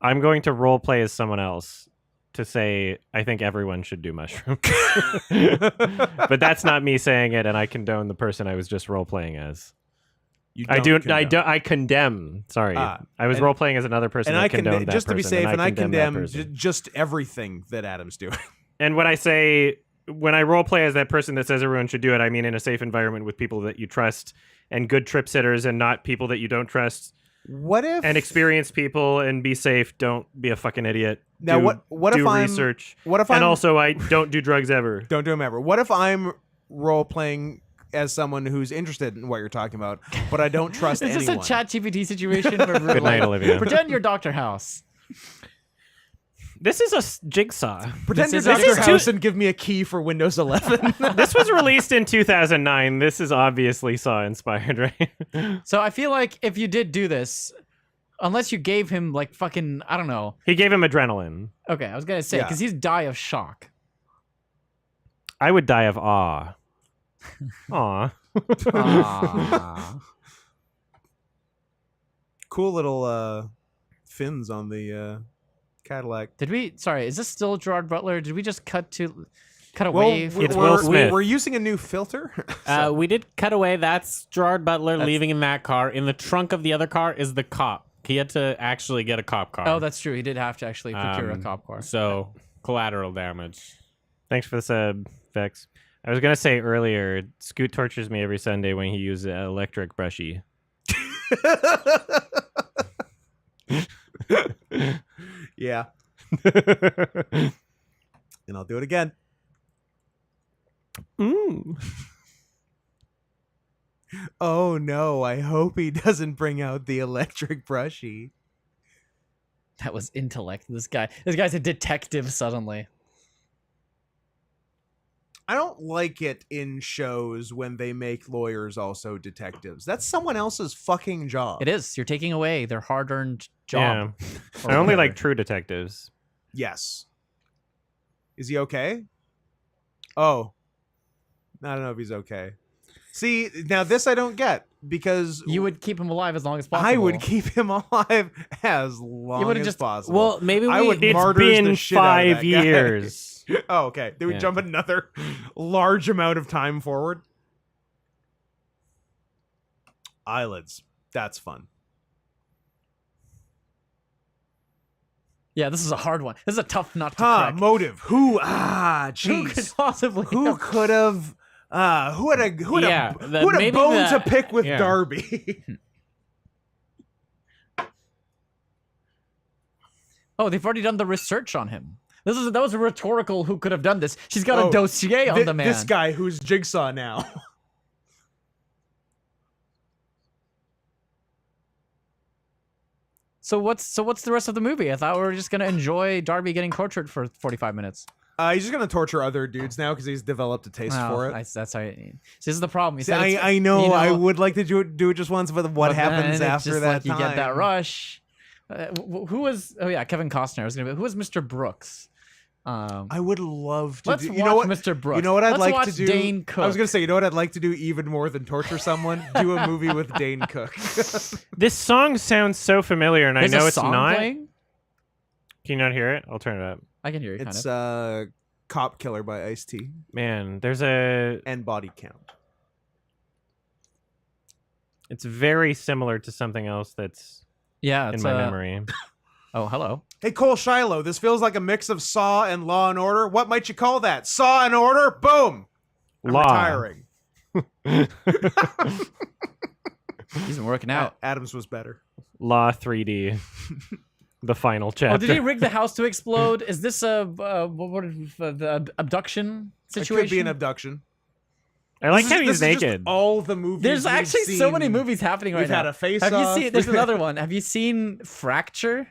I'm going to role play as someone else to say I think everyone should do mushrooms. But that's not me saying it, and I condone the person I was just role playing as. You I don't do. I condone. do. I condemn. Sorry, I was and- role playing as another person. And that I condoned condemn, that just to be person, safe, and I condemn that condemn person. just everything that Adam's doing. And when I say, when I role play as that person that says everyone should do it, I mean in a safe environment with people that you trust and good trip sitters and not people that you don't trust What if and experienced people and be safe. Don't be a fucking idiot. Now, do, what do if I'm research. what if And I'm also, I don't do drugs ever. don't do them ever? What if I'm role playing as someone who's interested in what you're talking about, but I don't trust Is this anyone? a chat GPT situation? Where we're Good night, like, Olivia. Pretend you're Dr. House. This is a jigsaw. Pretend you're This is- Dr. this is too- House and give me a key for Windows 11. This was released in 2009. This is obviously Saw inspired, right? So I feel like if you did do this, unless you gave him like fucking, I don't know. He gave him adrenaline. Okay, I was gonna say Yeah. because he'd die of shock. I would die of awe. Aw. Ah. Cool little fins on the Cadillac. Did we? Sorry, is this still Gerard Butler? Did we just cut Well, away? from It's we're, Will Smith. we're using a new filter. So- We did cut away. That's Gerard Butler leaving in that car. In the trunk of the other car is the cop. He had to actually get a cop car. Oh, that's true. He did have to actually procure a Um, cop car. So collateral damage. Thanks for the sub, Vex. I was gonna say earlier, Scoot tortures me every Sunday when he uses an electric brushy. Yeah, and I'll do it again. Oh no, I hope he doesn't bring out the electric brushy. That was intellect. This guy's a detective suddenly. I don't like it in shows when they make lawyers also detectives. That's someone else's fucking job. It is. You're taking away their hard-earned job. Yeah. or I only whatever. like True Detectives. Yes. Is he okay? Oh. I don't know if he's okay. See, now this I don't get because You would keep him alive as long as possible. I would keep him alive as long would've as just- possible. Well, maybe I would It's martyrs the been shit out of 5 that guy. years. Oh, okay. Did we Yeah. jump another large amount of time forward? Eyelids. That's fun. Yeah, this is a hard one. This is a tough nut to Huh, crack. motive. Who? Who could Jeez. possibly? Who have- could have? Who had a Yeah, who had a maybe bone that- to pick with yeah. Darby? Oh, they've already done the research on him. That was a rhetorical. Who could have done this? She's got Oh, a dossier on the man. This guy who's Jigsaw now. So what's the rest of the movie? I thought we were just gonna enjoy Darby getting tortured for 45 minutes. He's just gonna torture other dudes now because he's developed a taste Wow, for it. that's how. See, this is the problem. He See, said it's- I know, you I would like to do it just once, but what but happens then it's after just that like time? You get that rush. Who was? Oh yeah, Kevin Costner. I was gonna be. Who was Mr. Brooks? I would love to Let's do. watch You know what? Mr. Brooks. You know what I'd Let's like watch to do? Dane Cook. I was gonna say, you know what I'd like to do even more than torture someone? Do a movie with Dane Cook. This song sounds so familiar, and There's I know a it's song not. playing? Can you not hear it? I'll turn it up. I can hear you. It's kind of. Cop Killer by Ice-T Man, there's a. and Body Count. It's very similar to something else that's Yeah, in it's my memory. Oh, hello. Hey, Cole Shiloh, this feels like a mix of Saw and Law and Order. What might you call that? Saw and Order? Boom! I'm Law. retiring. He's been working out. Adams was better. Law 3D. The final chapter. Oh, did he rig the house to explode? Is this a the abduction situation? It could be an abduction. I like This how is- he's this is just naked. all the movies. There's we've actually so many seen. movies happening right We've now. had a face Have you off. seen? There's another one. Have you seen Fracture?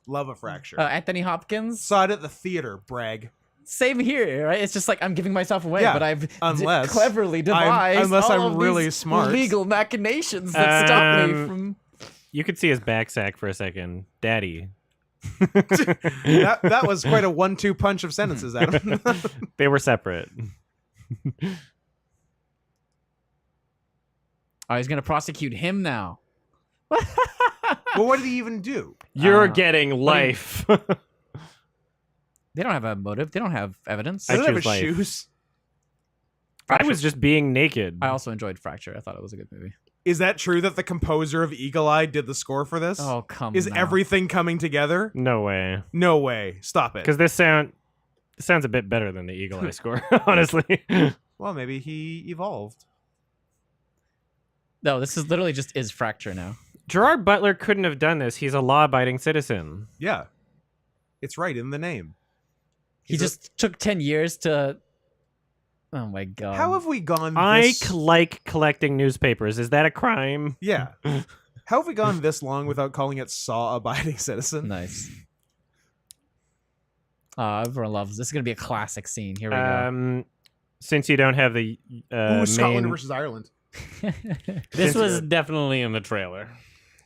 Love a Fracture. Anthony Hopkins. Saw it at the theater. Brag. Same here, right? It's just like I'm giving myself away, Yeah, but I've unless cleverly devised unless all I'm of really these smart. legal machinations that stop me from. You could see his back sack for a second. Daddy. That was quite a 1-2 punch of sentences, Adam. They were separate. Oh, he's gonna prosecute him now. Well, what did he even do? You're Uh, getting life. They don't have a motive. They don't have evidence. He I doesn't have choose his life. shoes. I was just being naked. I also enjoyed Fracture. I thought it was a good movie. Is that true that the composer of Eagle Eye did the score for this? Oh come Is now. everything coming together? No way. No way. Stop it. Because this sounds a bit better than the Eagle Eye score, honestly. Well, maybe he evolved. No, this is literally just is Fracture now. Gerard Butler couldn't have done this. He's a law-abiding citizen. Yeah. It's right in the name. He He's a- just took 10 years to. Oh my god. How have we gone I this... like collecting newspapers. Is that a crime? Yeah. How have we gone this long without calling it Saw Abiding Citizen? Nice. Everyone loves this. Is gonna be a classic scene. Here we go. Since you don't have the Ooh, Scotland main, versus Ireland. This was definitely in the trailer.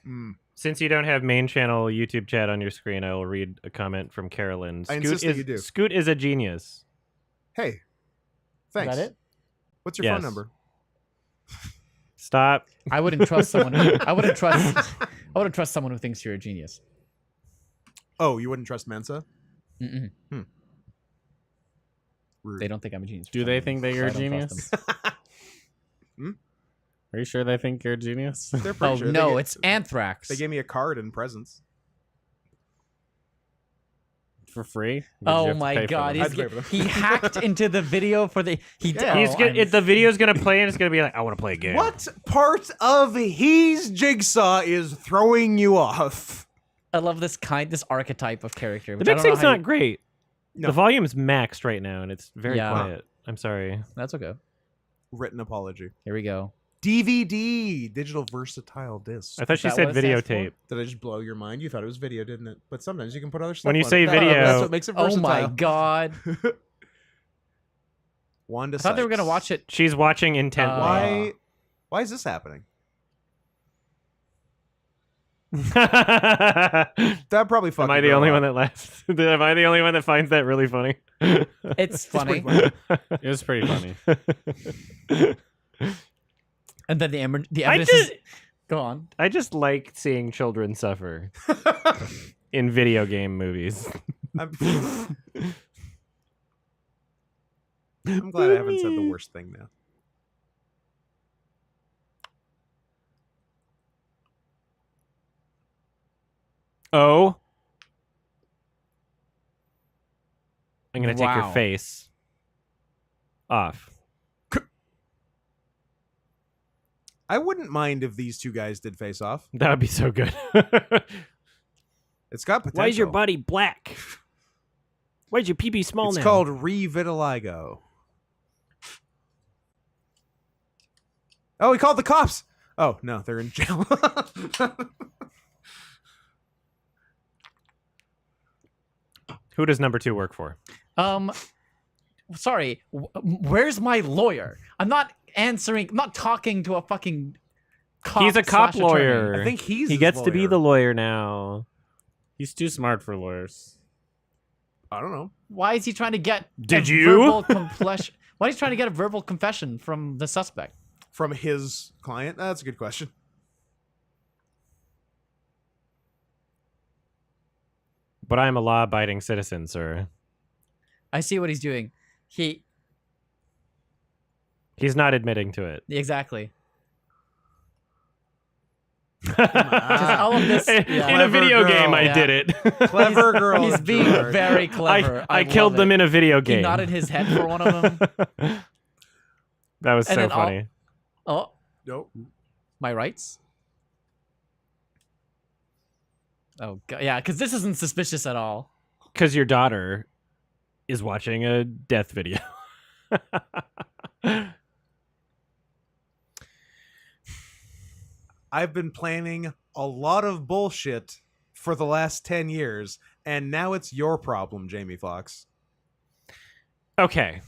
Mm. since you don't have main channel YouTube chat on your screen, I will read a comment from Carolyn. I insist that you do. Scoot is a genius. Hey. Thanks. Is that it? What's your phone Yes. number? Stop. I wouldn't trust someone. I wouldn't trust someone who thinks you're a genius. Oh, you wouldn't trust Mensa? Mm-mm. Rude. They don't think I'm a genius. for Do some they reason, think that so you're I a don't trust genius? them. Are you sure they think you're a genius? They're pretty Oh sure. no, it's anthrax. They gave me a card and presents. For free? Or did you Oh have to my pay for god, them? I'd pay for them. he hacked into the video for the. Yeah. He's gonna, the video's gonna play and it's gonna be like, I want to play a game. What part of He's Jigsaw is throwing you off? I love this archetype of character. The Which I don't know mixing's how not you- great. No. The volume's maxed right now and it's very Yeah. quiet. I'm sorry. That's okay. Written apology. Here we go. DVD, digital versatile disc. I thought she that said what it stands for? videotape. Did I just blow your mind? You thought it was video, didn't it? But sometimes you can put other stuff When you on say it. video- That's what makes it Oh versatile. my god! Wanda I thought they were gonna Sykes. watch it. She's watching intently. Why is this happening? That probably fucking Am I the girl only up. one that laughs? Am I the only one that finds that really funny? It's funny. It was pretty funny. And then the I evidence. just, Go on. I just like seeing children suffer in video game movies. I'm glad I haven't said the worst thing now. Oh. I'm going to take your Wow. face off. I wouldn't mind if these two guys did face off. That would be so good. It's got potential. Why is your body black? Why is your pee small It's now? called revitiligo. Oh, he called the cops. Oh, no, they're in jail. Who does number 2 work for? Sorry. Where's my lawyer? I'm not answering. I'm not talking to a fucking cop. He's a cop slash attorney. lawyer. I think he's He his gets to be lawyer. the lawyer now. He's too smart for lawyers. I don't know. Why is he trying to get? Did a you? Verbal confession? Why is he trying to get a verbal confession from the suspect? From his client? That's a good question. But I'm a law-abiding citizen, sir. I see what he's doing. He's not admitting to it. exactly. Ah. All of this. In Yeah. a video Clever game, girl. I Yeah. did it. Clever girl. He's being Gerard. very clever. I killed love them it. in a video game. He nodded his head for one of them. That was And so then all- funny. Oh, Nope. my rights. Oh god, yeah, because this isn't suspicious at all. Because your daughter is watching a death video. I've been planning a lot of bullshit for the last 10 years, and now it's your problem, Jamie Foxx. Okay.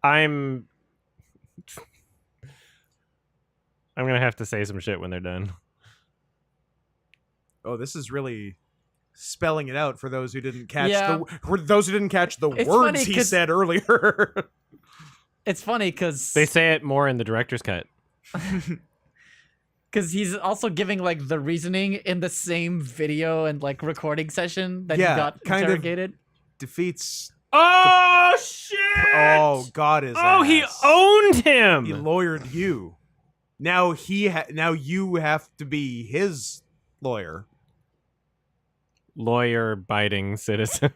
I'm gonna have to say some shit when they're done. Oh, this is really spelling it out for those who didn't catch Yeah. for those who didn't catch the It's words funny he 'cause- said earlier. It's funny because They say it more in the director's cut. he's also giving like the reasoning in the same video and like recording session that Yeah, he got kind of- interrogated. Defeats. Oh shit! Oh, God is. Oh, he owned him. He lawyered you. Now now you have to be his lawyer. Lawyer biting citizen.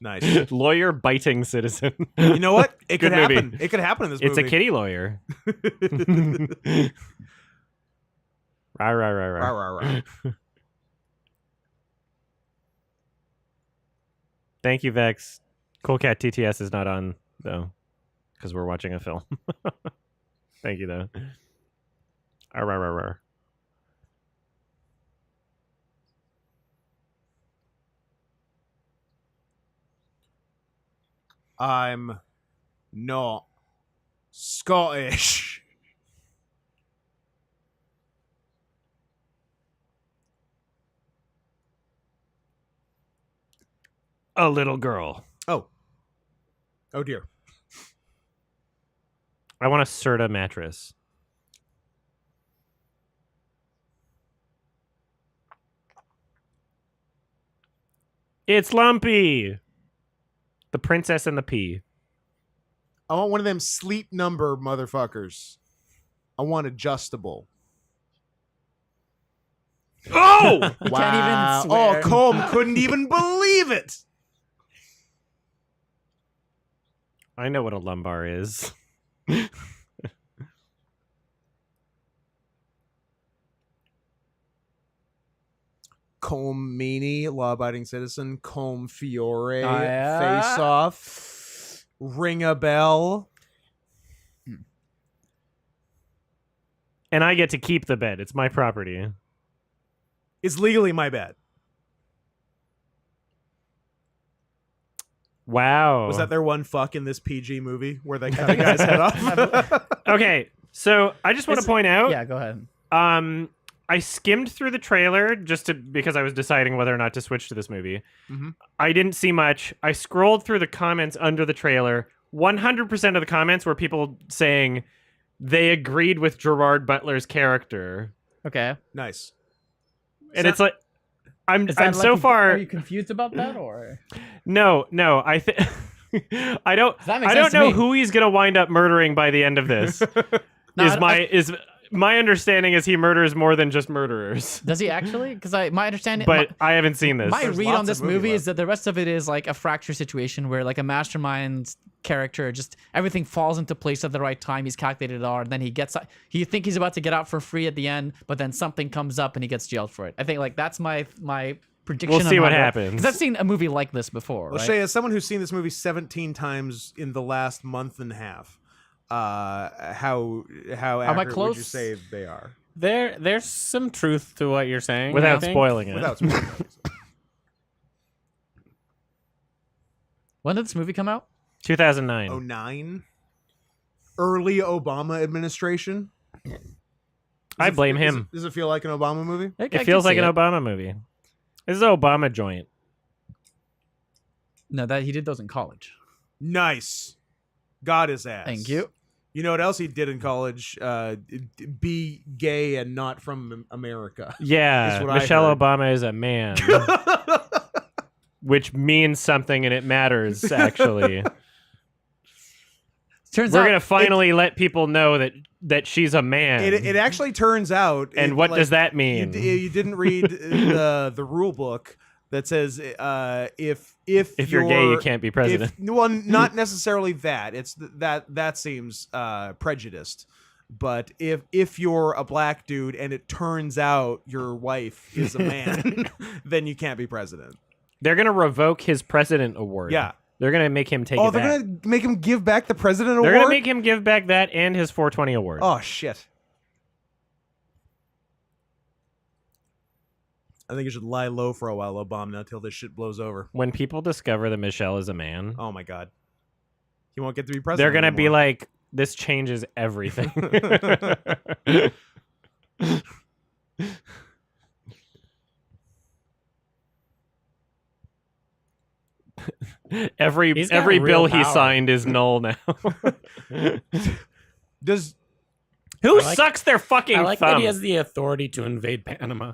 Nice. Lawyer biting citizen. You know what? It could Good movie. happen. It could happen in this It's a movie. kitty lawyer. Rah, rah, rah, Rah, rah. rah, rah. Thank you, Vex. Cool Cat TTS is not on, though, because we're watching a film. Thank you, though. Rah, rah, rah, rah. I'm not Scottish. A little girl. Oh. Oh dear. I want a Serta mattress. It's Lumpy. The princess and the pea. I want one of them sleep number motherfuckers. I want adjustable. Oh! He can't even Oh, swear. Colm couldn't even believe it. I know what a lumbar is. Colm Meaney, law-abiding citizen. Colm Fiore, yeah. face off. Ring a bell. And I get to keep the bed. It's my property. It's legally my bed. Wow. Was that their one fuck in this PG movie where they cut a guy's head off? Okay, so I just want to point out. Yeah, go ahead. I skimmed through the trailer because I was deciding whether or not to switch to this movie. Mhm. I didn't see much. I scrolled through the comments under the trailer. 100% of the comments were people saying they agreed with Gerard Butler's character, Okay. Nice. and it's like I'm Is that like so far. Are you confused about that or? No. I think I don't. That makes I sense don't to know me. who he's gonna wind up murdering by the end of this. No, is my understanding is he murders more than just murderers. Does he actually? Because my understanding, But I haven't seen this. my There's read lots on of this movie movie left. is that the rest of it is like a fracture situation where like a mastermind character just everything falls into place at the right time. He's calculated it all, and then he think he's about to get out for free at the end, but then something comes up and he gets jailed for it. I think like that's my prediction. We'll see what happens. Because I've seen a movie like this before. Well, Right? Shay, as someone who's seen this movie 17 times in the last month and a half, how accurate would you close? say they are? There's some truth to what you're saying. I Without think. spoiling it. Without spoiling. When did this movie come out? 2009. 09? Early Obama administration? I blame him. Does it feel like an Obama movie? It feels like an Obama movie. This is an Obama joint. No, that he did those in college. Nice. Got his ass. Thank you. You know what else he did in college? Be gay and not from America. Yeah, Is what I Michelle heard. Obama is a man, which means something and it matters, actually. Turns We're out going to finally let people know that she's a man. It actually turns out. And what does that mean? You didn't read the rule book that says if you're gay, you can't be president. Well, not necessarily that. It's that seems prejudiced. But if you're a black dude and it turns out your wife is a man, then you can't be president. They're going to revoke his president award. Yeah. They're going to make him take Oh, it they're back. gonna make him give back the president They're award. going to make him give back that and his 420 award. Oh shit! I think you should lie low for a while, Obama, until this shit blows over. When people discover that Michelle is a man, Oh my god, he won't get to be president. they're going to be anymore. like, this changes everything. every He's got every real bill he power. signed is null now. Does Who I like- sucks their fucking I like thumb? that he has the authority to invade Panama.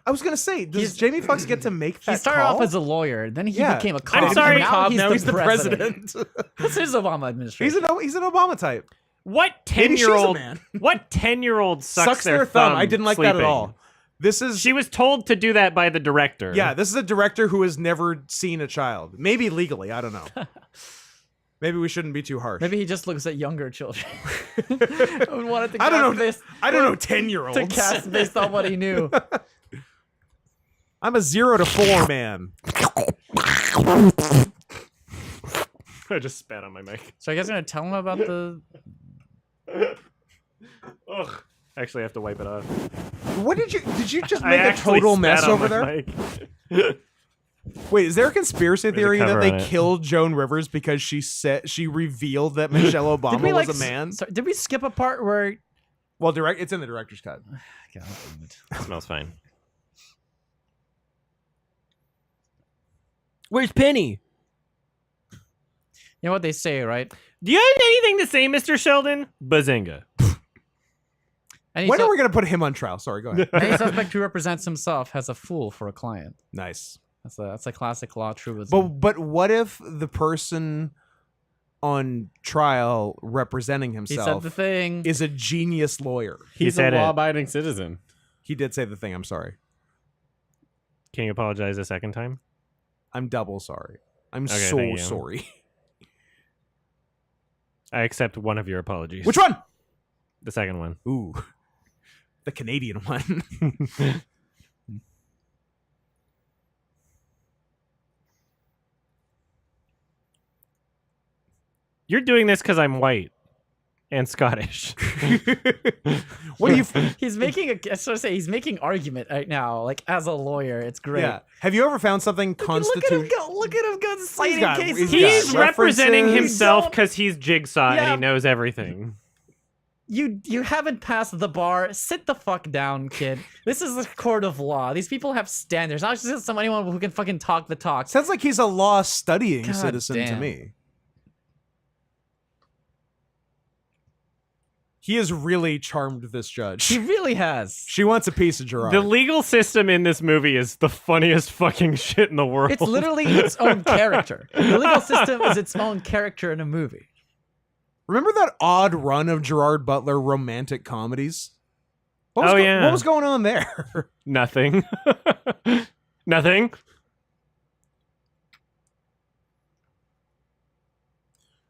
I was gonna say, does Jamie Foxx get to make that he started call? off as a lawyer, then he Yeah. became a cop. I'm sorry, and Cobb, now he's the president. This is Obama administration. he's an Obama type. What Maybe she's a 10-year-old? man. What 10-year-old sucks, their thumb. I thumb didn't like that at sleeping? all. This is She was told to do that by the director. yeah. This is a director who has never seen a child. Maybe legally, I don't know. Maybe we shouldn't be too harsh. Maybe he just looks at younger children. And wanted to I don't know. cast This, I don't know 10-year-olds. to cast based on what he knew. I'm a 0 to 4 man. I just spat on my mic. So I guess I'm gonna tell him about the. Ugh. Actually, I have to wipe it off. What did you just I make a actually total spat mess on over my there? mic. Wait, is there a conspiracy There's a theory that cover they on it. killed Joan Rivers because she revealed that Michelle Obama was a man? Did we skip a part where? Well, it's in the director's cut. God, damn it. Smells fine. Where's Penny? You know what they say, right? Do you have anything to say, Mr. Sheldon? Bazinga. Any, When su- are we gonna put him on trial? Sorry, go ahead. any suspect who represents himself has a fool for a client. Nice. That's a classic law truism. But what if the person on trial representing he said himself the thing. is a genius lawyer? He's said a it. law-abiding citizen. He did say the thing. I'm sorry. Can you apologize a second time? I'm double sorry. I'm Okay, so thank you. sorry. I accept one of your apologies. Which one? The second one. Ooh, the Canadian one. You're doing this because I'm white. and Scottish. What do you? He's making a. I was trying to say he's making argument right now, like as a lawyer. It's great. Yeah. Have you ever found something Look at constitutional? him go! Look at him go! Citing got- cases. he's He's got representing references. himself Don't- because he's Jigsaw and Yeah. he knows everything. You haven't passed the bar. Sit the fuck down, kid. This is a court of law. These people have standards. Not just anyone who can fucking talk the talk. Sounds like he's a law studying God citizen to damn. me. He has really charmed this judge. He really has. She wants a piece of Gerard. The legal system in this movie is the funniest fucking shit in the world. It's literally its own character. The legal system is its own character in a movie. Remember that odd run of Gerard Butler romantic comedies? What was Oh, yeah. What was going on there? Nothing. Nothing.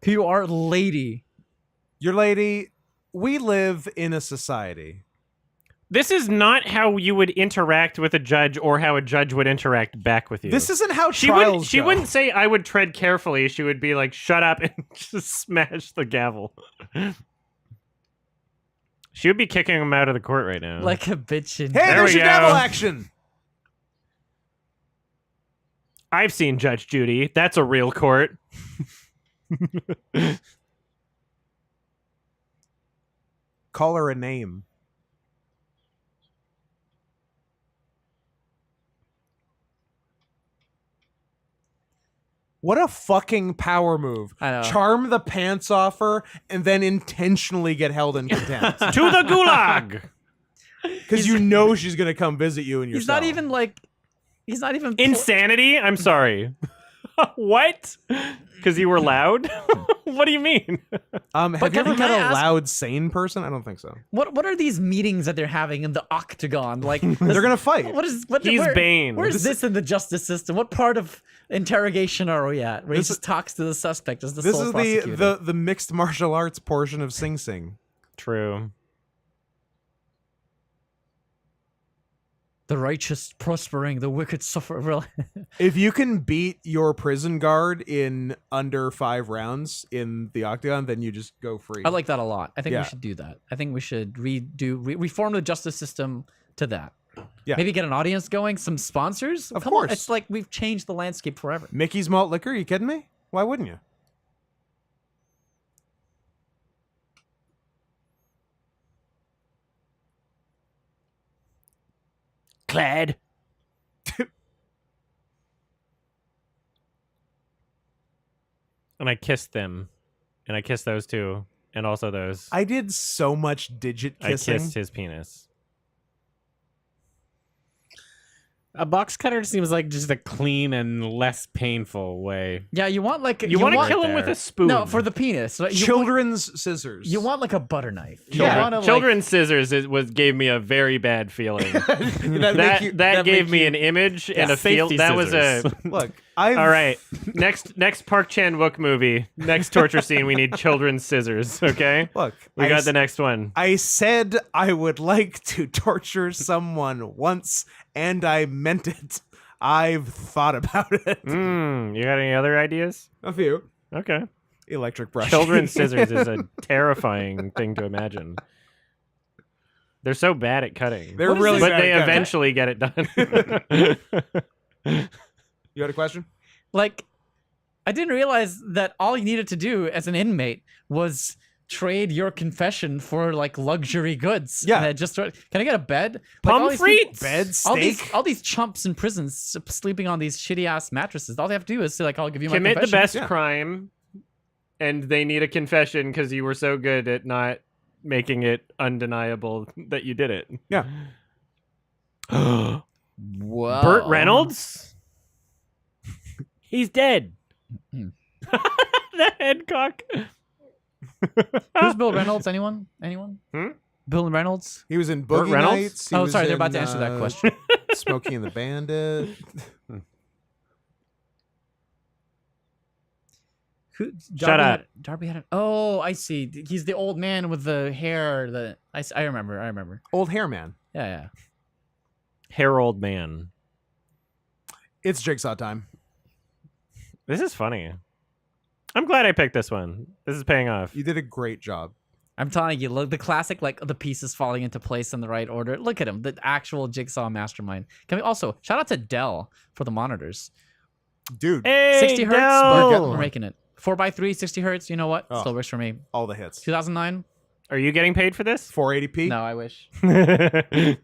You are lady. Your lady, we live in a society. This is not how you would interact with a judge or how a judge would interact back with you. This isn't how she trials she go. wouldn't say I would tread carefully. She would be like, shut up and just smash the gavel. She would be kicking him out of the court right now. Like a bitch in Hey, There there's we your gavel go. action. I've seen Judge Judy. That's a real court. Call her a name. What a fucking power move. I know. Charm the pants off her and then intentionally get held in contempt. To the gulag. Because you know she's going to come visit you in your He's not cell. even like. He's not even. Insanity? I'm sorry. What? Because you were loud? What do you mean? Have you can- ever can met I a ask- loud, sane person? I don't think so. What are these meetings that they're having in the octagon? Like They're going to fight. What is what? He's where, Bane. Where's this in the justice system? What part of interrogation are we at? Where he This just talks to the suspect as the This sole is prosecutor. the mixed martial arts portion of Sing Sing. True. The righteous prospering, the wicked suffer. Really? If you can beat your prison guard in under 5 rounds in the octagon, then you just go free. I like that a lot. I think Yeah. we should do that. I think we should reform the justice system to that. Yeah. Maybe get an audience going, some sponsors. Of Come on, course. it's like we've changed the landscape forever. Mickey's Malt Liquor? Are you kidding me? Why wouldn't you? Clad. And I kissed them. And I kissed those two. And also those. I did so much digit I kissing. kissed his penis. A box cutter seems like just a clean and less painful way. Yeah, you want like You want to want- kill him with there. a spoon. No, for the penis. Right? Children's scissors. You want like a butter knife. You Yeah. wanna, like- Children's scissors gave me a very bad feeling. that that gave make me you- an image and Yeah, a feel. safety That was scissors. a Look, I've all right. Next Park Chan Wook movie. Next torture scene. We need children's scissors. Okay, Look, we I got s- the next one. I said I would like to torture someone once, and I meant it. I've thought about it. You got any other ideas? A few. Okay. Electric brush. Children's scissors is a terrifying thing to imagine. They're so bad at cutting. They're What is really this? but bad they at cutting. eventually get it done. You had a question? Like, I didn't realize that all you needed to do as an inmate was trade your confession for like luxury goods. Yeah. And I just can I get a bed? Like, all these people- Pomfrites. Bed, All these, steak. all these chumps in prisons sleeping on these shitty ass mattresses. All they have to do is say like, "I'll give you my Commit the confession." best Yeah. crime, and they need a confession because you were so good at not making it undeniable that you did it. Yeah. Whoa. Burt Reynolds? He's dead. Hmm. The head cock. Who's Bill Reynolds? Anyone? Anyone? Hmm? Bill Reynolds? He was in Burt Boogie Reynolds? Nights. He Oh, was sorry, they're in, about to answer that question. Smokey and the Bandit. Who? Shut up. Darby had. Oh, I see. He's the old man with the hair. I remember. I remember. Old Hair Man. Yeah, yeah. Harold Man. It's Jigsaw time. This is funny. I'm glad I picked this one. This is paying off. You did a great job. I'm telling you, look, the classic, like the pieces falling into place in the right order. Look at him, the actual jigsaw mastermind. Can we also shout out to Dell for the monitors? Dude, Hey, 60 hertz, Dell! we're making it. 4x3, 60 hertz. You know what? Oh. Still works for me. all the hits. 2009. Are you getting paid for this? 480p. No, I wish. I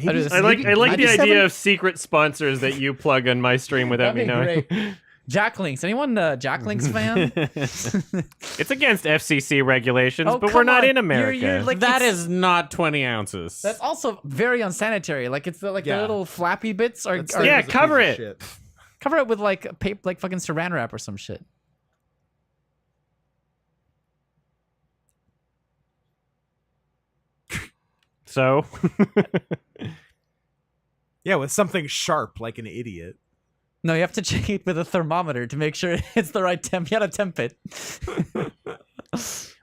I do this. like the 97? idea of secret sponsors that you plug on my stream without me That'd be knowing. Jack Links. Anyone Jack Links fan? It's against FCC regulations, Oh, but we're come not on. in America. You're like That it's- is not 20 ounces. That's also very unsanitary. Like it's the, like Yeah. the little flappy bits are, That are thing Yeah, is a cover piece of it. shit. cover it with like paper, like fucking saran wrap or some shit. So, Yeah, with something sharp like an idiot. No, you have to check it with a thermometer to make sure it's the right temp. You gotta temp it.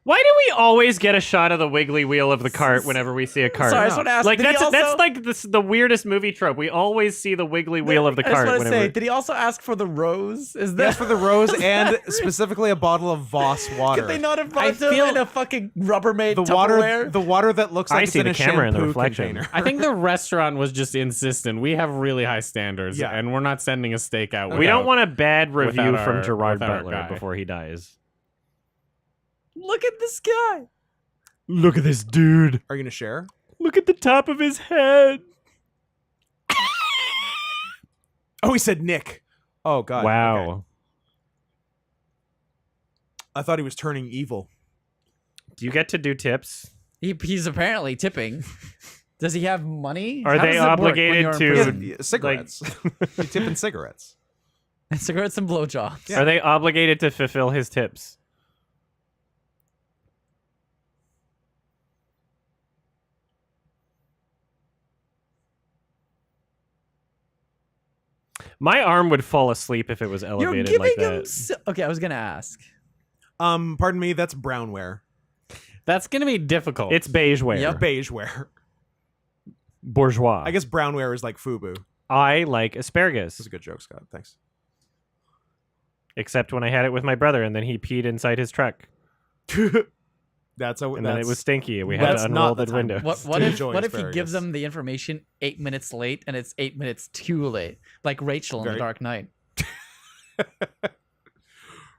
why do we always get a shot of the wiggly wheel of the cart whenever we see a cart? Sorry, I just want to ask. Like did he that's also, like the weirdest movie trope. We always see the wiggly wheel of the I just cart. want to Whenever say, did he also ask for the rose? Is that That's for the rose and specifically a bottle of Voss water. Could they not have I brought him feel- in a fucking Rubbermaid the Tupperware? water that looks like I it's see in the a camera in the shampoo reflection. container. I think the restaurant was just insistent. We have really high standards, Yeah. and we're not sending a steak out. we don't without- want a bad review without from our- Gerard without our Butler guy. before he dies. Look at this guy. Look at this dude. Are you gonna share? Look at the top of his head. Oh, he said Nick. Oh God. Wow. okay. I thought he was turning evil. Do you get to do tips? He's apparently tipping. Does he have money? Are How they does it work when obligated you're in to- prison? Yeah, cigarettes. you tip in cigarettes. Cigarettes and blowjobs? Yeah. Are they obligated to fulfill his tips? My arm would fall asleep if it was You're elevated giving like him. that. Okay, I was gonna ask. Pardon me. That's brownware. That's gonna be difficult. It's beige wear. Yep. Beige wear. Bourgeois. I guess brownware is like FUBU. I like asparagus, That's a good joke, Scott. Thanks. except when I had it with my brother, and then he peed inside his truck, That's a. and that's, then it was stinky, and we had that's to not unroll the the time. windows. What To if enjoy what if he gives asparagus. them the information 8 minutes late and it's 8 minutes too late, like Rachel in Very- The Dark Knight?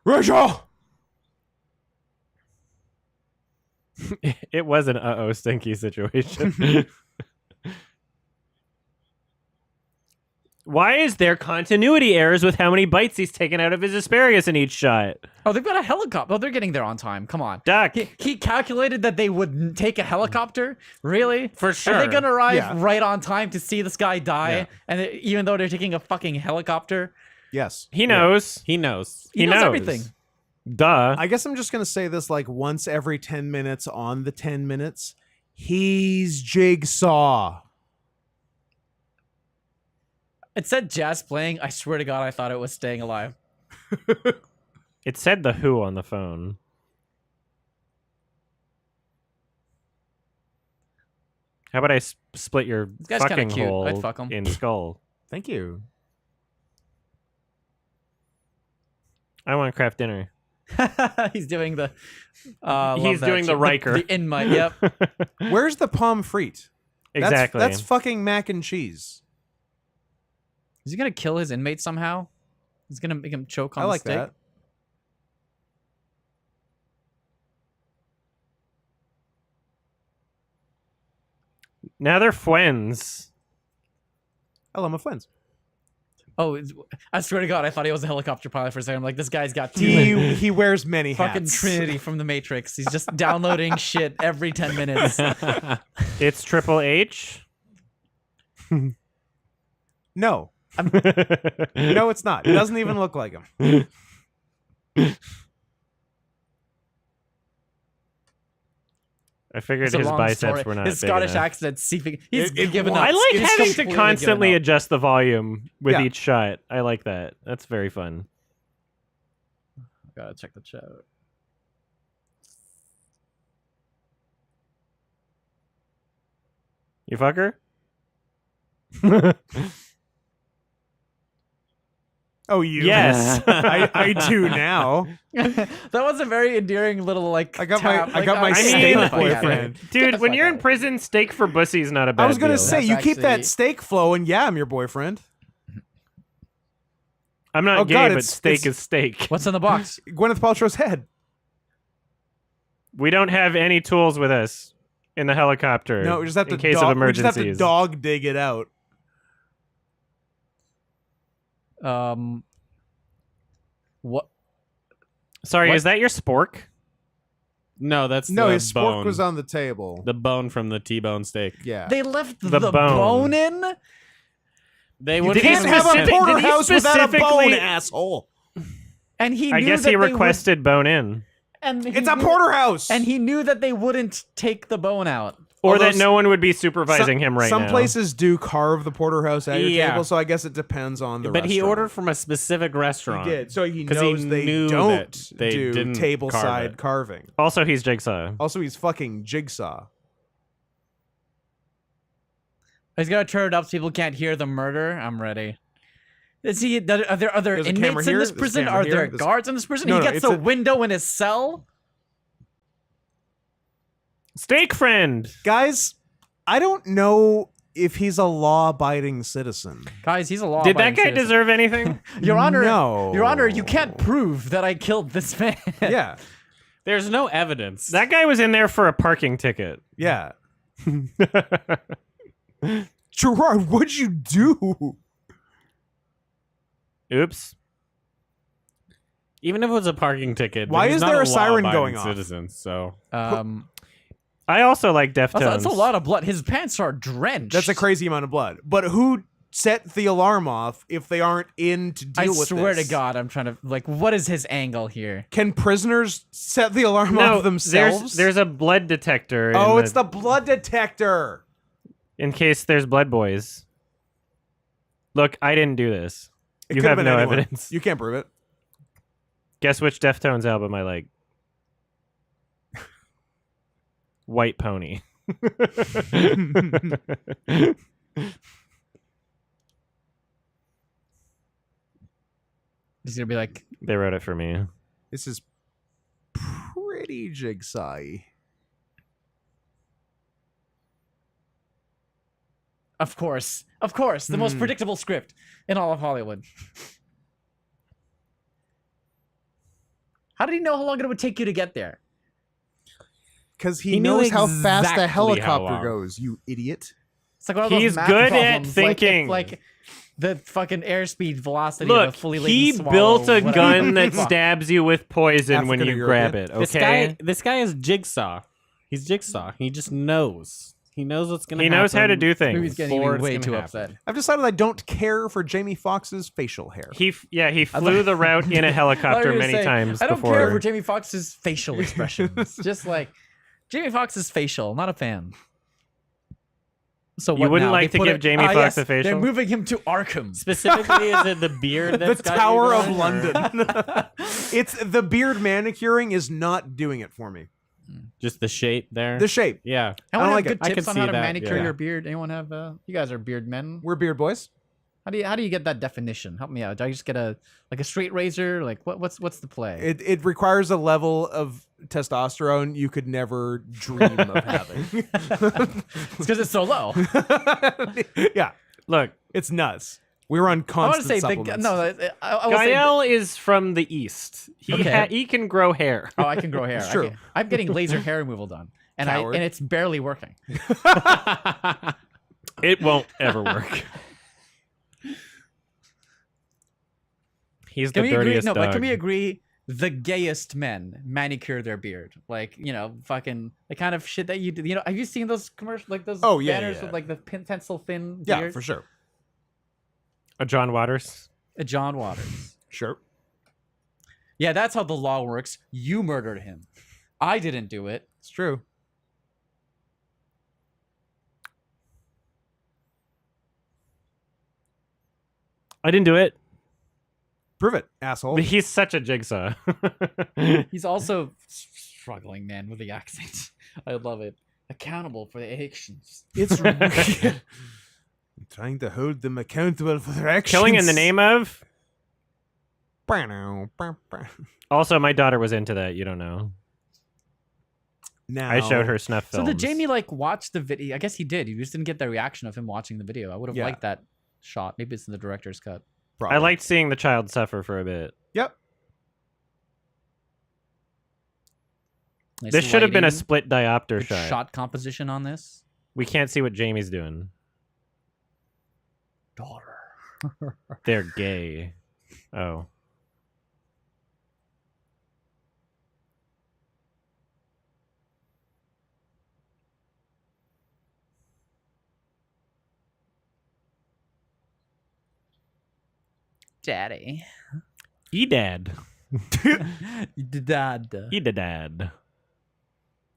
Rachel. It was an stinky situation. Why is there continuity errors with how many bites he's taken out of his asparagus in each shot? Oh, they've got a helicopter. Oh, they're getting there on time. Come on. Duck. He calculated that they would take a helicopter. Really? For Are sure. they gonna arrive Yeah. right on time to see this guy die? Yeah. And even though they're taking a fucking helicopter, Yes. He knows. He knows. he knows everything. Duh. I guess I'm just gonna say this like once every 10 minutes on the 10 minutes. He's Jigsaw. It said jazz playing. I swear to God, I thought it was Staying Alive. It said the Who on the phone. How about I split your guy's kinda fucking cute. hole I'd fuck him. in skull? Thank you. I want to craft dinner. He's doing the. love He's that doing the shit. Riker. The in my yep. Where's the pomme frite? Exactly. That's fucking mac and cheese. Is he gonna kill his inmate somehow? He's gonna make him choke on I the like stick. that. Now they're friends. I love my friends. Oh, I swear to God, I thought he was a helicopter pilot for a second. I'm like, this guy's got too many. He wears many Fucking hats. Trinity from the Matrix. He's just downloading shit every 10 minutes. It's Triple H. No. No, it's not. It doesn't even look like him. I figured It's a his long biceps story. were not His big Scottish enough. accent's seeping. He's It- given I up. I like He's having to completely constantly given up. adjust the volume with Yeah. each shot. I like that. That's very fun. Gotta check the chat. You fucker? Oh, you? Yes. I do now. That was a very endearing little like. I got tap. my I got my I steak mean- boyfriend. Dude, when fuck you're out in of here. prison, steak for bussy is not a bad I was gonna deal. say That's you keep that actually- steak flow, and yeah, I'm your boyfriend. I'm not Oh, gay, God, but it's- steak it's- is steak. What's in the box? Gwyneth Paltrow's head. We don't have any tools with us in the helicopter. No, we just have to in case dog, of we just emergencies. have to dog dig it out. What? Sorry, What? is that your spork? No, that's No, the his bone. spork was on the table. The bone from the T-bone steak. Yeah. They left The the bone. bone in, They You would Did he can't have a specific- did he porterhouse without a bone, specifically- asshole. and he. I knew guess that he they would- requested bone in. and he It's a knew- porterhouse. And he knew that they wouldn't take the bone out. Or Although that no one would be supervising him right some now. places do carve the porterhouse at your Yeah. table, so I guess it depends on the But he restaurant. ordered from a specific restaurant. He did, so he 'Cause he knows they knew don't that they do didn't table carve side it. carving. Also, he's Jigsaw. Also, he's fucking Jigsaw. He's gonna turn it up so people can't hear the murder. I'm ready. Is he? Are there other There's a camera inmates in here, this there's a prison? camera Are here, there there's- guards in this prison? No, he no, gets it's a a- window in his cell. Steak friend. Guys, I don't know if he's a law-abiding citizen. Guys, he's a law. Did that guy deserve anything? Your Honor? No. Your Honor, you can't prove that I killed this man. Yeah, There's no evidence. That guy was in there for a parking ticket. yeah. Gerard, what'd you do? Oops. Even if it was a parking ticket, Why he's is not there a siren law-abiding going off? Citizen, so I also like Deftones. That's a lot of blood. His pants are drenched. That's a crazy amount of blood. But who set the alarm off if they aren't in to deal I with swear this? to God, I'm trying to like. What is his angle here? Can prisoners set the alarm No, off themselves? there's a blood detector. Oh, in it's the blood detector. in case there's blood boys. Look, I didn't do this. It You could have been no anyone. evidence. You can't prove it. Guess which Deftones album I like? White Pony. He's gonna be like, They wrote it for me. This is pretty jigsaw-y. of course, the most predictable script in all of Hollywood. How did he know how long it would take you to get there? Because he He knew knows how fast exactly a how helicopter long. goes, you idiot. It's like one of those He's math good at problems, like, if, thinking. like the fucking airspeed velocity of Look, a fully laden he swallow, built a whatever. gun that Fuck. stabs you with poison when you grab African-European. it, okay? This guy is Jigsaw. He's Jigsaw. He just knows. He knows what's gonna He happen. knows how to do Maybe things. he's getting Before me it's way gonna too happen. upset. I've decided I don't care for Jamie Foxx's facial hair. He flew the route in a I thought you helicopter were many saying, times I don't before. care for Jamie Foxx's facial expressions. Just like Jamie Foxx's facial, not a fan. So You what wouldn't now? like They to put give it- Jamie Ah, Foxx yes, a facial? They're moving him to Arkham. Specifically, is it the beard The that's got you Tower of going, or- London. It's the beard manicuring is not doing it for me. Just the shape there. The shape. Yeah. Anyone don't have like good it. I tips can on how see to that, manicure yeah. your beard? Anyone have? You guys are beard men. We're beard boys. How do you get that definition? Help me out. Do I just get a straight razor? Like what's the play? It requires a level of testosterone you could never dream of having. It's because it's so low. Yeah, Look, it's nuts. We were on I want to constant say supplements. I will say. Gael is from the east. Okay. He can grow hair. Oh, I can grow hair. It's I true. can- I'm getting laser hair removal done, and Coward. it's barely working. It won't ever work. He's the Can we agree? dirtiest No, dog. but can we agree? The gayest men manicure their beard, like fucking the kind of shit that you do. Have you seen those commercials, like those Oh, yeah, banners yeah. with like the pencil thin Yeah, beard? for sure. A John Waters. John Waters. Sure. Yeah, that's how the law works. You murdered him. I didn't do it. It's true. I didn't do it. Prove it, asshole. But he's such a jigsaw. He's also struggling, man, with the accent. I love it. Accountable for the actions. It's I'm trying to hold them accountable for their actions. Killing in the name of Also, my daughter was into that. You don't know. Now, I showed her snuff So films. did Jamie like watch the video? I guess he did. You just didn't get the reaction of him watching the video. I would have Yeah. liked that shot. Maybe it's in the director's cut. probably. I liked seeing the child suffer for a bit. Yep. Nice This should have been a lighting, split diopter good shot. shot composition on this. We can't see what Jamie's doing. Daughter. They're gay. Oh. Daddy. E-dad. Dad. E-dad.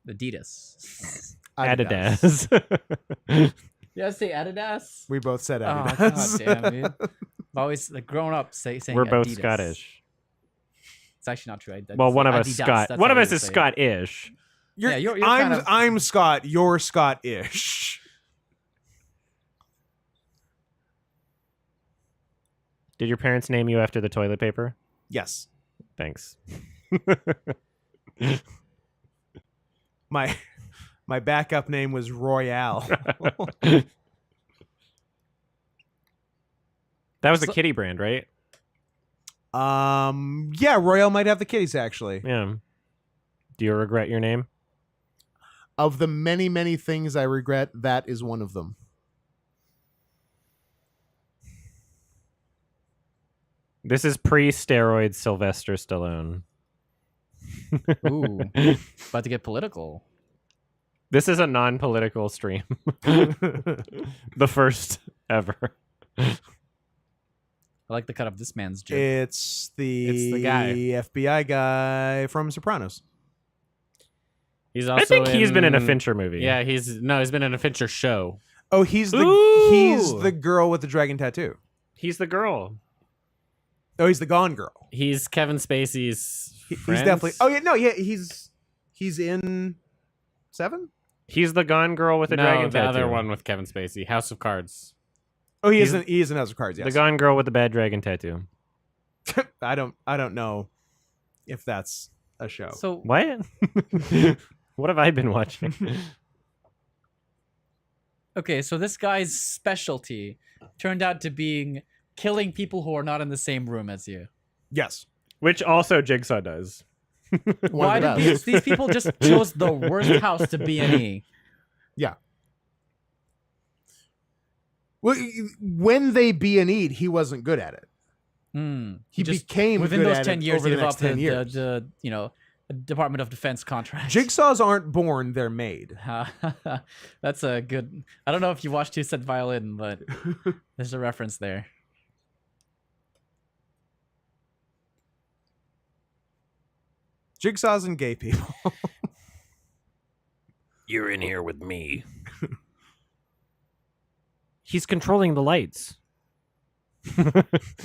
Adidas. Adidas. Yeah, say Adidas. We both said Oh, Adidas. god damn, dude. I've always like growing up saying We're both Adidas. Scottish. It's actually not true. I Well, one of us Adidas, Scott. that's One how of you us is say it. Scottish. You're, you're I'm kind of- I'm Scott. You're Scottish. Did your parents name you after the toilet paper? Yes. Thanks. My backup name was Royale. That was a kitty brand, right? Yeah, Royale might have the kitties actually. Yeah. Do you regret your name? Of the many, many things I regret, that is one of them. This is pre-steroid Sylvester Stallone. Ooh, about to get political. This is a non-political stream. The first ever. I like the cut of this man's jib. It's the guy. FBI guy from Sopranos. He's also I think he's been in a in- Fincher movie. Yeah, he's been in a Fincher show. Oh, he's the Ooh. girl with the dragon tattoo. He's the girl. Oh, he's the Gone Girl. He's Kevin Spacey's He's friend. definitely. Oh yeah, no, yeah, he's in Seven. He's the Gone Girl with a no, dragon the tattoo. other one with Kevin Spacey, House of Cards. Oh, he He's- is in House of Cards. Yes. The Gone Girl with the bad dragon tattoo. I don't know if that's a show. So What? What have I been watching? okay, so this guy's specialty turned out to being killing people who are not in the same room as you. Yes. Which also Jigsaw does. Why did these people just chose the worst house to be in? E? Well, when they B&E'd, he wasn't good at it. He just became within good those at 10 it years over he the developed next 10 years. the Department of Defense contract. Jigsaws aren't born; they're made. That's a good. I don't know if you watched Two Set Violin, but there's a reference there. Jigsaws and gay people. You're in here with me. He's controlling the lights.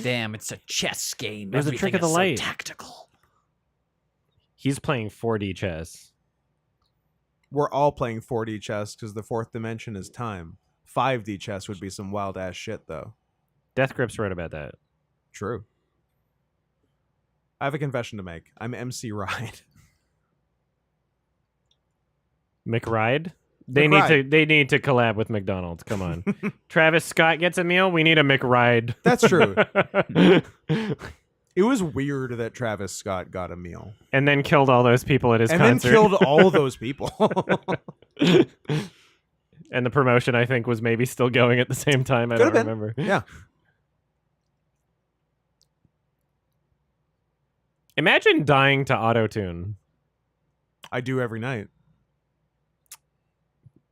Damn, it's a chess game. There's a trick Everything of the is so light. tactical. He's playing 4D chess. We're all playing 4D chess because the fourth dimension is time. 5D chess would be some wild ass shit, though. Death Grips wrote about that. True. I have a confession to make. I'm MC Ride. McRide? They need to collab with McDonald's. Come on. Travis Scott gets a meal. We need a McRide. That's true. It was weird that Travis Scott got a meal And then killed all those people at his and concert. then killed all those people. And the promotion, I think, was maybe still going at the same time. I Could've don't been. remember. Yeah. Imagine dying to auto-tune. I do every night.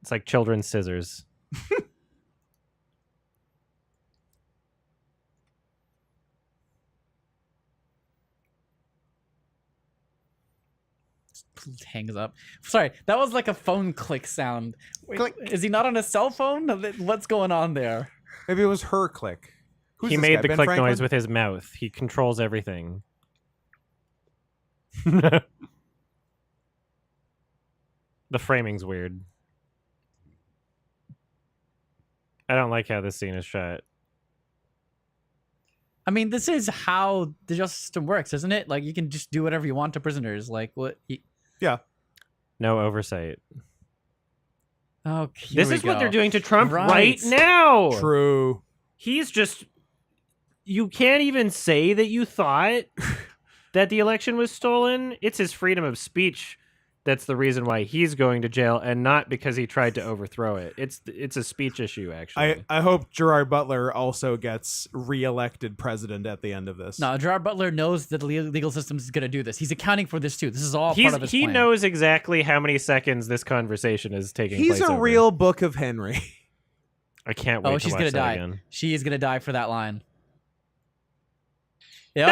It's like children's scissors. Hangs up. Sorry, that was like a phone click sound. Wait, Click. Is he not on a cell phone? What's going on there? Maybe it was her click. Who's He this made guy, the Ben click Franklin? noise with his mouth. He controls everything. The framing's weird. I don't like how this scene is shot. I mean, this is how the justice system works, isn't it? Like, you can just do whatever you want to prisoners. Like, what? No oversight. Oh, This is what they're doing to Trump right Right. now. True. He's just. You can't even say that you thought that the election was stolen. It's his freedom of speech that's the reason why he's going to jail, and not because he tried to overthrow it. It's a speech issue, actually. I hope Gerard Butler also gets reelected president at the end of this. No, Gerard Butler knows that the legal system is going to do this. He's accounting for this too. This is all part of his he plan. knows exactly how many seconds this conversation is taking place. He's a over. real Book of Henry. I can't wait. Oh, to she's watch gonna that die. Again. She is gonna die for that line. Yep.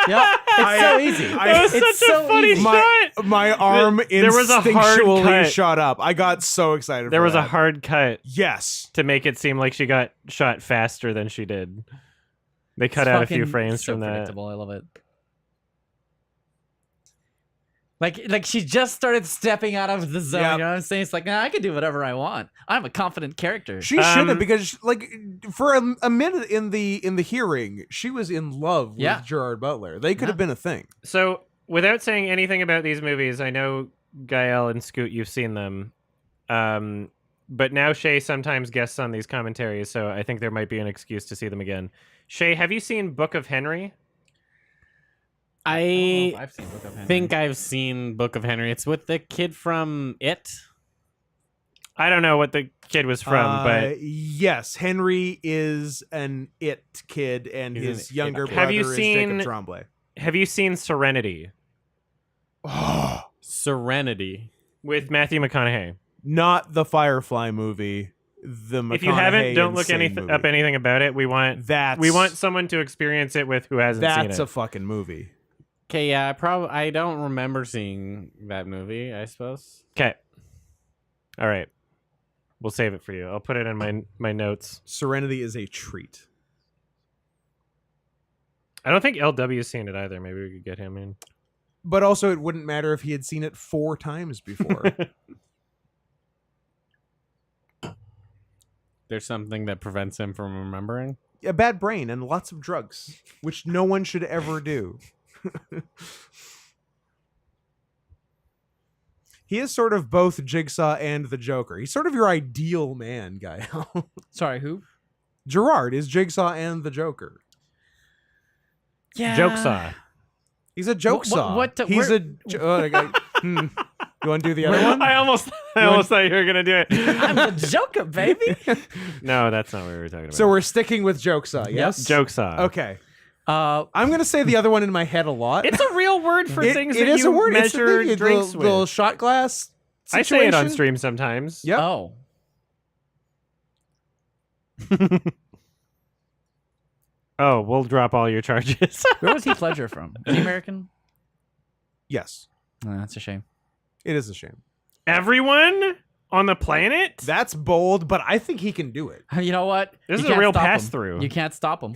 Yep. It's so easy. That was It's such so a funny easy. shot. My arm There was a hard instinctually cut. shot up. I got so excited. There for was a that. hard cut Yes. to make it seem like she got shot faster than she did. They cut It's out a few fucking frames so from that. predictable. I love it. Like she just started stepping out of the zone. Yep. You know what I'm saying? It's like, nah, I can do whatever I want. I'm a confident character. She shouldn't, Um, because like for a minute in the hearing, she was in love with Yeah. Gerard Butler. They could Yeah. have been a thing. So, without saying anything about these movies, I know Gael and Scoot, you've seen them. But now Shay sometimes guests on these commentaries, so I think there might be an excuse to see them again. Shay, have you seen Book of Henry? I I've seen Book of Henry. think I've seen Book of Henry. It's with the kid from It. I don't know what the kid was from, but yes, Henry is an it kid, and He's his an younger it kid. brother Have you is seen- Jacob Tremblay. have you seen Serenity Oh, Serenity. with Matthew McConaughey? not the Firefly movie. The If you haven't, McConaughey don't look insane movie. up anything about it. We want someone to experience it with who hasn't seen That's it. a fucking movie. Okay, yeah, I don't remember seeing that movie, I suppose. Okay. All right. We'll save it for you. I'll put it in my notes. Serenity is a treat. I don't think LW's seen it either. Maybe we could get him in. But also, it wouldn't matter if he had seen it 4 times before. There's something that prevents him from remembering. A bad brain and lots of drugs, which no one should ever do. He is sort of both Jigsaw and the Joker. He's sort of your ideal man, Gael. Sorry, who? Gerard is Jigsaw and the Joker. Yeah. Joke saw. He's a joke saw. He's where- a. You want to do the other one? I almost thought you were gonna do it. I'm the Joker, baby. No, that's not what we were talking about. So we're sticking with joke saw. Yes. joke saw. Okay. Uh, I'm gonna say the other one in my head a lot. It's a real word for things it that is you a word. It's the measure thing, drinks the with. little shot glass. I say it on situation. stream sometimes. Yep. Oh. Oh, we'll drop all your charges. Where was Heath Ledger from? Is he American? Yes. Oh, that's a shame. It is a shame. Everyone on the planet? That's bold, but I think he can do it. You know what? This You is a can't real stop him. pass-through. You can't stop him.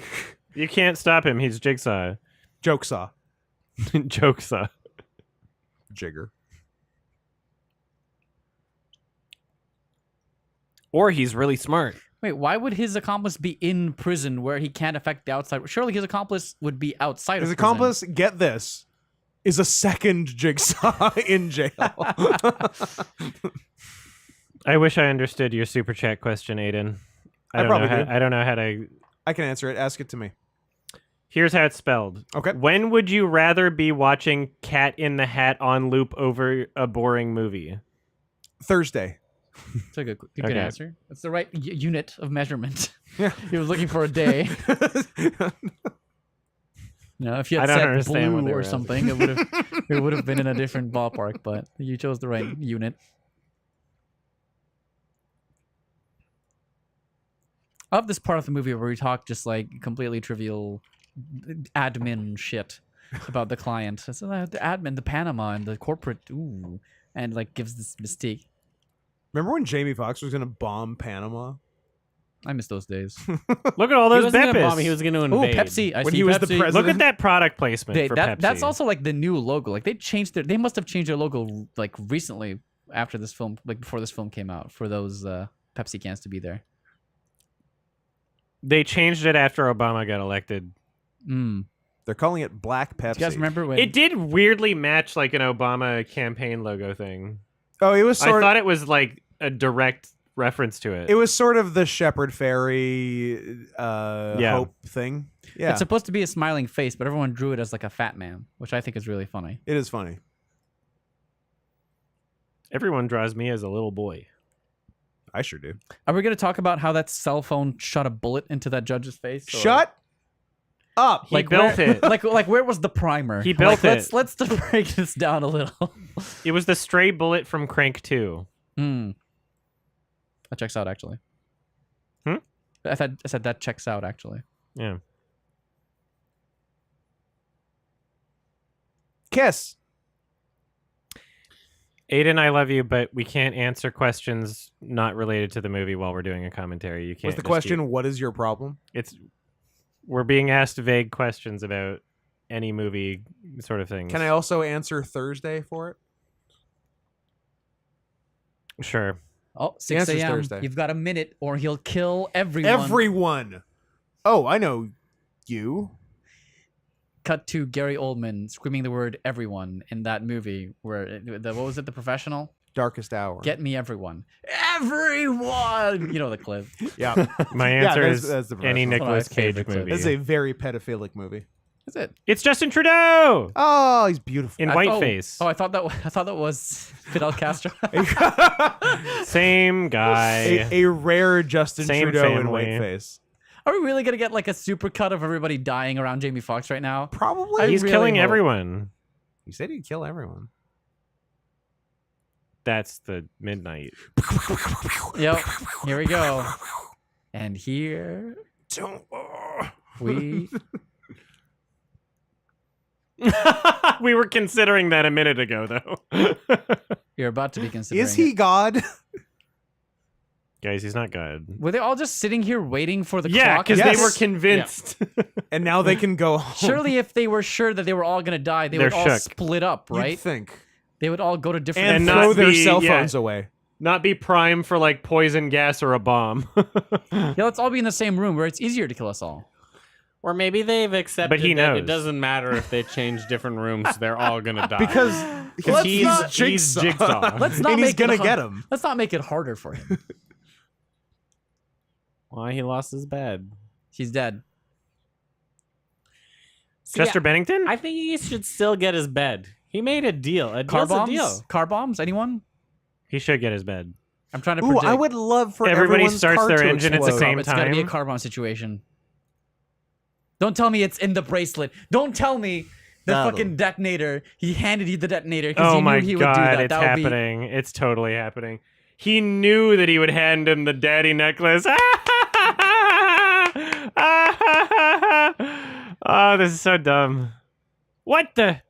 You can't stop him. He's Jigsaw. Joke saw. Joke saw. Jigger. Or he's really smart. Wait, why would his accomplice be in prison where he can't affect the outside? Surely his accomplice would be outside His of prison. accomplice, get this, is a second Jigsaw in jail. I wish I understood your super chat question, Aiden. I probably do. I don't know how to. I can answer it. Ask it to me. Here's how it's spelled. Okay. When would you rather be watching Cat in the Hat on loop over a boring movie? Thursday. It's a good Okay. answer. It's the right unit of measurement. Yeah. He was looking for a day. No, if you I had don't said understand what blue they or were something, it would have been in a different ballpark. But you chose the right unit. I love this part of the movie where we talk just like completely trivial admin shit about the client. It's, the admin, the Panama, and the corporate, ooh, and like gives this mystique. Remember when Jamie Foxx was going to bomb Panama? I miss those days. Look at all He those wasn't gonna bomb, Beppis. he was going to Oh, invade. Pepsi! I When see he was the Pepsi. president. Look at that product placement for Pepsi. That's also like the new logo. Like they must have changed their logo like recently after this film, like before this film came out, for those Pepsi cans to be there. They changed it after Obama got elected Mm. They're calling it Black Pepsi. Do you guys remember when It did weirdly match like an Obama campaign logo thing. Oh, it was I sort of. thought it was like a direct reference to it. It was sort of the Shepherd Fairy hope thing. Yeah, it's supposed to be a smiling face, but everyone drew it as like a fat man, which I think is really funny. it is funny. Everyone draws me as a little boy. I sure do. Are we going to talk about how that cell phone shot a bullet into that judge's face? or- Shut up. He built where, it. Like where was the primer? He built it. Let's break this down a little. It was the stray bullet from Crank 2. Hmm. That checks out actually. Hmm? I said that checks out actually. Yeah. Kiss. Aiden, I love you, but we can't answer questions not related to the movie while we're doing a commentary. You can't. What's the just question? What is your problem? We're being asked vague questions about any movie sort of things. Can I also answer Thursday for it? Sure. Oh, The 6 answer's a.m. Thursday. You've got a minute or he'll kill everyone. Everyone. Oh, I know you. Cut to Gary Oldman screaming the word everyone in that movie where what was it, The Professional? Darkest Hour. Get me everyone. Everyone! You know the clip. Yeah. My Yeah, answer that's- is that's the any professional. Nicolas My Cage favorite clip. movie. That's a very pedophilic movie. That's it. It's Justin Trudeau Oh, he's beautiful. in whiteface. Oh, I thought that was Fidel Castro. Same guy. a rare Justin Same Trudeau in family. whiteface. Are we really gonna get like a super cut of everybody dying around Jamie Foxx right now? Probably. I He's really killing hope- everyone. He said he'd kill everyone. That's the midnight. Yep. Here we go. And here Don't. we We were considering that a minute ago, though. you're about to be considering. Is he it. God? Guys, he's not God. Were they all just sitting here waiting for the Yeah, clock? because Yes. they were convinced. And now they can go home. Surely, if they were sure that they were all gonna die, they They're would all shook. split up, You'd right? think. They would all go to different. And And throw not their be- cell yeah. phones away. Not be prime for like poison gas or a bomb. Yeah, let's all be in the same room where it's easier to kill us all. Or maybe they've accepted But he that knows. it doesn't matter if they change different rooms; they're all gonna die. Because Let's he's not- Jigsaw. Let's not and make he's gonna it get hard- him. Let's not make it harder for him. Why he lost his bed? He's dead. See, Chester Bennington? I think he should still get his bed. He made a deal. A Car deal's a bombs? deal. Car bombs? Anyone? He should get his bed. I'm trying to Ooh, predict. I would love for Everybody everyone's starts car their to engine at the explode. same It's gotta be a time. car bomb situation. Don't tell me it's in the bracelet. Don't tell me the That'll- fucking detonator. He handed you the detonator because Oh he my knew he would do god, that. it's That would be happening. It's totally happening. He knew that he would hand him the daddy necklace. Oh, this is so dumb. What the?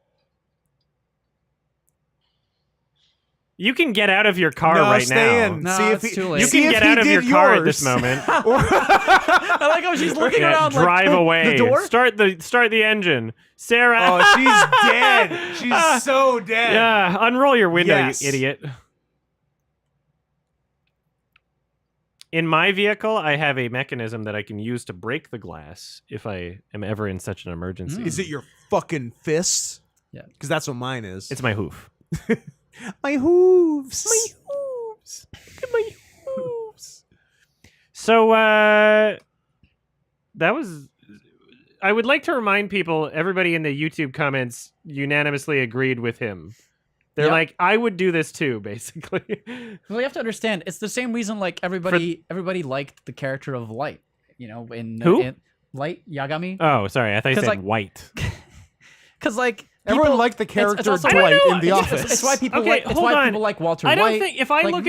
You can get out of your car No, right stay now. in. No, See if it's he, too late. You see can if get he out of did your car at this yours. moment. I like how she's looking Yeah, around. drive like, away. The door. Start the engine, Sarah. Oh, she's dead. She's so dead. Yeah, unroll your window, Yes. you idiot. In my vehicle, I have a mechanism that I can use to break the glass if I am ever in such an emergency. Is it your fucking fist? Yeah. Because that's what mine is. It's my hoof. my hooves. hooves. Look at my hooves. So, that was... I would like to remind people, everybody in the YouTube comments unanimously agreed with him. They're Yep. like, I would do this too, basically. Well, you have to understand. It's the same reason. Like everybody liked the character of Light. You know, Who? in Light Yagami. Oh, sorry. I thought you 'Cause, said like, white. Because like Everyone people- liked the it's character also- Dwight I don't know. in The It's- Office. It's why people Okay, like. It's hold why on. people like Walter I don't White. think if I like-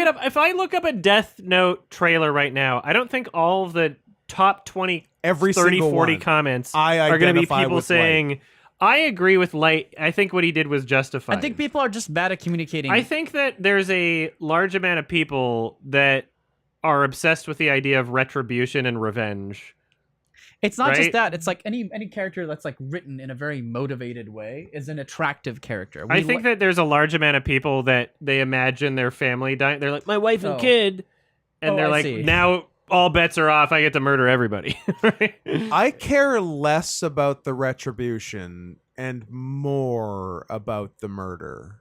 look up a Death Note trailer right now, I don't think all of the top 20, Every 30, single 40 one. comments I are going to be identify people with saying, I agree with Light. I think what he did was justified. I think people are just bad at communicating. I think that there's a large amount of people that are obsessed with the idea of retribution and revenge. It's not Right? just that. It's like any character that's like written in a very motivated way is an attractive character. I think that there's a large amount of people that they imagine their family dying. They're like, my wife and Oh. kid. And Oh, they're I like, see. now all bets are off. I get to murder everybody. Right? I care less about the retribution and more about the murder.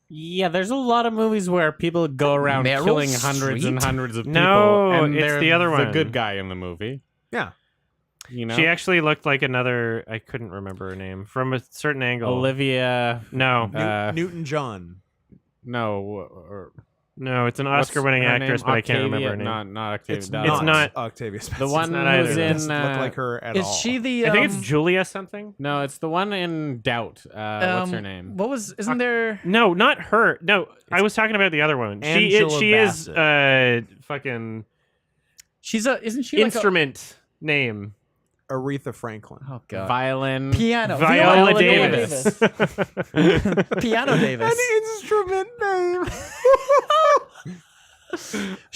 Yeah, there's a lot of movies where people go around Meryl killing hundreds and Streep? hundreds of people. No, and it's they're the other the one. good guy in the movie. Yeah. You know, She actually looked like another. I couldn't remember her name from a certain angle. Olivia. No, Newton John. No, or no, it's an what's Oscar-winning her actress, name? but I can't remember her Octavia- name. Not Octavia. It's the not, other It's one. not- Octavia Spencer. The one not who's either. in. Doesn't look like her at Is all. she the? I think it's Julia something. No, it's the one in Doubt. What's her name? What was? Isn't there? No, not her. No, I was talking about the other one. Angela She is Bassett. fucking She's a. Isn't she instrument name. Aretha Franklin. Like a, oh god. Violin. Piano. Viola Davis. Davis. Piano Davis. instrument name.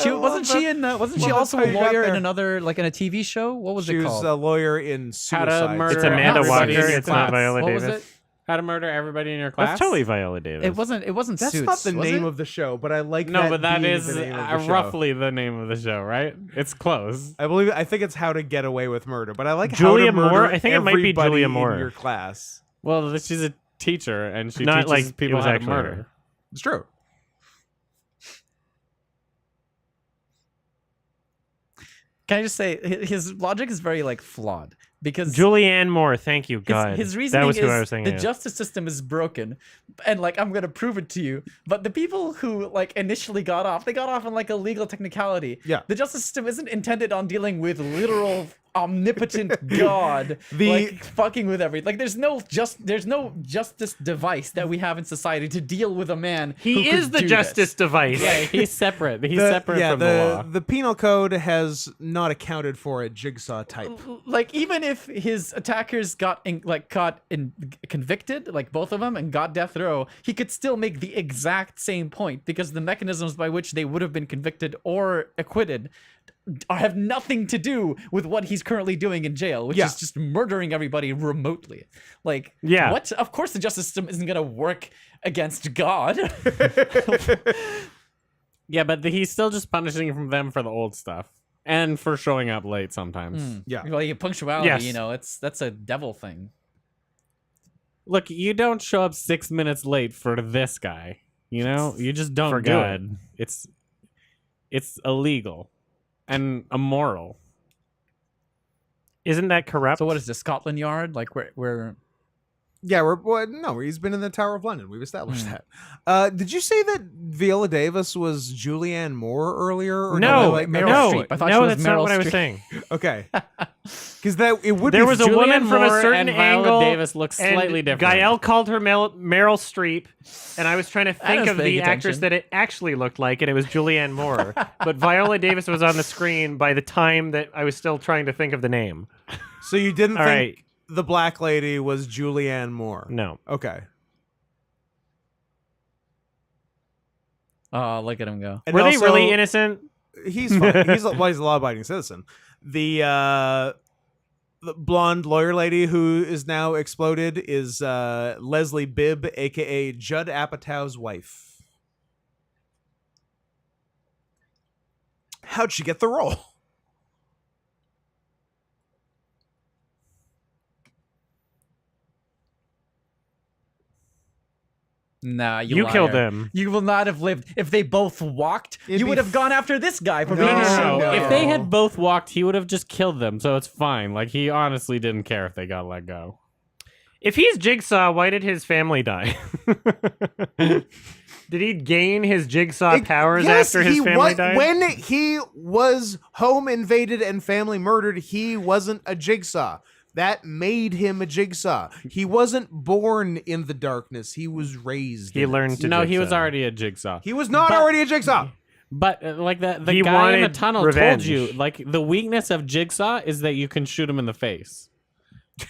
She wasn't she in? Wasn't she Well, also that's a how you got lawyer in there. another like in a TV show? What was She it was called? a lawyer in How to Suicide. Murder It's Amanda Everybody Walker. in your It's not class. Viola What Davis. was it? How to Murder Everybody in Your Class. That's totally Viola Davis. It wasn't. It wasn't. That's Suits, not the was name it? of the show, but I like No, but that being is the name of the show. roughly the name of the show, right? It's close. I think it's How to Get Away with Murder, but I like Julia How to Murder Moore? I think it might be Everybody Julia Moore. in your class. Well, she's a teacher, and she Not teaches like it people was how to actually her. murder. It's true. Can I just say his logic is very like flawed because Julianne Moore. Thank you, God. his reasoning that was who is I was thinking. the of. justice system is broken, and like I'm gonna prove it to you. But the people who like initially got off, they got off on like a legal technicality. Yeah. The justice system isn't intended on dealing with literal omnipotent God The- like fucking with everything. Like there's no justice device that we have in society to deal with a man. who He could is the do justice this. device. Yeah, he's separate. He's separate from the law. The penal code has not accounted for a jigsaw type. Like even if his attackers got convicted, like both of them, and got death row, he could still make the exact same point because the mechanisms by which they would have been convicted or acquitted have nothing to do with what he's currently doing in jail, which Yeah. is just murdering everybody remotely. Like, Yeah. what? Of course, the justice system isn't gonna work against God. Yeah, but he's still just punishing them for the old stuff and for showing up late sometimes. Yeah. Well, your punctuality, Yes. you know, that's a devil thing. Look, you don't show up 6 minutes late for this guy. You know, you just don't For do God. it. It's illegal and immoral. Isn't that corrupt? So what is this, Scotland Yard? Like we're Yeah, no, he's been in the Tower of London. We've established that. Did you say that Viola Davis was Julianne Moore earlier? Or No, did I, like, Meryl no, Streep. I thought no, she was that's not Meryl what I was Streep. saying. Okay, because that it would There be was a Julianne woman from a Moore certain and Viola angle. Davis look slightly and different. Gael called her Meryl Streep, and I was trying to think was of the paying actress attention. that it actually looked like, and it was Julianne Moore. But Viola Davis was on the screen by the time that I was still trying to think of the name. So you didn't All think right. the black lady was Julianne Moore? No. Okay. oh, look at him go. And Were they also, really innocent? He's fine. He's a law-abiding citizen. The blonde lawyer lady who is now exploded is Leslie Bibb, aka Judd Apatow's wife. How'd she get the role? Nah, You liar. killed them. You will not have lived if they both walked. It'd you be would have gone after this guy for No. being a No, shit. if they had both walked, he would have just killed them. So it's fine. Like he honestly didn't care if they got let go. If he's Jigsaw, why did his family die? Did he gain his Jigsaw powers Yes, after his he family was, died? when he was home invaded and family murdered, he wasn't a Jigsaw. That made him a Jigsaw. He wasn't born in the darkness. He was raised. He in it. learned to No, he was Jigsaw. already a jigsaw. He was not already a Jigsaw. But like the He guy in the wanted tunnel revenge. told you, like the weakness of Jigsaw is that you can shoot him in the face,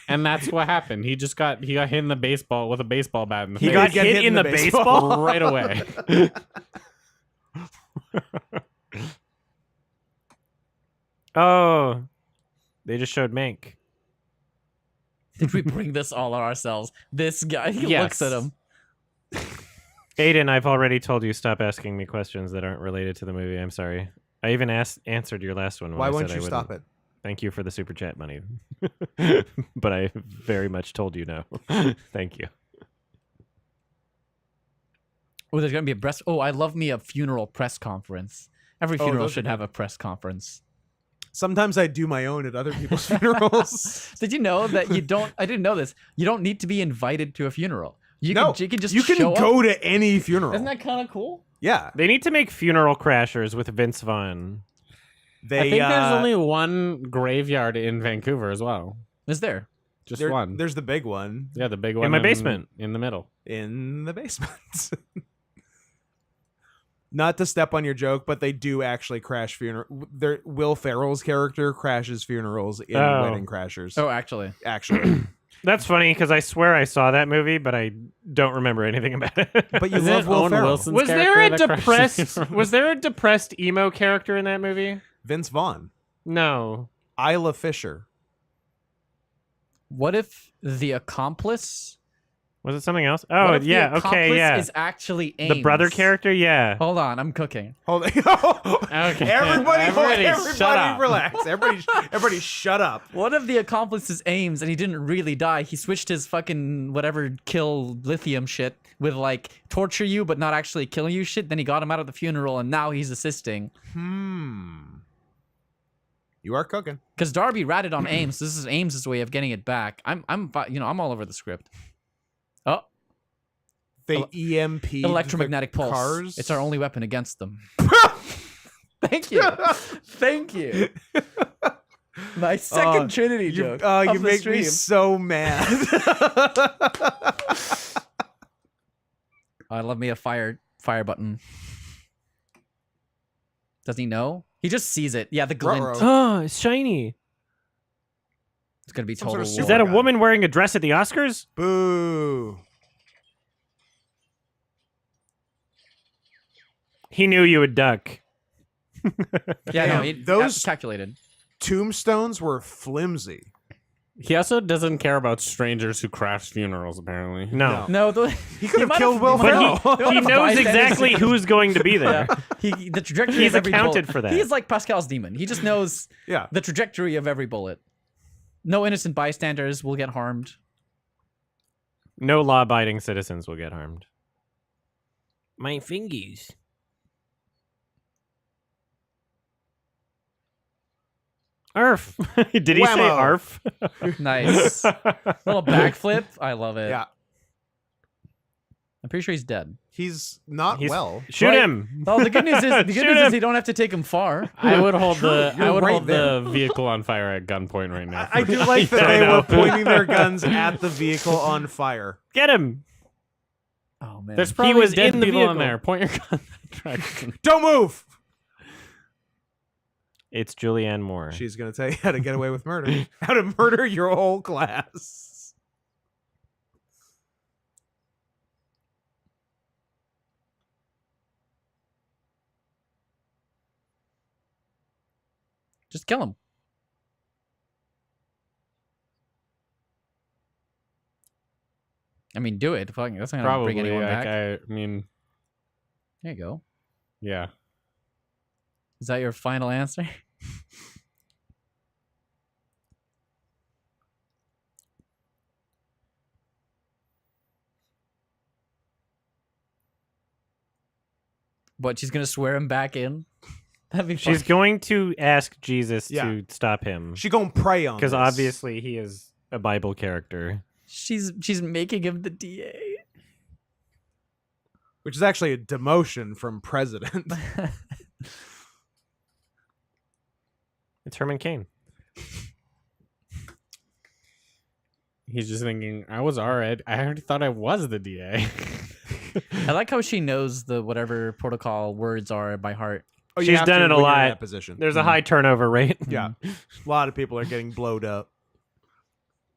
and that's what happened. He got hit in the baseball with a baseball bat in the He face. got get hit in the baseball? right away. Oh, they just showed Mank. Did we bring this all on ourselves? This guy, he Yes. looks at him. Aiden, I've already told you stop asking me questions that aren't related to the movie. I'm sorry. I even answered your last one. When Why I won't said you I stop wouldn't. it? Thank you for the super chat money. But I very much told you no. Thank you. Oh, there's gonna be a breast. Oh, I love me a funeral press conference. Every Oh, funeral those are should have good. a press conference. Sometimes I do my own at other people's funerals. Did you know that you don't? I didn't know this. You don't need to be invited to a funeral. You No, can just you can show go up. to any funeral. Isn't that kind of cool? Yeah, They need to make Funeral Crashers with Vince Vaughn. they. I think there's only one graveyard in Vancouver as well. Is there? Just there- one. There's the big one Yeah, the big one my basement. in the middle. in the basement. Not to step on your joke, but they do actually crash funeral. Will Ferrell's character crashes funerals in Oh. Wedding Crashers. Oh, actually. Actually, That's funny because I swear I saw that movie, but I don't remember anything about it. but you Isn't love it Will Owen Ferrell. Wilson's Was there character a that crashes depressed? funerals? Was there a depressed emo character in that movie? Vince Vaughn, No. Isla Fisher. What if the accomplice? Was it something else? What Oh if the yeah. Okay. accomplice Yeah. Is actually Ames? The brother character. Yeah. Hold on, I'm cooking. Hold on. Okay. Everybody Shut up. relax. Everybody shut up. What if the accomplice is Ames and he didn't really die? He switched his fucking whatever kill lithium shit with like torture you but not actually kill you shit. Then he got him out of the funeral and now he's assisting. You are cooking. Because Darby ratted on Ames. This is Ames's way of getting it back. I'm all over the script. Oh, They EMP electromagnetic pulse. cars. It's our only weapon against them. Thank you. Thank you. My second Trinity joke. You of the make me stream. so mad. I love me a fire button. Does he know? He just sees it. Yeah, the glint. Ruh-roh. Oh, it's shiny. It's gonna be Some total. sort of war. Is that a guy. woman wearing a dress at the Oscars? Boo. He knew you would duck. Yeah, no, Damn, it, those- that's calculated. Tombstones were flimsy. He also doesn't care about strangers who crash funerals, apparently. No. No, He could have might killed Will he might Ferrell. have- He knows bystanders- exactly who's going to be there. Yeah, the trajectory. He's of every accounted bullet. for that. He's like Pascal's demon. He just knows Yeah. the trajectory of every bullet. No innocent bystanders will get harmed. No law-abiding citizens will get harmed. My fingies. Arf. Did he say Whammo. arf? Nice. Little backflip. I love it. Yeah. I'm pretty sure he's dead. He's not He's- well. Shoot Right. him. Oh, the good news is Shoot him. you don't have to take him far. I would hold True, you're right the vehicle on fire at gunpoint right now. I do like that I they know. were pointing their guns at the vehicle on fire. Get him. Oh man. There's probably was dead in the people in vehicle. there. Point your gun in that direction. Don't move. It's Julianne Moore. She's gonna tell you how to get away with murder. How to murder your whole class. Just kill him. I mean, do it. Fucking, that's not gonna Probably. bring anyone Like, back. I mean, There you go. yeah. Is that your final answer? What? She's gonna swear him back in? That'd be fun. She's going to ask Jesus Yeah. to stop him. She gonna pray on Because this. obviously he is a Bible character. She's making him the DA. which is actually a demotion from president. It's Herman Cain. He's just thinking, I was already. I already thought I was the DA. I like how she knows the whatever protocol words are by heart. Oh, you She's have done to it a when you're in lot. that position. There's a high turnover rate. Yeah, a lot of people are getting blowed up.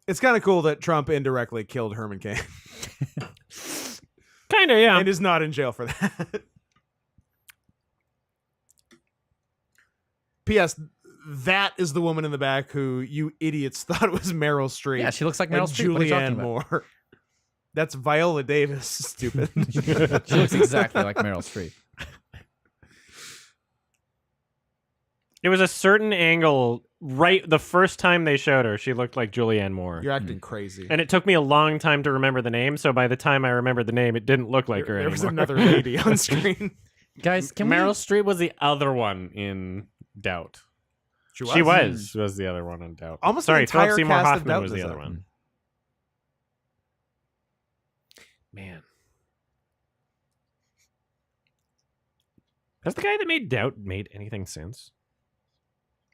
It's kind of cool that Trump indirectly killed Herman Cain Kind of, yeah. and is not in jail for that. P.S. That is the woman in the back who you idiots thought was Meryl Streep. Yeah, she looks like and Meryl Streep. What are you talking Julianne about? Moore. That's Viola Davis. Stupid. She looks exactly like Meryl Streep. It was a certain angle. Right, the first time they showed her, she looked like Julianne Moore. You're acting crazy. And it took me a long time to remember the name, so by the time I remembered the name, it didn't look like her There was anymore. another lady on screen. Guys, can Meryl we? Streep was the other one in Doubt. She She was. was the other one in Doubt. Almost Sorry, the entire Philip Seymour cast of Hoffman Doubt was the is other that. one. Man. Has the guy that made Doubt made anything since?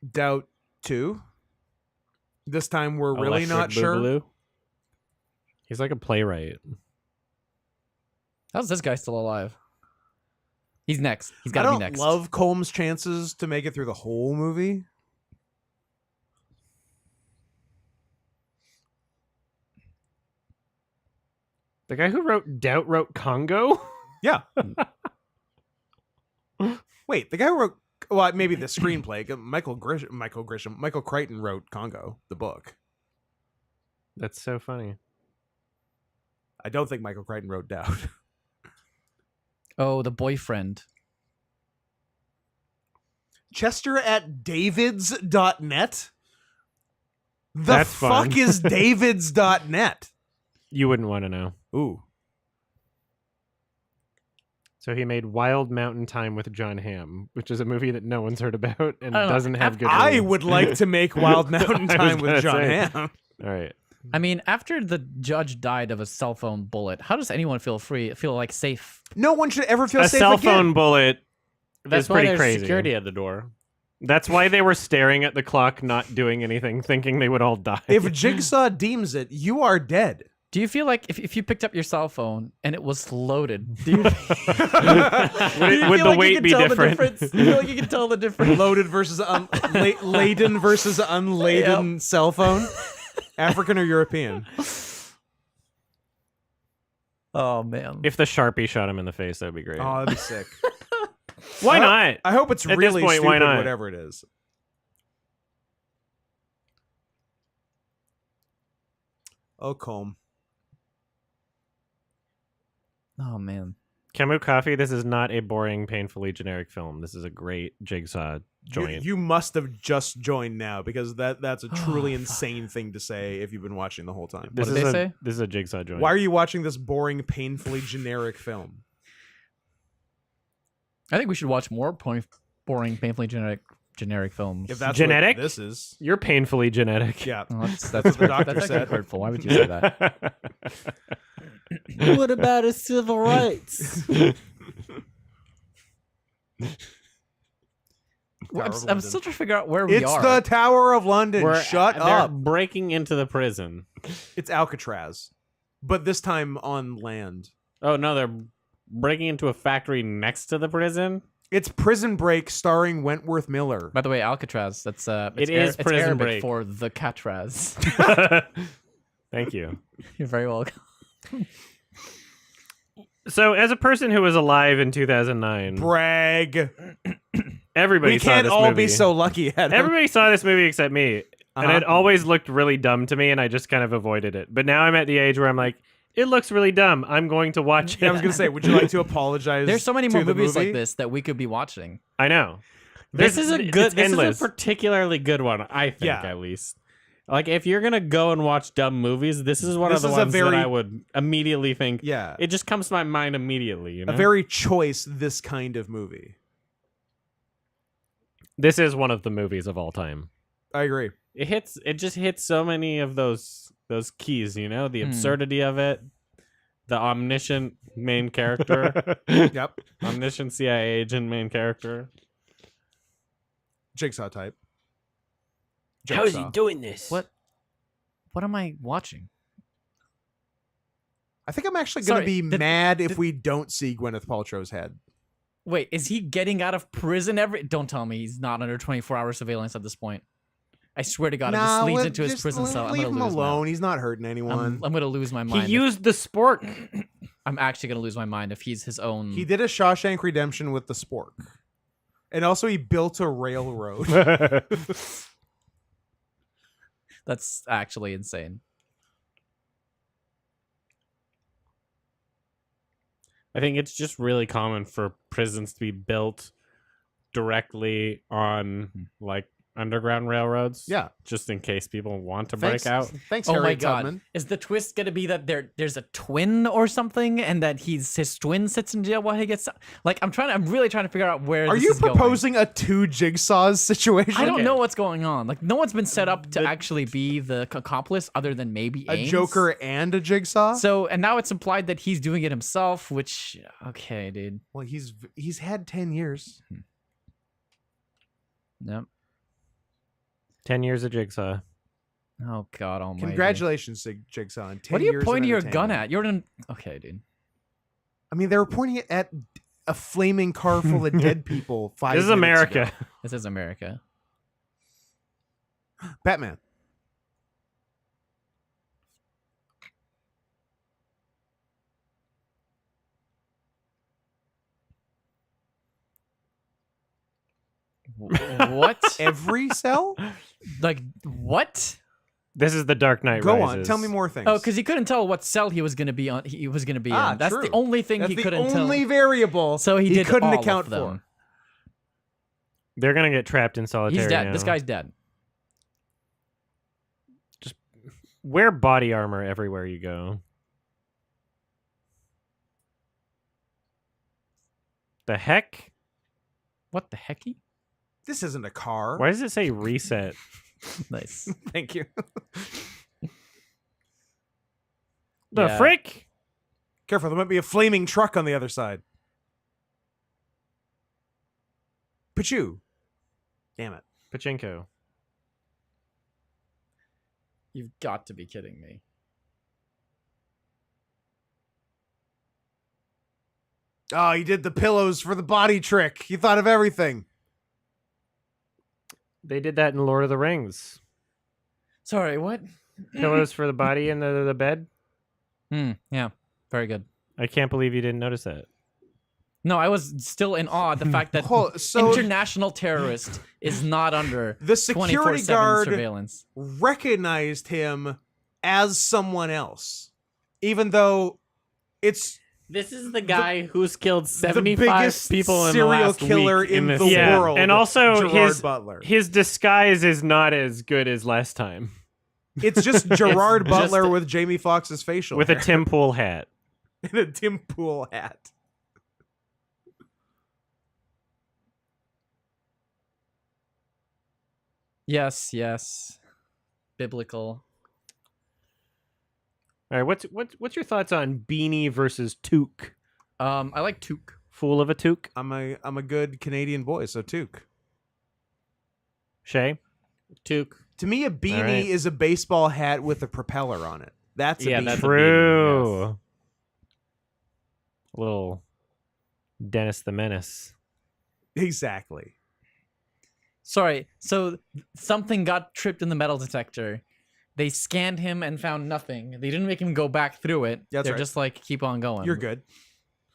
Doubt 2. This time we're really Electric not sure. Boogaloo. He's like a playwright. How's this guy still alive? He's next. He's I got to be don't next. love Combs' chances to make it through the whole movie. The guy who wrote Doubt wrote Congo? Yeah. Wait, the guy who wrote, well, maybe the screenplay. Michael Crichton wrote Congo, the book. That's so funny. I don't think Michael Crichton wrote Doubt. Oh, the boyfriend. Chester at davids.net? The That's fuck fun. is davids.net? You wouldn't want to know. Ooh. So he made Wild Mountain Time with John Hamm, which is a movie that no one's heard about and I don't know. doesn't have good I reviews. would like to make Wild Mountain I was Time with gonna John say. Hamm. All right. I mean, after the judge died of a cell phone bullet, how does anyone feel like safe? No one should ever feel A safe cell again. phone bullet That's is why pretty there's crazy. security at the door. That's why they were staring at the clock, not doing anything, thinking they would all die. If Jigsaw deems it, you are dead. Do you feel like if you picked up your cell phone and it was loaded, do you, Would the weight be different? You feel like you can tell the difference? Loaded versus laden versus unladen cell phone. African or European? Oh man. If the Sharpie shot him in the face, that'd be great. Oh, that'd be sick. Why not? I hope it's At this really point, stupid, why not? whatever it is. Oh, comb. Oh man. Camus Coffee, this is not a boring, painfully generic film. This is a great Jigsaw joint. You must have just joined now because that's a truly insane thing to say if you've been watching the whole time. This What is did they a, say? This is a Jigsaw joint. Why are you watching this boring, painfully generic film? I think we should watch more boring, painfully generic films. If that's Genetic? what this is. You're painfully genetic. Yeah. Oh, that's what the doctor that's said. actually hurtful. Why would you say that? What about his civil rights? I'm still trying to figure out where we It's are. the Tower of London. Shut they're up. breaking into the prison. It's Alcatraz, but this time on land. Oh no, they're breaking into a factory next to the prison. It's Prison Break starring Wentworth Miller. By the way, Alcatraz. That's It is it's Prison Arabic Break. for the Catraz. Thank you. You're very welcome. So, as a person who was alive in 2009, Brag. everybody We saw can't this all movie. be so lucky at it. Everybody saw this movie except me, and Uh-huh. it always looked really dumb to me, and I just kind of avoided it. But now I'm at the age where I'm like, it looks really dumb. I'm going to watch it. I was gonna say, would you like to apologize? There's so many to more the movies movie? like this that we could be watching. I know. This is a It's good. This endless. is a particularly good one, I think. Yeah. At least, like if you're gonna go and watch dumb movies, this is one This of the is a ones very- that I would immediately think. Yeah. It just comes to my mind immediately. You know, A very choice this kind of movie. This is one of the movies of all time. I agree. it hits. It just hits so many of those keys. You know, the absurdity of it, the omniscient main character, Yep. omniscient CIA agent main character. Jigsaw type. How is he Jigsaw. doing this? What am I watching? I think I'm actually gonna Sorry, be mad if we don't see Gwyneth Paltrow's head. Wait, is he getting out of prison every? Don't tell me he's not under 24-hour surveillance at this point. I swear to God, if this leads into his prison cell, I'm leave gonna him lose alone. He's not hurting my. anyone. I'm gonna lose my He mind. used the spork. I'm actually gonna lose my mind if he's his own. He did a Shawshank Redemption with the spork, and also he built a railroad. That's actually insane. I think it's just really common for prisons to be built directly on like underground railroads. Yeah. Just in case people want to Thanks, break out. Thanks, Oh Harry my god! Gutman. Is the twist gonna be that there's a twin or something, and that his twin sits in jail while he gets like? I'm really trying to figure out where. Are this you is going. proposing a 2 Jigsaws situation? I don't know what's going on. Like, no one's been set up to actually be the accomplice, other than maybe A Ames. Joker and a Jigsaw? So, and now it's implied that he's doing it himself, which okay, dude. Well, he's had 10 years. Yep. 10 years of Jigsaw. Oh God Almighty. Congratulations, Jigsaw. On 10 What are you years of pointing your gun entertainment. at? You're in. Okay, dude. I mean, they were pointing it at a flaming car full of dead people 5 This is minutes America. ago. This is America. Batman. What? Every cell? Like what? This is the Dark Knight Go Rises. on. Tell me more things. Oh, because he couldn't tell what cell he was gonna be on. He was gonna be in. That's true. the only thing That's he the couldn't only tell. variable So he did couldn't all account of them. for. They're going to get trapped in solitary He's dead. now. This guy's dead. Wear body armor everywhere you go. The heck? What the hecky? This isn't a car. Why does it say reset? Nice. Thank you. The Yeah. frick? Careful, there might be a flaming truck on the other side. Pichu. Damn it. Pachinko. You've got to be kidding me. Oh, he did the pillows for the body trick. He thought of everything. They did that in Lord of the Rings. Sorry, what? Pillows for the body and the bed. Yeah. Very good. I can't believe you didn't notice that. No, I was still in awe at the fact that So international terrorist is not under the security 24/7 guard surveillance. recognized him as someone else, even though it's This is the guy who's killed the 75 biggest people in the serial last killer week in this the Yeah, world. and also Gerard his- Butler. His disguise is not as good as last time. It's just Gerard It's Butler just- with Jamie Foxx's facial With a hair Tim Pool hat. and a Tim Pool hat. Yes. Biblical. All right, what's your thoughts on Beanie versus Toque? I like Toque. Fool of a Toque? I'm a good Canadian boy, so Toque. Shay? Toque. To me, a beanie right. is a baseball hat with a propeller on it. That's a Yeah, beanie. that's a True. yes. Little Dennis the Menace. Exactly. Sorry. So something got tripped in the metal detector. They scanned him and found nothing. They didn't make him go back through it. That's They're right. just like, keep on going. You're good.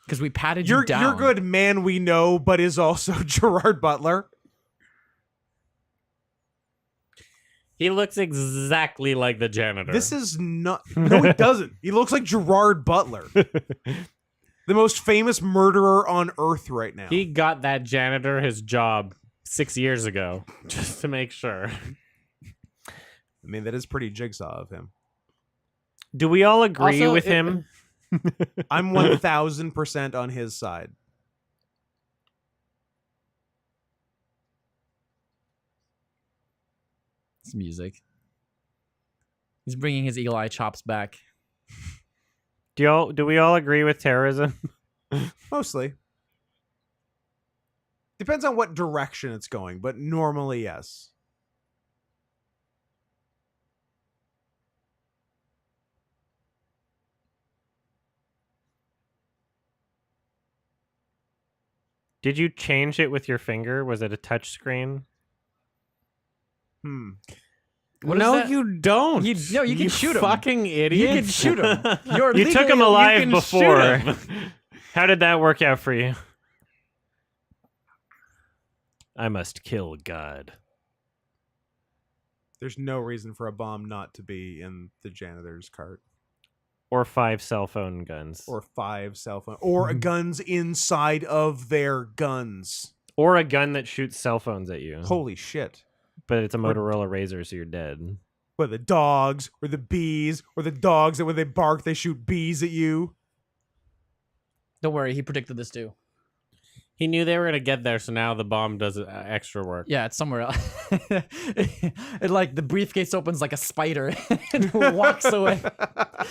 Because we patted you down. You're good, man. We know, but is also Gerard Butler. He looks exactly like the janitor. This is not. No, he doesn't. He looks like Gerard Butler, the most famous murderer on Earth right now. He got that janitor his job 6 years ago, just to make sure. I mean, that is pretty Jigsaw of him. Do we all agree Also, with him? I'm 1000% on his side. It's music. He's bringing his Eli chops back. Do we all agree with terrorism? Mostly. Depends on what direction it's going, but normally, yes. Did you change it with your finger? Was it a touch screen? What is no, that? you don't. You can shoot him. Fucking idiot. You can shoot him. You're You took him legally- alive can before. shoot him. How did that work out for you? I must kill God. There's no reason for a bomb not to be in the janitor's cart. Or 5 cell phone guns. Or 5 cell phone. Or guns inside of their guns. Or a gun that shoots cell phones at you. Holy shit. But it's a Motorola Razor, so you're dead. What, the dogs or the bees or the dogs that when they bark they shoot bees at you? Don't worry, he predicted this too. He knew they were gonna get there, so now the bomb does extra work. Yeah, it's somewhere else. It like the briefcase opens like a spider and walks away.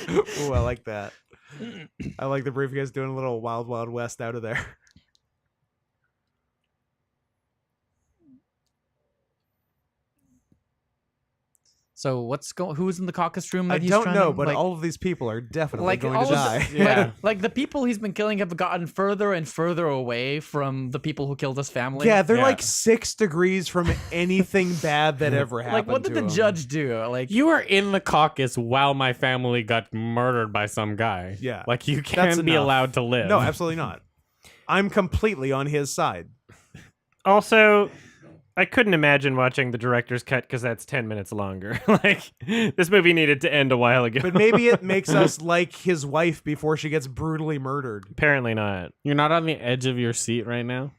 Ooh, I like that. I like the briefcase doing a little Wild Wild West out of there. So who's in the caucus room that I he's don't trying know, to, but like, all of these people are definitely going all to of die. Yeah. like the people he's been killing have gotten further and further away from the people who killed his family. Yeah, they're Yeah. like 6 degrees from anything bad that ever happened. Like, what did to the 'em. judge do? Like, You were in the caucus while my family got murdered by some guy. Yeah. Like, you That's can't be enough. allowed to live. No, absolutely not. I'm completely on his side. Also, I couldn't imagine watching the director's cut because that's 10 minutes longer. Like, this movie needed to end a while ago. But maybe it makes us like his wife before she gets brutally murdered. Apparently not. You're not on the edge of your seat right now?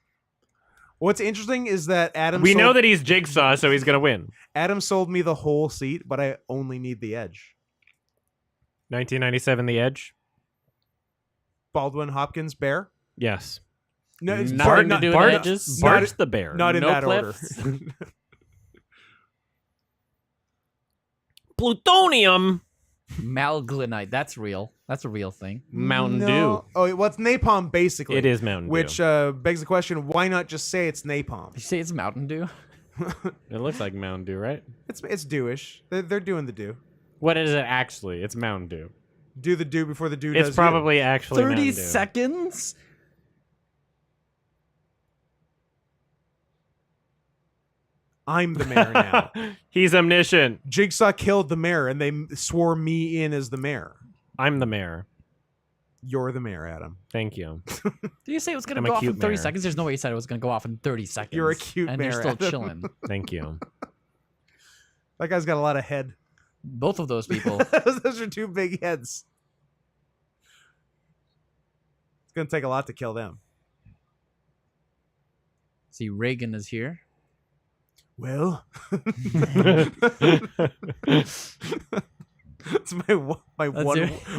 What's interesting is that We know that he's Jigsaw, so he's going to win. Adam sold me the whole seat, but I only need the edge. 1997 The Edge? Baldwin, Hopkins, Bear? Yes. No, it's Nothing Bart, to do with Bart- edges? Bart's the bear. not in No that cliffs? order. Plutonium! malglinite. That's real. That's a real thing. Mountain No. Dew. Oh, well, it's napalm, basically. It is Mountain Dew. Which begs the question, why not just say it's napalm? Did you say it's Mountain Dew? It looks like Mountain Dew, right? It's dewish. They're doing the do. What is it actually? It's Mountain Dew. Do the do before the do does It's probably actually 30 Mountain Dew. seconds? I'm the mayor now. He's omniscient. Jigsaw killed the mayor, and they swore me in as the mayor. I'm the mayor. You're the mayor, Adam. Thank you. Did you say it was going I'm to a go off in cute 30 mayor. seconds? There's no way you said it was going to go off in 30 seconds. You're a cute and mayor, you're still Adam. chilling. Thank you. That guy's got a lot of head. Both of those people. Those are 2 big heads. It's gonna take a lot to kill them. See, Reagan is here. Well, it's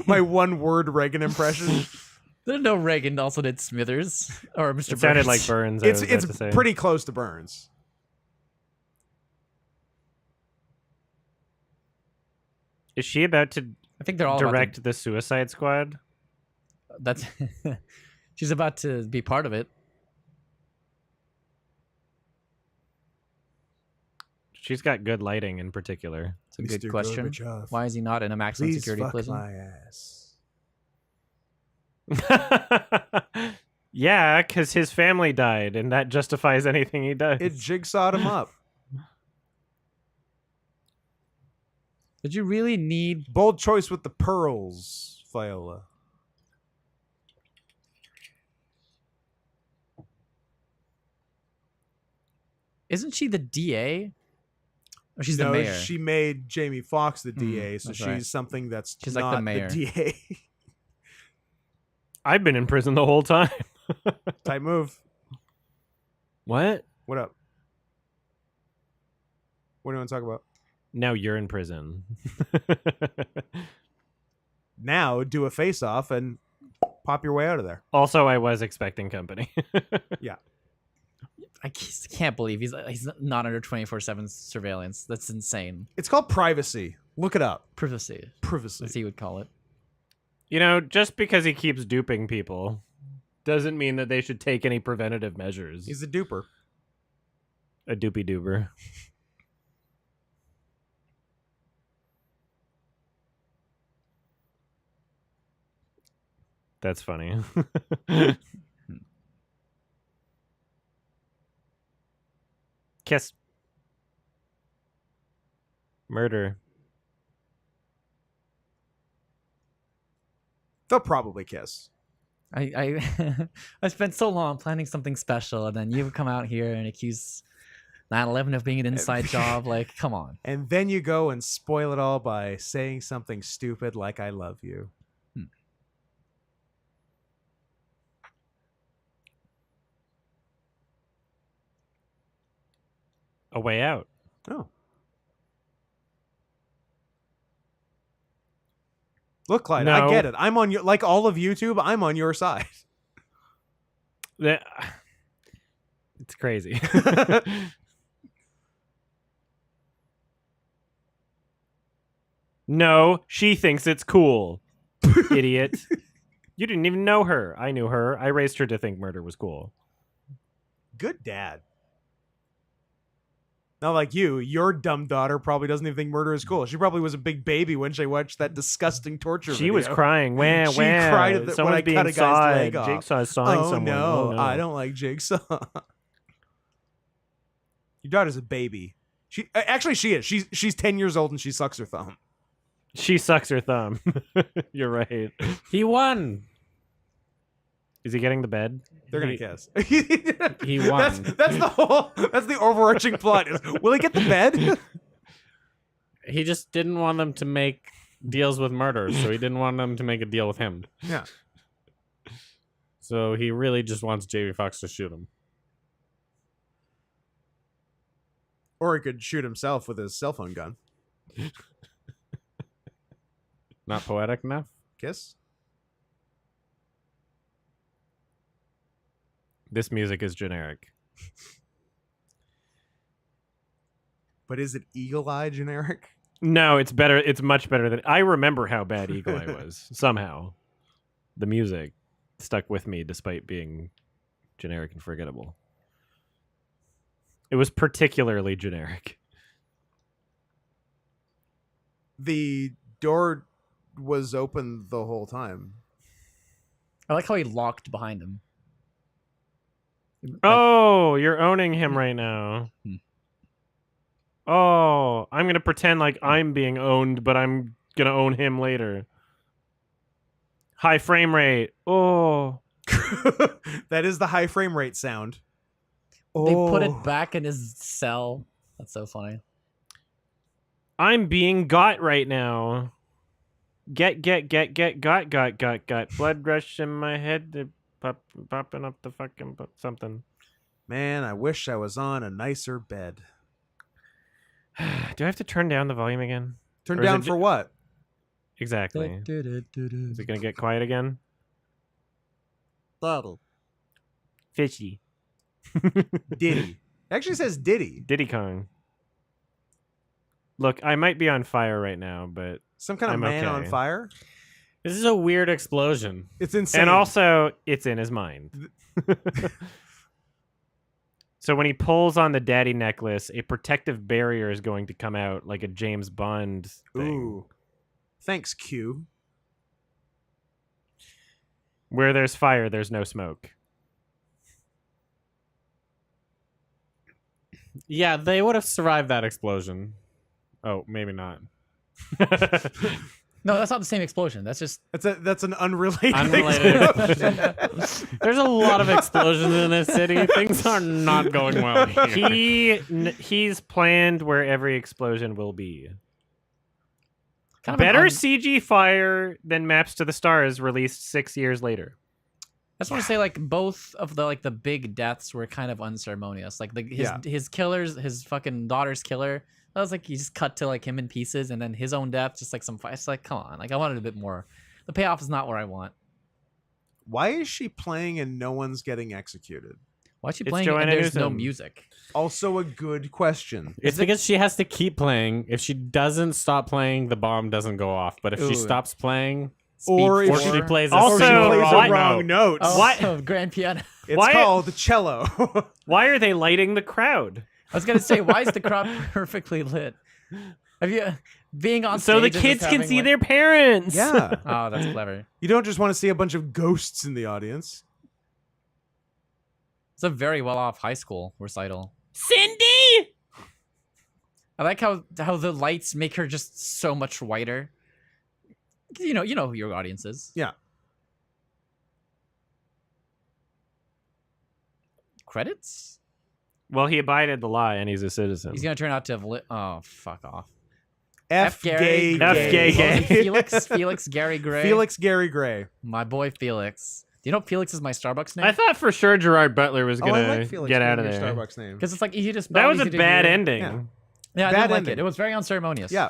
my one word Reagan impression. There's no Reagan also did Smithers or Mr. It sounded Burns. like Burns. I was about to It's say. pretty close to Burns. Is she about to I think they're all about direct the Suicide Squad? to, that's she's about to be part of it. She's got good lighting in particular. It's a good Mr. question. Gorbachev, Why is he not in a maximum please security fuck prison? my ass. Yeah, because his family died, and that justifies anything he does. It jigsawed him up. Did you really need? Bold choice with the pearls, Viola. Isn't she the DA? Or she's no, the mayor. she made Jamie Foxx the DA, so that's she's right. something that's She's not like the mayor. DA. I've been in prison the whole time. Type move. What? What up? What do you want to talk about? Now you're in prison. Now do a face off and pop your way out of there. Also, I was expecting company. I just can't believe he's not under 24/7 surveillance. That's insane. It's called privacy. Look it up. Privacy, Privacy. as he would call it. You know, just because he keeps duping people doesn't mean that they should take any preventative measures. He's a duper. A doopy dooper. That's funny. Kiss. Murder. They'll probably kiss. I I spent so long planning something special, and then you come out here and accuse 9/11 of being an inside job. Like, come on. And then you go and spoil it all by saying something stupid like I love you. A Way Out. Oh. Look, Clyde, I No. get it. I'm on your, like all of YouTube, I'm on your side. It's crazy. No, she thinks it's cool. Idiot. You didn't even know her. I knew her. I raised her to think murder was cool. Good dad. Not like you. Your dumb daughter probably doesn't even think murder is cool. She probably was a big baby when she watched that disgusting torture She video. was crying. Wah, She wah. cried at the- when Someone's I being cut a guy's sawed. leg off. Jigsaw's sawing Oh someone. no, Oh, no. I don't like Jigsaw. Your daughter's a baby. She actually she is. She's 10 years old and she sucks her thumb. She sucks her thumb. You're right. He won. Is he getting the bed? They're gonna He- kiss. he won. That's the overarching plot. Is, will he get the bed? He just didn't want them to make deals with murderers, so he didn't want them to make a deal with him. Yeah. So he really just wants Jamie Foxx to shoot him. Or he could shoot himself with his cell phone gun. Not poetic enough? Kiss. This music is generic. But is it Eagle Eye generic? No, it's better. It's much better than I remember how bad Eagle Eye was. Somehow, the music stuck with me despite being generic and forgettable. It was particularly generic. The door was open the whole time. I like how he locked behind him. Oh, you're owning him right now. Hmm. Oh, I'm gonna pretend like I'm being owned, but I'm gonna own him later. High frame rate. Oh, That is the high frame rate sound. They put Oh. it back in his cell. That's so funny. I'm being got right now. Got. Blood rush in my head. Popping up the fucking something. Man, I wish I was on a nicer bed. Do I have to turn down the volume again? Turn Or is down it for what? Exactly. Is it gonna get quiet again? Fishy. Diddy. It actually says Diddy. Diddy Kong. Look, I might be on fire right now, but Some kind of I'm man on okay. fire. This is a weird explosion. It's insane. and also it's in his mind. So when he pulls on the daddy necklace, a protective barrier is going to come out like a James Bond thing. Ooh. Thanks, Q. Where there's fire, there's no smoke. Yeah, they would have survived that explosion. Oh, maybe not. No, that's not the same explosion. That's just That's an unrelated. Unrelated explosion. There's a lot of explosions in this city. Things are not going well here. He's planned where every explosion will be. kind of Better An CG fire than Maps to the Stars released 6 years later. I just want to say, like, both of the big deaths were kind of unceremonious. Like his killers, his fucking daughter's killer. That was like he just cut to like him in pieces, and then his own death, just like some fight. It's like, come on, like I wanted a bit more. The payoff is not where I want. Why is she playing and no one's getting executed? Why is she It's playing and Joanna there's no Newsom. music? Also a good question. It's because she has to keep playing. If she doesn't stop playing, the bomb doesn't go off. But if she Ooh. stops playing, Or or if she plays a Also, Or she single plays why- a wrong note. Oh, What? grand piano. It's Why- called the cello. Why are they lighting the crowd? I was gonna say, why is the crowd perfectly lit? Have you being on So the stage and kids just can having, see like- their parents. Yeah. Oh, that's clever. You don't just want to see a bunch of ghosts in the audience. It's a very well off high school recital. Cindy! I like how the lights make her just so much whiter. You know who your audience is. Yeah. Credits? Well, he abided the law and he's a citizen. He's gonna turn out to have lit. Oh, fuck off. F Gary gay F gay gay. gay. Felix Gary Gray. Felix Gary Gray. My boy Felix. Do you know Felix is my Starbucks name? I thought for sure Gerard Butler was Oh, gonna I like Felix get out of being your there. Starbucks name. Because it's like easy to spell. That was a easy to bad hear. ending. Yeah. Yeah, I Bad didn't like ending. it. It was very unceremonious. Yeah.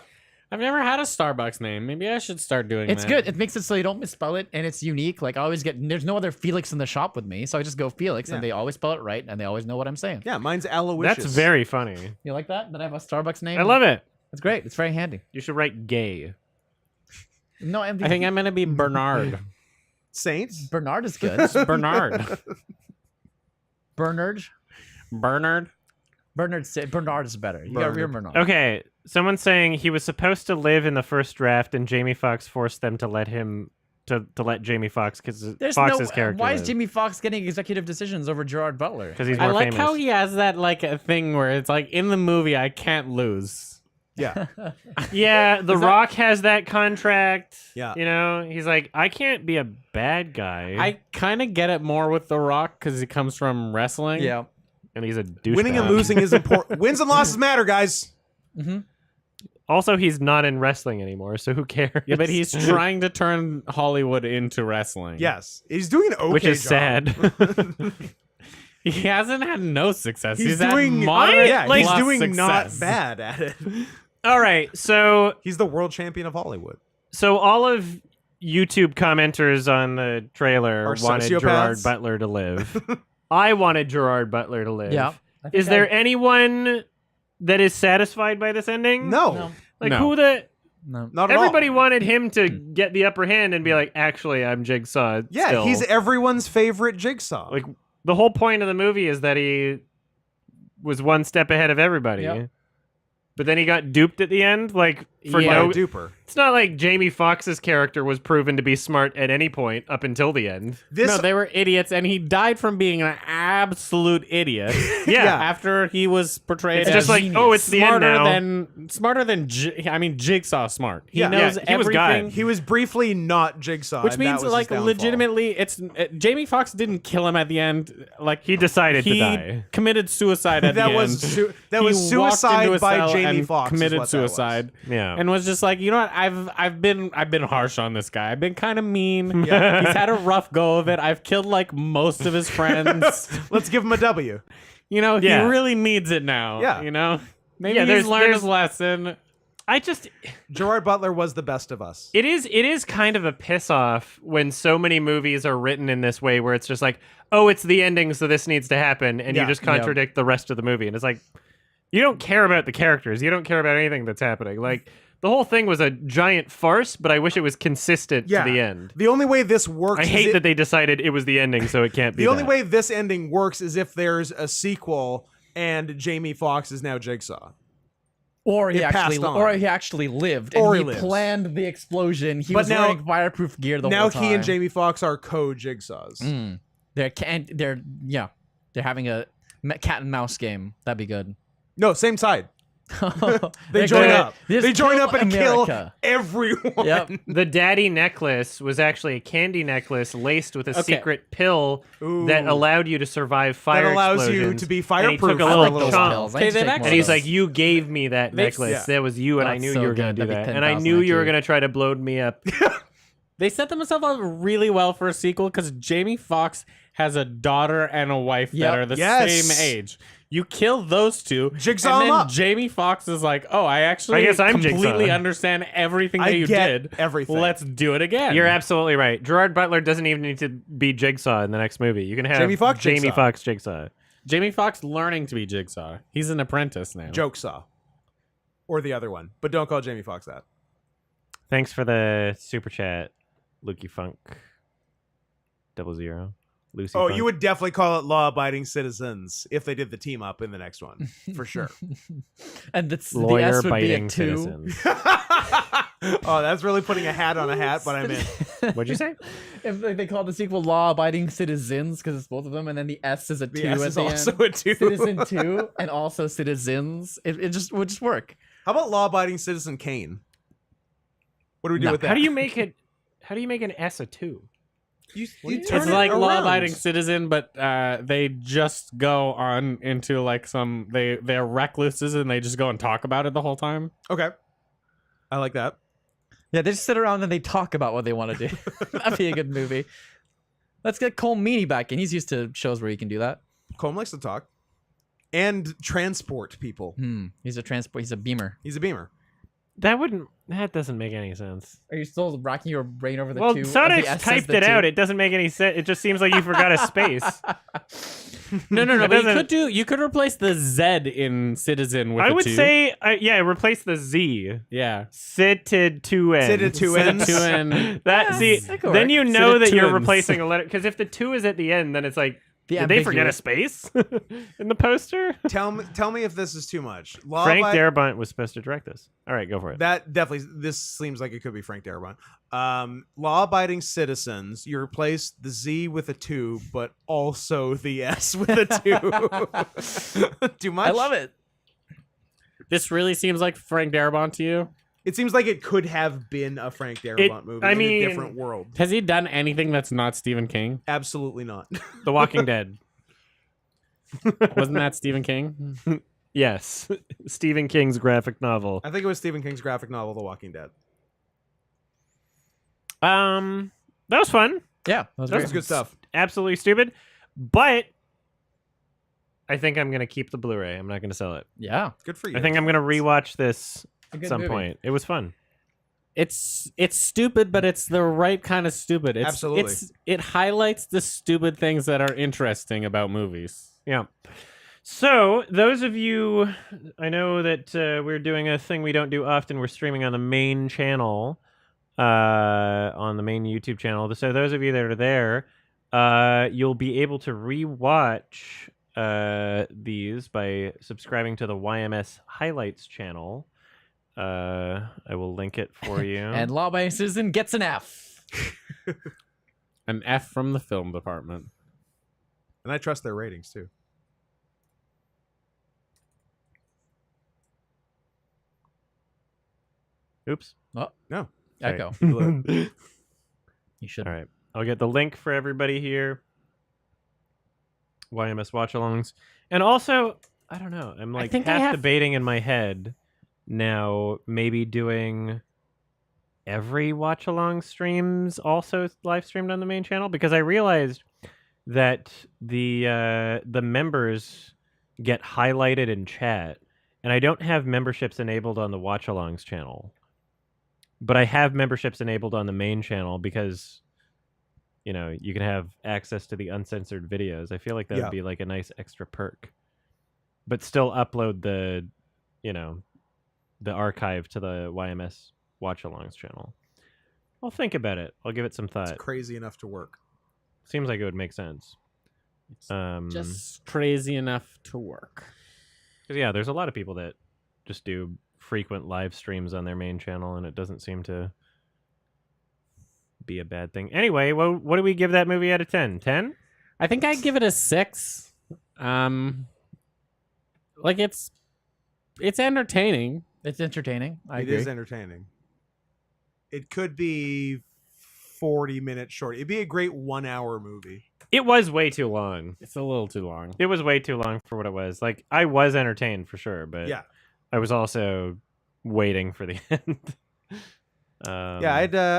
I've never had a Starbucks name. Maybe I should start doing It's that. good. It makes it so you don't misspell it, and it's unique. Like I always get, there's no other Felix in the shop with me, so I just go Felix, Yeah. and they always spell it right, and they always know what I'm saying. Yeah, mine's Aloysius. That's very funny. You like that? That I have a Starbucks name. I love it. It's great. It's very handy. You should write gay. No, I think I'm gonna be Bernard. Saints. Bernard is good. It's Bernard. Bernard. Bernard. Bernard is better. You got real Bernard. Okay, someone's saying he was supposed to live in the first draft, and Jamie Foxx forced them to let him to let Jamie Foxx because There's Fox's no. character. Why is Jamie Foxx getting executive decisions over Gerard Butler? Because he's I more like famous. how he has that like a thing where it's like in the movie I can't lose. Yeah. Yeah, The Rock has that contract. Yeah. You know, he's like, I can't be a bad guy. I kind of get it more with The Rock because he comes from wrestling. Yeah. and he's a douchebag. Winning and losing is important. Wins and losses matter, guys. Mm-hmm. Also, he's not in wrestling anymore, so who cares? Yeah, but he's trying to turn Hollywood into wrestling. Yes, he's doing an okay which is job. sad. He hasn't had no success. He's had doing moderate yeah, plus he's doing success. not bad at it. All right, so He's the world champion of Hollywood. all of YouTube commenters on the trailer Are wanted sociopaths? Gerard Butler to live. I wanted Gerard Butler to live. Yeah. Is there anyone that is satisfied by this ending? No, Like No. who the No. not at everybody all. wanted him to get the upper hand and be like, actually, I'm Jigsaw. Yeah, still. he's everyone's favorite Jigsaw. like the whole point of the movie is that he was one step ahead of everybody. Yep. But then he got duped at the end, like for Yeah. no. duper. It's not like Jamie Foxx's character was proven to be smart at any point up until the end. This No, they were idiots, and he died from being an absolute idiot. Yeah. After he was portrayed It's as just like, oh, it's the end now. smarter than Jigsaw smart. He Yeah. knows Yeah, he was God. everything. he was briefly not Jigsaw, Which and that means, was his like, downfall. legitimately, it's Jamie Foxx didn't kill him at the end. Like He decided he to die. committed suicide at That the was end. su- that He was walked suicide into a by cell Jamie and Foxx. is Committed what that was. suicide. Yeah. And was just like, you know what? I've been harsh on this guy. I've been kind of mean. Yeah. He's had a rough go of it. I've killed like most of his friends. Let's give him a W. You know, Yeah. he really needs it now. Yeah. You know? Maybe Yeah, he's learned there's- his lesson. I just Gerard Butler was the best of us. it is kind of a piss off when so many movies are written in this way where it's just like, oh, it's the ending, so this needs to happen, and Yeah. you just contradict the rest of the movie. And it's like, you don't care about the characters. You don't care about anything that's happening. Like the whole thing was a giant farce, but I wish it was consistent Yeah. to the end. The only way this works I is hate it- that they decided it was the ending, so it can't be the only that. way this ending works is if there's a sequel and Jamie Foxx is now Jigsaw. Or he It actually, passed on. or he actually lived, Or and he he lives. planned the explosion. He But was now- wearing fireproof gear the Now whole time. he and Jamie Foxx are co-Jigsaws. Mm. They're having a cat and mouse game. That'd be good. No, same side. They They're join gonna- up. just They join kill up and kill America. everyone. Yep. The daddy necklace was actually a candy necklace laced with a Okay. secret pill Ooh. that allowed you to survive fire That allows you explosions. to be And he fireproof took a for little a little chunk. while. pills. I Okay, need to they've take more actually- And he's of like, those. you gave me that They- necklace. yeah. That was you, and I That's knew so you were going good. to do That'd be that. And I 10,000 knew you were IQ. going to try to blow me up. They set themselves up really well for a sequel because Jamie Foxx has a daughter and a wife Yep. that are the Yes. same age. You kill those two, Jigsaw and him then up. Jamie Foxx is like, "Oh, I actually I guess I'm completely Jigsaw. understand everything I that you get did. everything. Let's do it again." You're absolutely right. Gerard Butler doesn't even need to be Jigsaw in the next movie. You can have Jamie Foxx Jamie Jigsaw. Foxx Jigsaw. Jamie Foxx learning to be Jigsaw. He's an apprentice now. Jokesaw. Or the other one. But don't call Jamie Foxx that. Thanks for the super chat, Lukey Funk 00. Lucy Oh, Funk. you would definitely call it law-abiding citizens if they did the team up in the next one. For sure. And the S would be lawyer a biting 2. citizens. Oh, that's really putting a hat on a hat, but I'm in. What'd you say? If they call the sequel "Law-Abiding Citizens" because it's both of them, and then the S is a 2 The S at is the also end. a 2. Citizen 2 and also Citizens. It just would just work. How about law-abiding citizen Kane? What do we do No. with that? How do you make it? How do you make an S a 2? You It's turn it like around. law-abiding citizen, but they just go on into like they're recluses and they just go and talk about it the whole time. Okay. I like that. Yeah, they just sit around and they talk about what they want to do. That'd be a good movie. Let's get Cole Meany back in. He's used to shows where he can do that. Colm likes to talk and transport people. He's a transport. He's a beamer. He's a beamer. That doesn't make any sense. Are you still racking your brain over the Well, two? Sonic the S typed the it out. two? It doesn't make any sense. It just seems like you forgot a space. No. It But doesn't- you could replace the Z in Citizen with I a would 2. say, replace the Z. Yeah. Citted two N. Citted two N's. Two N. That see, that could then work. you know Citted that you're twins. replacing a letter. Because if the 2 is at the end, then it's like, The did they forget a ambiguous. space in the poster? Tell me if this is too much. Frank Darabont was supposed to direct this. All right, go for it. That definitely. This seems like it could be Frank Darabont. Law-abiding citizens. You replace the Z with a 2, but also the S with a 2. Too much. I love it. This really seems like Frank Darabont to you? It seems like it could have been a Frank Darabont movie I in mean- a different world. Has he done anything that's not Stephen King? Absolutely not. The Walking Dead. Wasn't that Stephen King? Yes, Stephen King's graphic novel. I think it was Stephen King's graphic novel, The Walking Dead. That was fun. Yeah, that was That great. was good stuff. Absolutely stupid, but I think I'm gonna keep the Blu-ray. I'm not gonna sell it. Yeah, Good for you. I think I'm gonna rewatch this a at good some movie. point. It was fun. It's stupid, but it's the right kind of stupid. Absolutely. It highlights the stupid things that are interesting about movies. Yeah. So those of you, I know that we're doing a thing we don't do often. We're streaming on the main channel, on the main YouTube channel. So those of you that are there, you'll be able to rewatch these by subscribing to the YMS Highlights channel. I will link it for you. And Law Abiding Citizen gets an F. An F from the film department. And I trust their ratings too. Oops. Oh, No. Sorry. Echo. Blew You should. All right. I'll get the link for everybody here. YMS watch-alongs. And also, I don't know. I'm like think I half have- debating in my head now maybe doing every watch-along streams also live streamed on the main channel, because I realized that the members get highlighted in chat, and I don't have memberships enabled on the watch-alongs channel. But I have memberships enabled on the main channel because, you know, you can have access to the uncensored videos. I feel like that Yeah. would be like a nice extra perk. But still upload the, you know, the archive to the YMS watch-alongs channel. I'll think about it. I'll give it some It's thought. crazy enough to work. Seems like it would make sense. Just crazy enough to work. 'Cause, yeah, there's a lot of people that just do frequent live streams on their main channel, and it doesn't seem to be a bad thing. Anyway, what do we give that movie out of 10? 10? I think I'd give it a 6. Like it's entertaining. It's entertaining. I It agree. is entertaining. It could be 40 minutes short. It'd be a great 1 hour movie. It was way too long. It's a little too long. It was way too long for what it was. Like, I was entertained for sure, but Yeah. I was also waiting for the end. Yeah,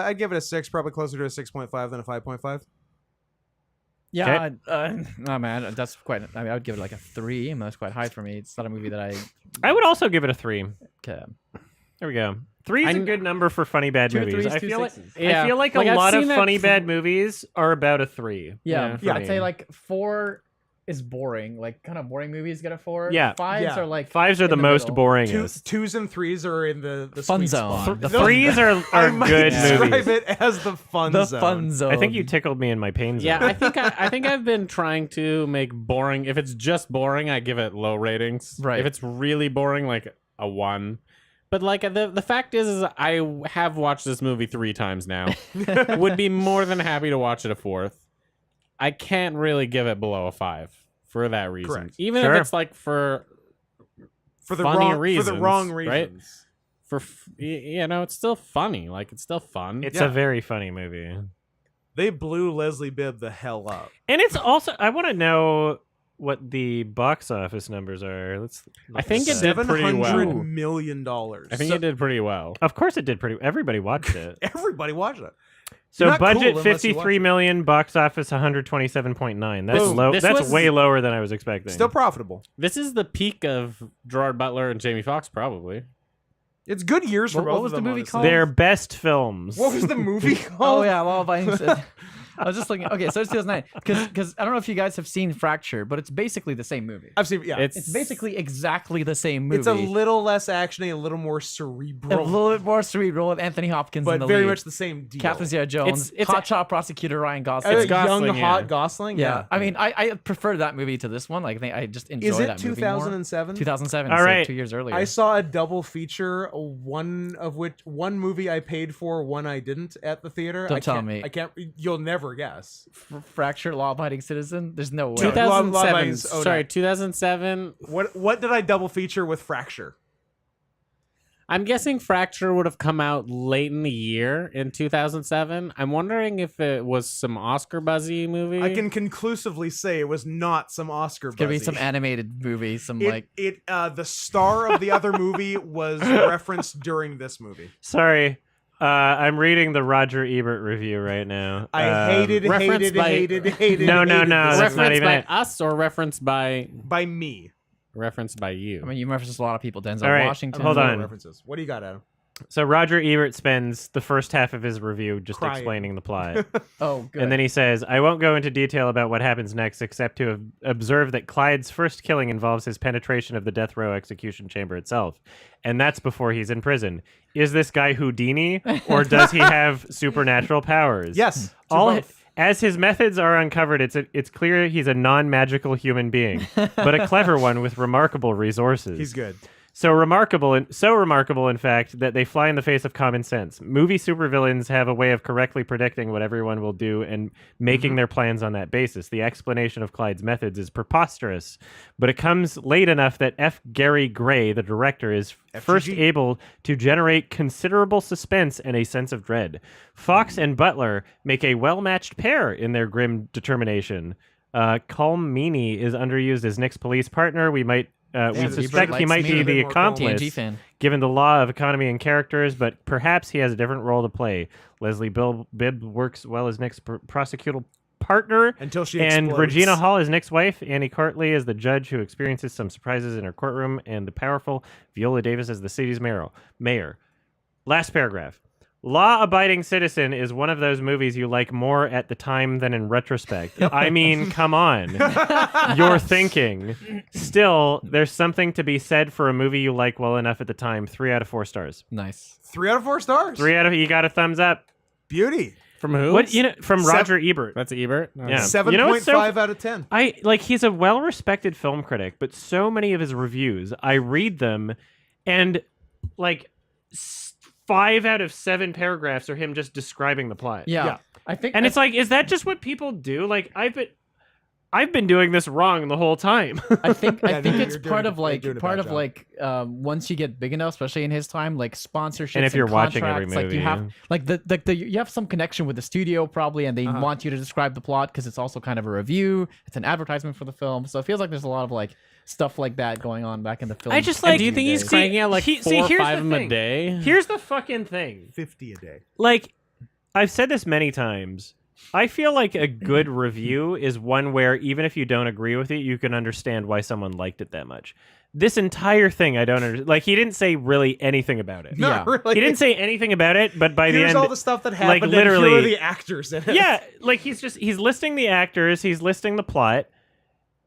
I'd give it a 6, probably closer to a 6.5 than a 5.5. Yeah, oh man, that's quite. I mean, I would give it like a 3. I mean, that's quite high for me. It's not a movie that I would also give it a 3. can. There we go. 3 is a good number for funny bad 2 movies. 3s, I 2 feel like 6s. Yeah. I feel like Like, a I've lot of seen that funny pr- bad movies are about a 3. Yeah, for I'd me. say like 4 is boring. Like kind of boring movies get a 4. Yeah. 5s Yeah. are like 5s are the most middle. boringest. 2s and 3s are in the Fun sweet zone. spot. The Those- 3s are I might good describe movies. it as the fun the zone. fun zone. I think you tickled me in my pain zone. Yeah, I think I've been trying to make boring. If it's just boring, I give it low ratings. Right. If it's really boring, like a 1. But like the fact is I have watched this movie 3 times now. Would be more than happy to watch it a 4th. I can't really give it below a 5 for that reason. Correct. Even Sure. if it's like for for the funny wrong reasons, for the wrong right? reasons. you know, it's still funny. Like it's still fun. It's Yeah. a very funny movie. They blew Leslie Bibb the hell up. And it's also, I want to know what the box office numbers are. Let's. I think look it this did up. pretty well. $700 million. I think it did pretty well. Of course, it did pretty. Everybody watched it. Everybody watched it. So not cool budget unless you watch 53 it. million, box office 127.9. That's Boom. low. This That's was- way lower than I was expecting. Still profitable. This is the peak of Gerard Butler and Jamie Foxx, probably. It's good years for What- both what was of them, the movie honestly. called? Their best films. What was the movie Oh called? yeah, Law Abiding Citizen. I was just looking. Okay, so it's 2009. Because I don't know if you guys have seen Fracture, but it's basically the same movie. I've seen. Yeah, It's basically exactly the same movie. it's a little less actiony, a little more a cerebral, little bit more cerebral with Anthony Hopkins in but the very lead. much the same deal. Catherine Zeta-Jones, It's hotshot prosecutor Ryan Gosling. It's young, Gosling, hot yeah. Gosling. yeah, I mean, I prefer that movie to this one. Like, I think I just enjoy Is it that movie more. 2007? 2007. All so right. 2 years earlier. I saw a double feature, one movie I paid for, one I didn't at the theater. Don't I tell can't- me. I can't. You'll never guess. Fracture, Law-Abiding Citizen. There's no way. Two- 2007. Law-Abiding's 09. Sorry, 2007. What did I double feature with Fracture? I'm guessing Fracture would have come out late in the year in 2007. I'm wondering if it was some Oscar buzzy movie. I can conclusively say it was not some Oscar. It's gonna be buzzy. some animated movie. Some The star of the other movie was referenced during this movie. Sorry. I'm reading the Roger Ebert review right now. I hated referenced by- hated No, this no, movie. that's referenced not even by it. us or referenced by me. you. I mean, you referenced a lot of people. Denzel All right, Washington. hold on. References. What do you got, Adam? So Roger Ebert spends the first half of his review just Crying. explaining the plot. Oh, good. And then he says, I won't go into detail about what happens next, except to observe that Clyde's first killing involves his penetration of the death row execution chamber itself. And that's before he's in prison. Is this guy Houdini, or does he have supernatural powers? Yes. to All both. As his methods are uncovered, it's clear he's a non-magical human being, but a clever one with remarkable resources. He's good. So remarkable, in fact, that they fly in the face of common sense. Movie supervillains have a way of correctly predicting what everyone will do and making their plans on that basis. The explanation of Clyde's methods is preposterous, but it comes late enough that F. Gary Gray, the director, is first FGG. able to generate considerable suspense and a sense of dread. Fox and Butler make a well-matched pair in their grim determination. Colm Meaney is underused as Nick's police partner. We suspect he might be the accomplice, TNG fan. given the law of economy and characters, but perhaps he has a different role to play. Leslie Bibb works well as Nick's prosecutorial partner, Until she and explodes. Regina Hall is Nick's wife. Annie Cartley is the judge who experiences some surprises in her courtroom, and the powerful Viola Davis as the city's mayor. Last paragraph. Law-Abiding Citizen is one of those movies you like more at the time than in retrospect. I mean, come on. You're thinking. Still, there's something to be said for a movie you like well enough at the time. 3 out of 4 stars. Nice. 3 out of 4 stars. You got a thumbs up. Beauty. From who? What from Sev- Roger Ebert. That's Ebert. Yeah. 7.5 You know what's so- out of 10. He's a well-respected film critic, but so many of his reviews, I read them, and 5 out of 7 paragraphs are him just describing the plot. Yeah. Yeah. I think. And it's like, is that just what people do? Like, I've been doing this wrong the whole time. I think Yeah, no, it's you're doing part a- of you're doing a bad job. once you get big enough, especially in his time, like sponsorships And if you're watching every contracts, like you have movie, like the you have some connection with the studio probably, and they Uh-huh. want you to describe the plot because it's also kind of a review. It's an advertisement for the film, so it feels like there's a lot of like stuff like that going on back in the film. I just And like. do you think he's days. cranking out like 4 or here's 5 the of them a thing. day? Here's the fucking thing. 50 a day. Like, I've said this many times. I feel like a good review is one where even if you don't agree with it, you can understand why someone liked it that much. This entire thing, I don't understand. Like, he didn't say really anything about it. Not Yeah. really. He didn't say anything about it, but by the Here's end, all the stuff that happened. like, and here are literally- the actors in it. yeah, like he's listing the actors, he's listing the plot,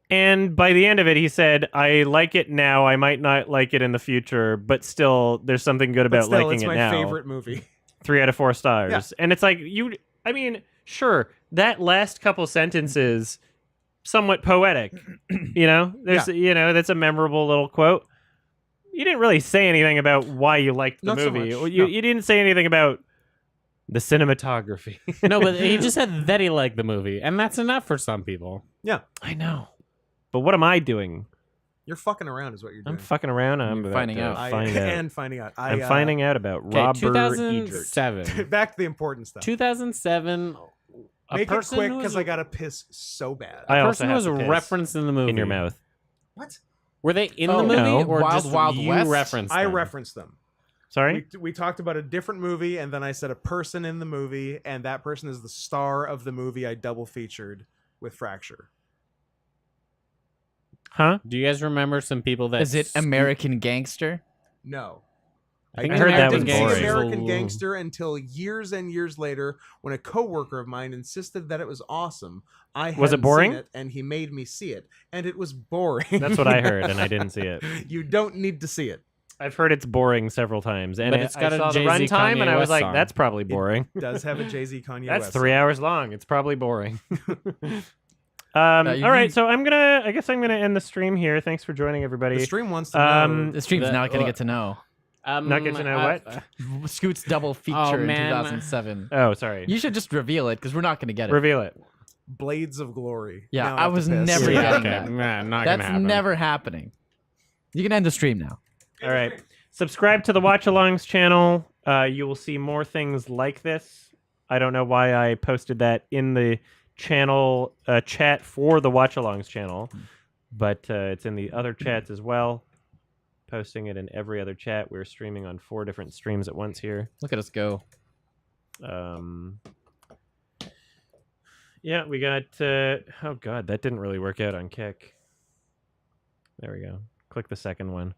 and by the end of it, he said, "I like it now. I might not like it in the future, but still, there's something good But about still, liking it's it my now." favorite movie. 3 out of 4 stars, Yeah. and it's like I mean, sure, that last couple sentences, somewhat poetic. That's a memorable little quote. You didn't really say anything about why you liked the Not so movie. much, You no. you didn't say anything about the cinematography. No, but he just said that he liked the movie, and that's enough for some people. I know, but what am I doing? You're fucking around, is what you're doing. I'm fucking around. I'm You're about finding to out. Find out. And finding out. I'm finding out about Okay, Robert Egert. 2007. Back to the important stuff. 2007. A Make it person quick who because was I gotta piss so bad. I a also person who have was to piss referenced in the movie. in your mouth. What? Were they in Oh, the movie no. or Wild just Wild you West? referenced I them? referenced them. Sorry. We talked about a different movie, and then I said a person in the movie, and that person is the star of the movie I double featured with Fracture. Huh? Do you guys remember some people that Is it American Gangster? No. I think I heard that was didn't see boring. American Gangster until years and years later when a coworker of mine insisted that it was awesome. I Was it hadn't boring? seen it, and he made me see it, and it was boring. That's what I heard, and I didn't see it. You don't need to see it. I've heard it's boring several times, and But it's got I a saw the Jay-Z runtime, Kanye and I was West like, song. "That's probably boring." It does have a Jay-Z Kanye That's West 3 song. hours long. It's probably boring. you all right, need- so I guess I'm gonna end the stream here. Thanks for joining, everybody. The stream wants to know. The stream's The- not going to what? get to know. Not get to know what? Scoot's double feature Oh, in man. 2007. Oh, sorry. You should just reveal it because we're not going to get it. Reveal it. Blades of Glory. Yeah, Now I have to was piss. never Yeah, getting okay. that. Nah, not That's gonna happen. never happening. You can end the stream now. All right. Subscribe to the Watch Alongs channel. You will see more things like this. I don't know why I posted that in the channel chat for the Watch Alongs channel, but it's in the other chats as well. Posting it in every other chat. We're streaming on 4 different streams at once here. Look at us go. Yeah, we got. Oh God, that didn't really work out on Kick. There we go. Click the second one.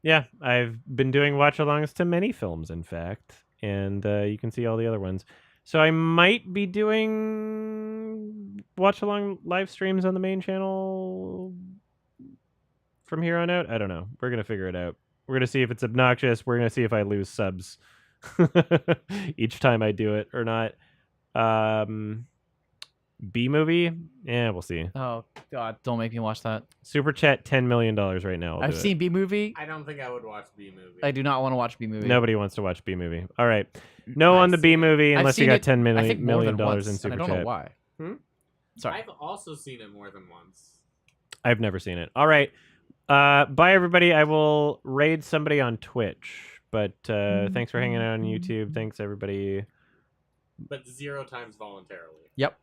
Yeah, I've been doing watch-alongs to many films, in fact, and you can see all the other ones. So I might be doing watch-along live streams on the main channel from here on out. I don't know. We're gonna figure it out. We're gonna see if it's obnoxious. We're gonna see if I lose subs each time I do it or not. B movie? Yeah, we'll see. Oh God, don't make me watch that. Super chat $10 million right now. I've seen B movie. I don't think I would watch B movie. I do not want to watch B movie. Nobody wants to watch B movie. All right, no on the B movie I've unless you seen got it, $10 I think more million than dollars once, in and super I don't chat. know why. Sorry. I've also seen it more than once. I've never seen it. All right, bye everybody. I will raid somebody on Twitch, but thanks for hanging out on YouTube. Thanks everybody. But 0 times voluntarily. Yep.